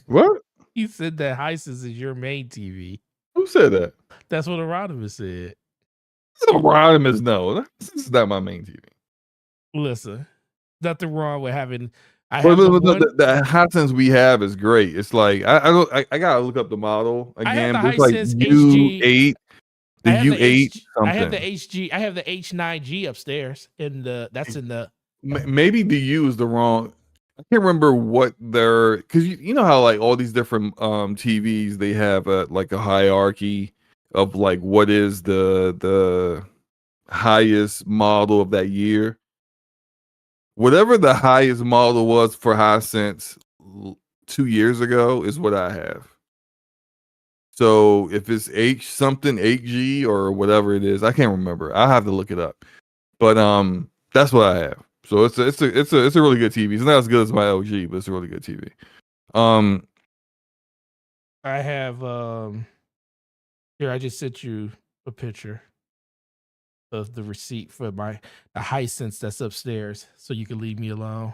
What? He said that Hisense is your main TV. Who said that? That's what Erodimus said. Rodimus, no, this is not my main TV. Listen, nothing wrong with having. But the Hisense we have is great. It's like I gotta look up the model again. I have the It's like Hisense U8, the I have the U8 I have the something. HG. I have the H9G upstairs, and that's in the. Maybe the U is the wrong. I can't remember what they're, because you know how like all these different TVs, they have like a hierarchy of like what is the highest model of that year. Whatever the highest model was for Hisense 2 years ago is what I have. So if it's H something 8G or whatever it is, I can't remember. I have to look it up. But that's what I have. So it's a really good TV. It's not as good as my LG, but it's a really good TV. I have here. I just sent you a picture of the receipt for the Hisense that's upstairs, so you can leave me alone.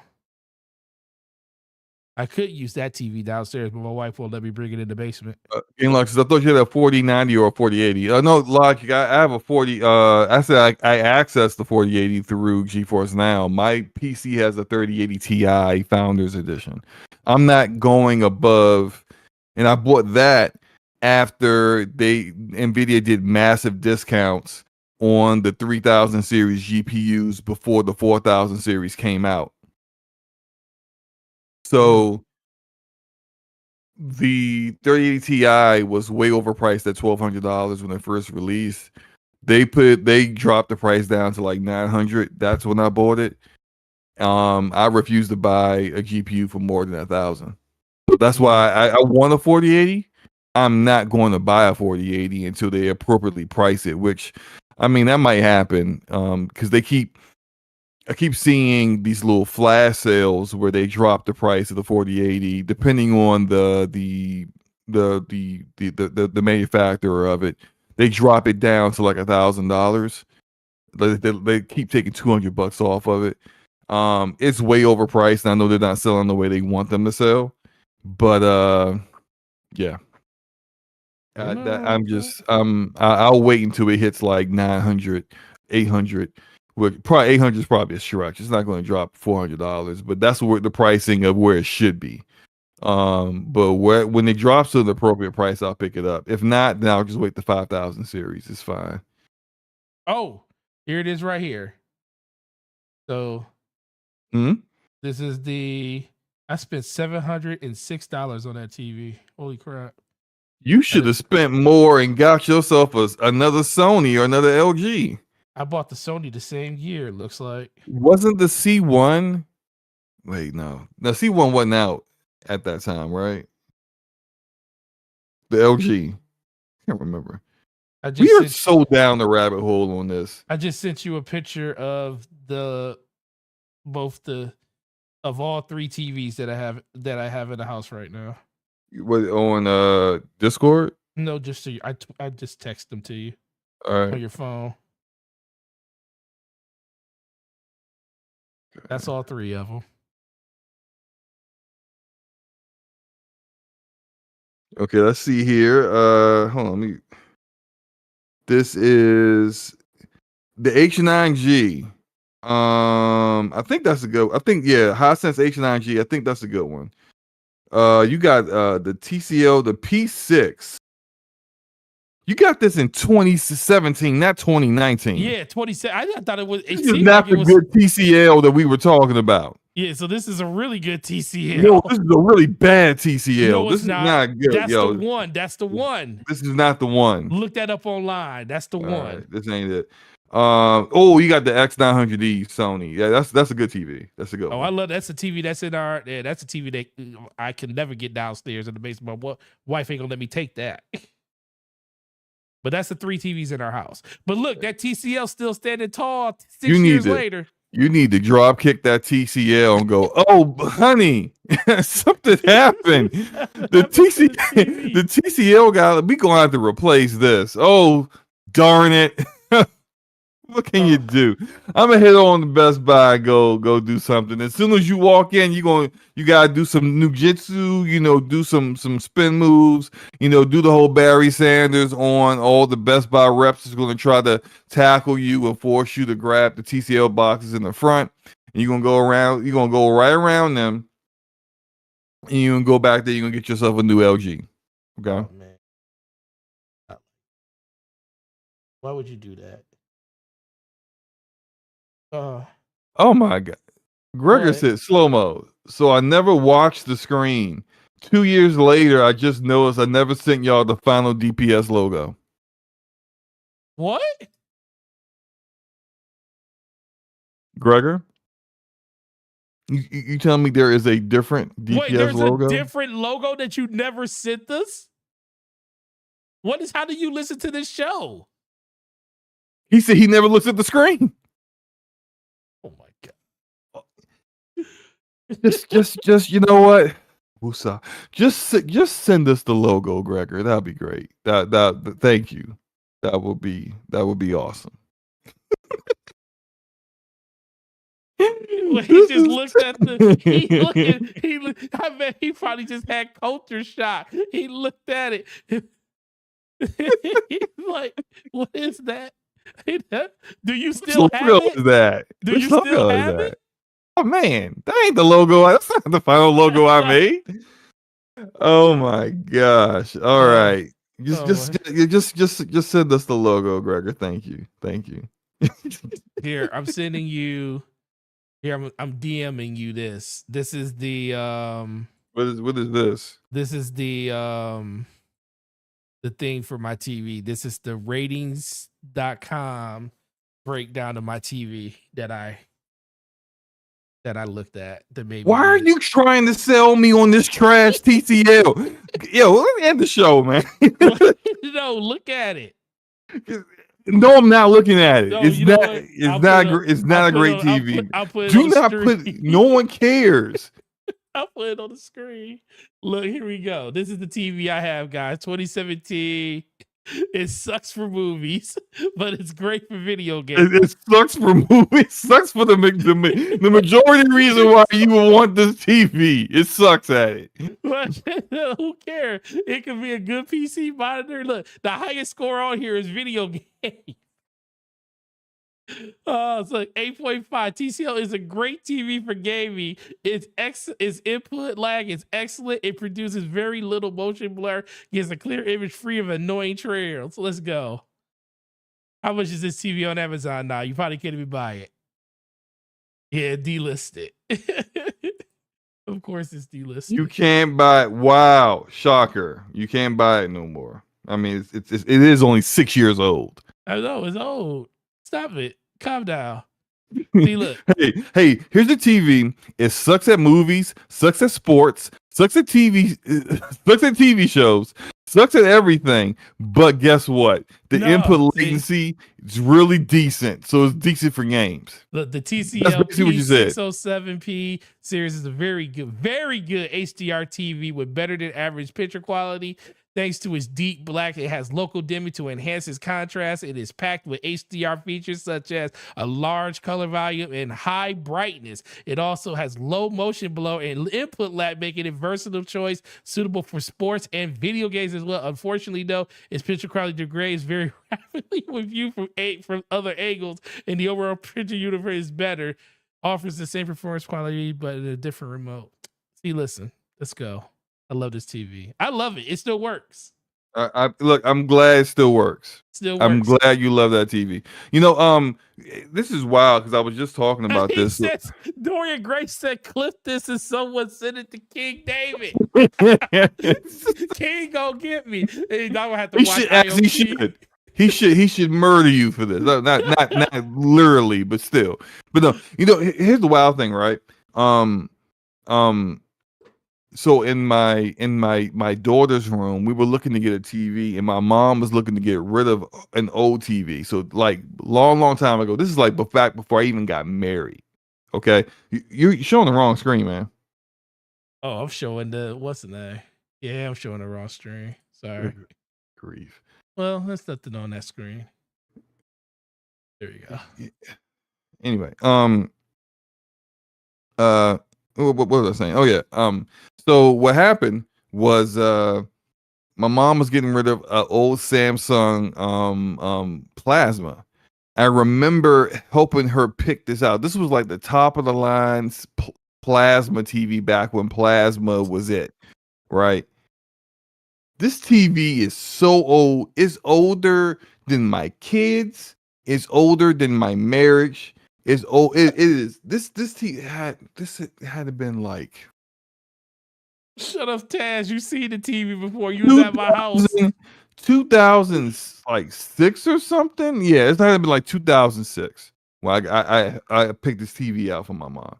I could use that TV downstairs, but my wife won't let me bring it in the basement. Inlux, I thought you had a 4090 or a 4080. No, Logic, I have a 40. I said I accessed the 4080 through GeForce Now. My PC has a 3080 Ti Founders Edition. I'm not going above, and I bought that after Nvidia did massive discounts on the 3000 series GPUs before the 4000 series came out. So the 3080 Ti was way overpriced at $1,200 when it first released. They dropped the price down to like $900. That's when I bought it. I refused to buy a GPU for more than $1,000. So that's why I want a 4080. I'm not going to buy a 4080 until they appropriately price it, which, I mean, that might happen because I keep seeing these little flash sales where they drop the price of the 4080 depending on the manufacturer of it. They drop it down to like $1,000. They keep taking $200 off of it. It's way overpriced. And I know they're not selling the way they want them to sell, but yeah. I'll wait until it hits like 900, 800. Probably 800 is probably a stretch. It's not going to drop $400, but that's where the pricing of where it should be. But when it drops to the appropriate price, I'll pick it up. If not, then I'll just wait the 5000 series. It's fine. Oh, here it is right here. So this is I spent $706 on that TV. Holy crap. You should have spent more and got yourself another Sony or another LG. I bought the Sony the same year, it looks like. Wasn't the C1? Wait, no. The C1 wasn't out at that time, right? The LG. I can't remember. We are so down the rabbit hole on this. I just sent you a picture of of all three TVs that I have in the house right now. What, on Discord? No, just so I just text them to you. All right. On your phone. That's all three of them. Okay, let's see here. Hold on. This is the H9G. I think that's a good. I think Hisense H9G. I think that's a good one. You got the TCL, the P6. You got this in 2017, not 2019. Yeah, 27. I thought it was. It This is seemed not like it the was. good TCL that we were talking about. Yeah, so this is a really good TCL. Yo, this is a really bad TCL. No, This it's is not. not good. That's Yo, the one. That's the one. this is not the one. Look that up online. That's the All one. right, this ain't it. Oh, you got the X900E Sony. Yeah, that's a good TV. That's a good Oh, one. I love that's a TV that's in our. Yeah, that's a TV that I can never get downstairs in the basement. My wife ain't gonna let me take that. But that's the 3 TVs in our house. But look, that TCL still standing tall 6 years later. You need to drop kick that TCL and go, oh, honey, something happened. The TCL guy, we gonna have to replace this. Oh, darn it. What can you do? I'm gonna hit on the Best Buy, go do something. As soon as you walk in, you gotta do some nujitsu, do some spin moves, do the whole Barry Sanders on all the Best Buy reps is gonna try to tackle you and force you to grab the TCL boxes in the front. And you're gonna go right around them, and you're gonna go back there, you're gonna get yourself a new LG. Okay. Oh, man. Why would you do that? Oh my God. Gregor What? said slow mo. So I never watched the screen. 2 years later, I just noticed I never sent y'all the final DPS logo. What? Gregor? You telling me there is a different DPS Wait, there's logo? a different logo that you never sent us? How do you listen to this show? He said he never looks at the screen. Oh my God. Just you know what? Wusa. Just send us the logo, Gregor. That'd be great. Thank you. That would be awesome. He just looked at I bet he probably just had culture shock. He looked at it. He's like, what is that? Do you still have it? Do you still have it? Oh man, that ain't the logo. That's not the final logo I made. Oh my gosh. All right. Just send us the logo, Gregor. Thank you. Here, I'm sending you. Here, I'm DMing you this. This is the What is this? This is the thing for my TV. This is the ratings.com breakdown of my TV that I looked at. Why are you trying to sell me on this trash TCL? Yo, let me end the show, man. No, look at it. No, I'm not looking at it. No, It's not a great TV. Do not put. No one cares. I'll put it on the screen. Look, here we go. This is the TV I have, guys. 2017. It sucks for movies, but it's great for video games. It sucks for movies. It sucks for the majority reason why you would want this TV. It sucks at it. But who cares? It could be a good PC monitor. Look, the highest score on here is video game. It's like 8.5. TCL is a great TV for gaming. Its input lag is excellent. It produces very little motion blur. Gives a clear image free of annoying trails. Let's go. How much is this TV on Amazon now? You probably can't even buy it. Yeah, delisted. Of course, it's delisted. You can't buy it. Wow, shocker! You can't buy it no more. I mean, it is only 6 years old. I know it's old. Stop it. Calm down. See, look. Hey, here's the TV. It sucks at movies, sucks at sports, sucks at TV shows, sucks at everything. But guess what? The input latency is really decent. So it's decent for games. The TCL P607P series is a very good HDR TV with better than average picture quality. Thanks to its deep black, it has local dimming to enhance its contrast. It is packed with HDR features such as a large color volume and high brightness. It also has low motion blur and input lag, making it a versatile choice suitable for sports and video games as well. Unfortunately, though, its picture quality degrades very rapidly when viewed from other angles, and the overall picture universe is better. Offers the same performance quality, but in a different remote. See, listen, let's go. I love this TV. I love it. It still works. Look, I'm glad it still works. Still I'm works. glad you love that TV. This is wild because I was just talking about He this. says, Dorian Gray said, clip this and someone send it to King David. King gonna get me. He's not gonna have to watch IOP. He should murder you for this. Not literally, but still. But no, here's the wild thing, right? So in my daughter's room, we were looking to get a TV, and my mom was looking to get rid of an old TV. So like long time ago. This is like back before I even got married. Okay, you're showing the wrong screen, man. Oh, I'm showing what's the name? Yeah, I'm showing the wrong screen. Sorry. Grief. Well, there's nothing on that screen. There you go. Anyway, what was I saying? Oh yeah. So what happened was my mom was getting rid of an old Samsung plasma. I remember helping her pick this out. This was like the top of the line plasma TV back when plasma was it, right? This TV is so old. It's older than my kids. It's older than my marriage. It's old. It is. This TV had to been like. Shut up, Taz. You seen the TV before. You was at my house. 2006 or something. Yeah, it's not been like 2006. Well, I picked this TV out for my mom.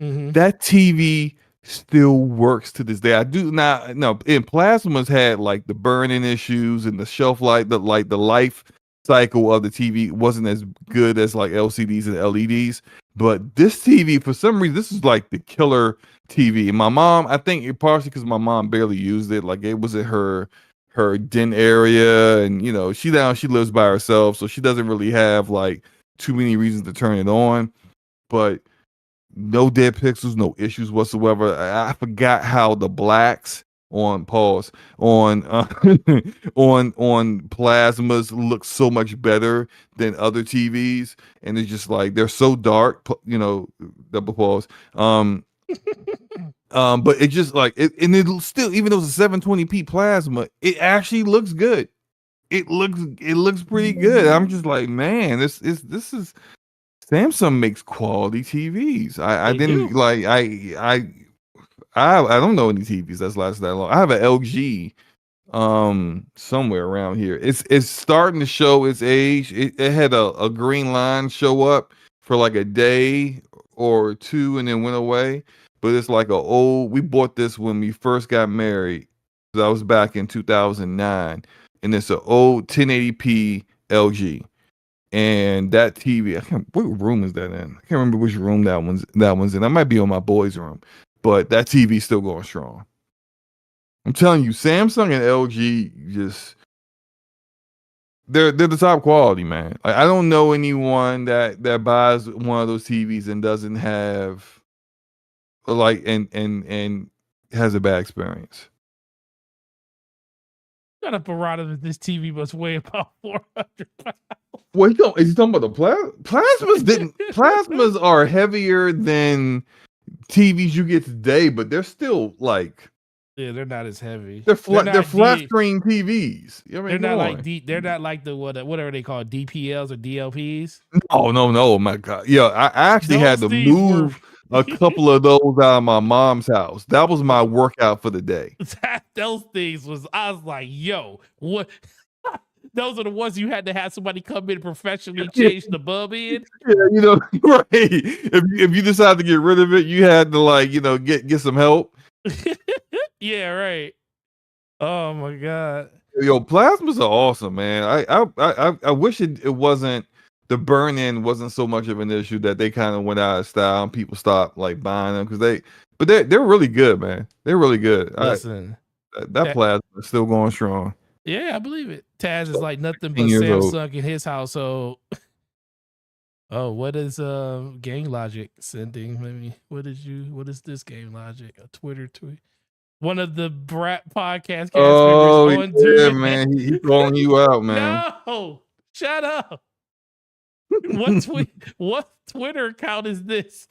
Mm-hmm. That TV still works to this day. I do not. No, and plasmas had like the burning issues and the shelf life, the life cycle of the TV wasn't as good as like LCDs and LEDs. But this TV, for some reason, this is like the killer TV. And my mom, I think it partially because my mom barely used it. Like it was in her den area, and she lives by herself, so she doesn't really have like too many reasons to turn it on. But no dead pixels, no issues whatsoever. I forgot how the blacks on on plasmas look so much better than other TVs, and it's just like they're so dark, double pause. But it just like and it'll still, even though it's a 720p plasma, it actually looks good. It looks pretty good. I'm just like, man, this is Samsung makes quality TVs. I didn't do. like I don't know any TVs that's lasted that long. I have an LG somewhere around here. It's starting to show its age. It had a green line show up for like a day or two and then went away. But it's like we bought this when we first got married. That was back in 2009, and it's an old 1080p LG. And that TV, what room is that in? I can't remember which room that one's in. That might be on my boy's room, but that TV's still going strong. I'm telling you, Samsung and LG they're the top quality, man. Like, I don't know anyone that buys one of those TVs and doesn't have like and has a bad experience. Shut up, Barada. This TV must weigh about 400 pounds. Well, is he talking about the plasmas? Plasmas are heavier than TVs you get today, but they're still like. Yeah, they're not as heavy. They're flat screen TVs. They're not like they're not like the whatever they call DPLs or DLPs. Oh no, my God. Yeah, I actually had to move a couple of those out of my mom's house. That was my workout for the day. Those things I was like, yo, what? Those are the ones you had to have somebody come in and professionally change the bulb in. Yeah, right. If you decide to get rid of it, you had to like, get some help. Yeah, right. Oh my God. Yo, plasmas are awesome, man. I wish it wasn't, the burn-in wasn't so much of an issue that they kind of went out of style and people stopped like buying them, because they're really good, man. They're really good. Listen, that plasma is still going strong. Yeah, I believe it. Taz is like nothing but Samsung in his household. Oh, what is Game Logic sending? What is this Game Logic? A Twitter tweet. One of the Brat podcast cast members on Twitter. Man, he's calling you out, man. No, shut up. What Twitter account is this?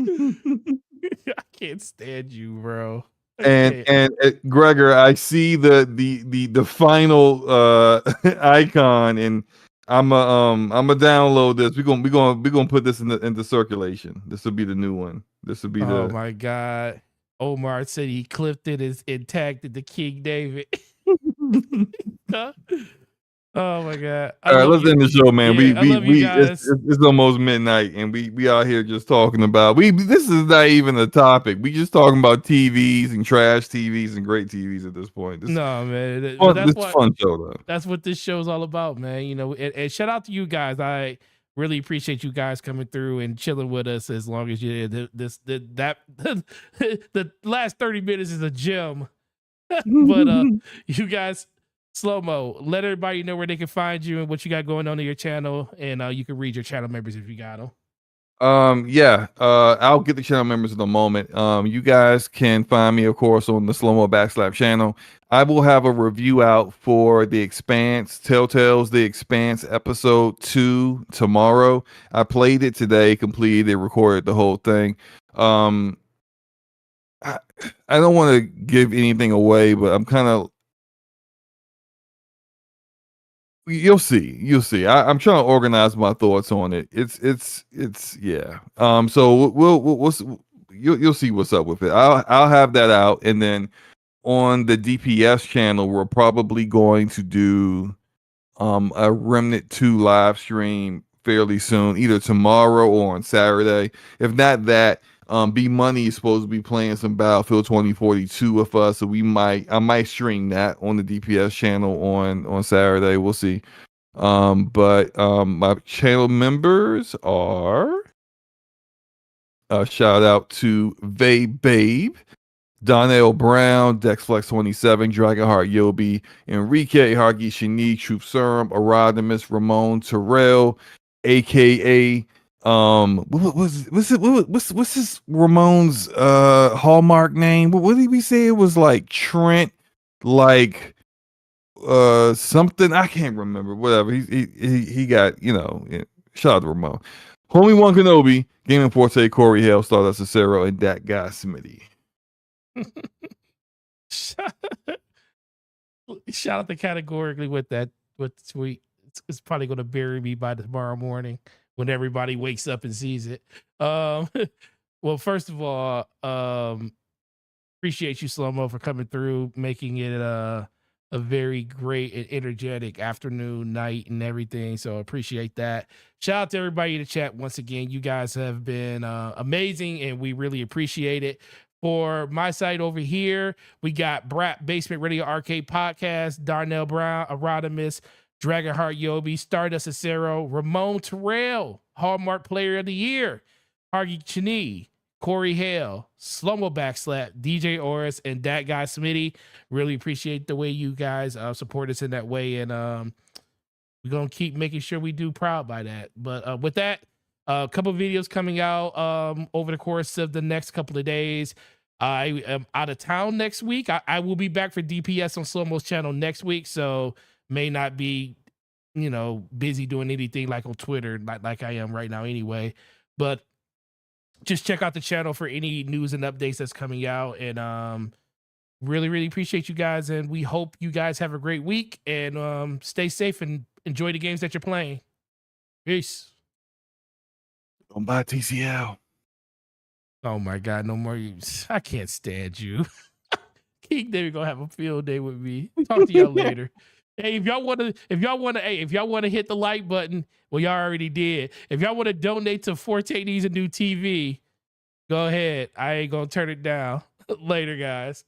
I can't stand you, bro. And Gregor, I see the final icon, and I'm a download this. We're gonna put this into circulation. This will be the new one. This will be Oh the my God. Omar said he clipped it and tagged it to King David. Huh? Oh my God. I All right, love let's you. end the show, man. Yeah, I love you guys. It's almost midnight, and we out here just talking about this is not even a topic. We just talking about TVs and trash TVs and great TVs at this point. No, man. But This fun show though. that's what this show's all about, man. You know, and shout out to you guys. I really appreciate you guys coming through and chilling with us as long as you did. The last 30 minutes is a gem. But you guys, slow mo, let everybody know where they can find you and what you got going on in your channel, and you can read your channel members if you got them. I'll get the channel members in a moment. You guys can find me, of course, on the Slow Mo Backslap channel. I will have a review out for The Expanse, Telltale's The Expanse episode 2 tomorrow. I played it today, completed it, recorded the whole thing. I don't want to give anything away, but I'm kind of. You'll see. I'm trying to organize my thoughts on it. It's yeah. So you'll see what's up with it. I'll have that out, and then on the DPS channel, we're probably going to do a Remnant 2 live stream fairly soon, either tomorrow or on Saturday. If not that, B Money is supposed to be playing some Battlefield 2042 with us, so I might stream that on the DPS channel on Saturday. We'll see. But my channel members are shout out to Vay Babe, Donnell Brown, DexFlex27, Dragonheart Yobi, Enrique, Hargi Shani, Troop Serum, Arodimus, Ramon Terrell, aka what's his Ramon's hallmark name? What did we say it was, like Trent, like something I can't remember. Whatever. He got, shout out to Ramon. Homie One Kenobi, Gaming Forte, Corey Hale, Stardust Cicero, and that guy Smitty. Shout out to categorically with the tweet. It's probably going to bury me by tomorrow morning when everybody wakes up and sees it. Well, first of all, appreciate you, Slow Mo, for coming through, making it a very great and energetic afternoon, night, and everything. So appreciate that. Shout out to everybody in the chat once again. You guys have been amazing, and we really appreciate it. For my site over here, we got Brat Basement Radio Arcade Podcast, Darnell Brown, Arodimus, Dragonheart Yobi, Stardust Cicero, Ramon Terrell, Hallmark Player of the Year, Hargi Chani, Corey Hale, Slow-Mo Backslap, DJ Oris, and that guy Smitty. Really appreciate the way you guys support us in that way, and we're gonna keep making sure we do proud by that. But with that, a couple of videos coming out over the course of the next couple of days. I am out of town next week. I will be back for DPS on Slow-Mo's channel next week, so may not be, busy doing anything like on Twitter, like I am right now anyway. But just check out the channel for any news and updates that's coming out. And really, really appreciate you guys. And we hope you guys have a great week and stay safe and enjoy the games that you're playing. Peace. Don't buy TCL. Oh my God, no more use. I can't stand you. King David gonna have a field day with me. Talk to y'all later. Hey, if y'all wanna hit the like button, well, y'all already did. If y'all want to donate to Forte needs a new TV, go ahead. I ain't gonna turn it down. Later, guys.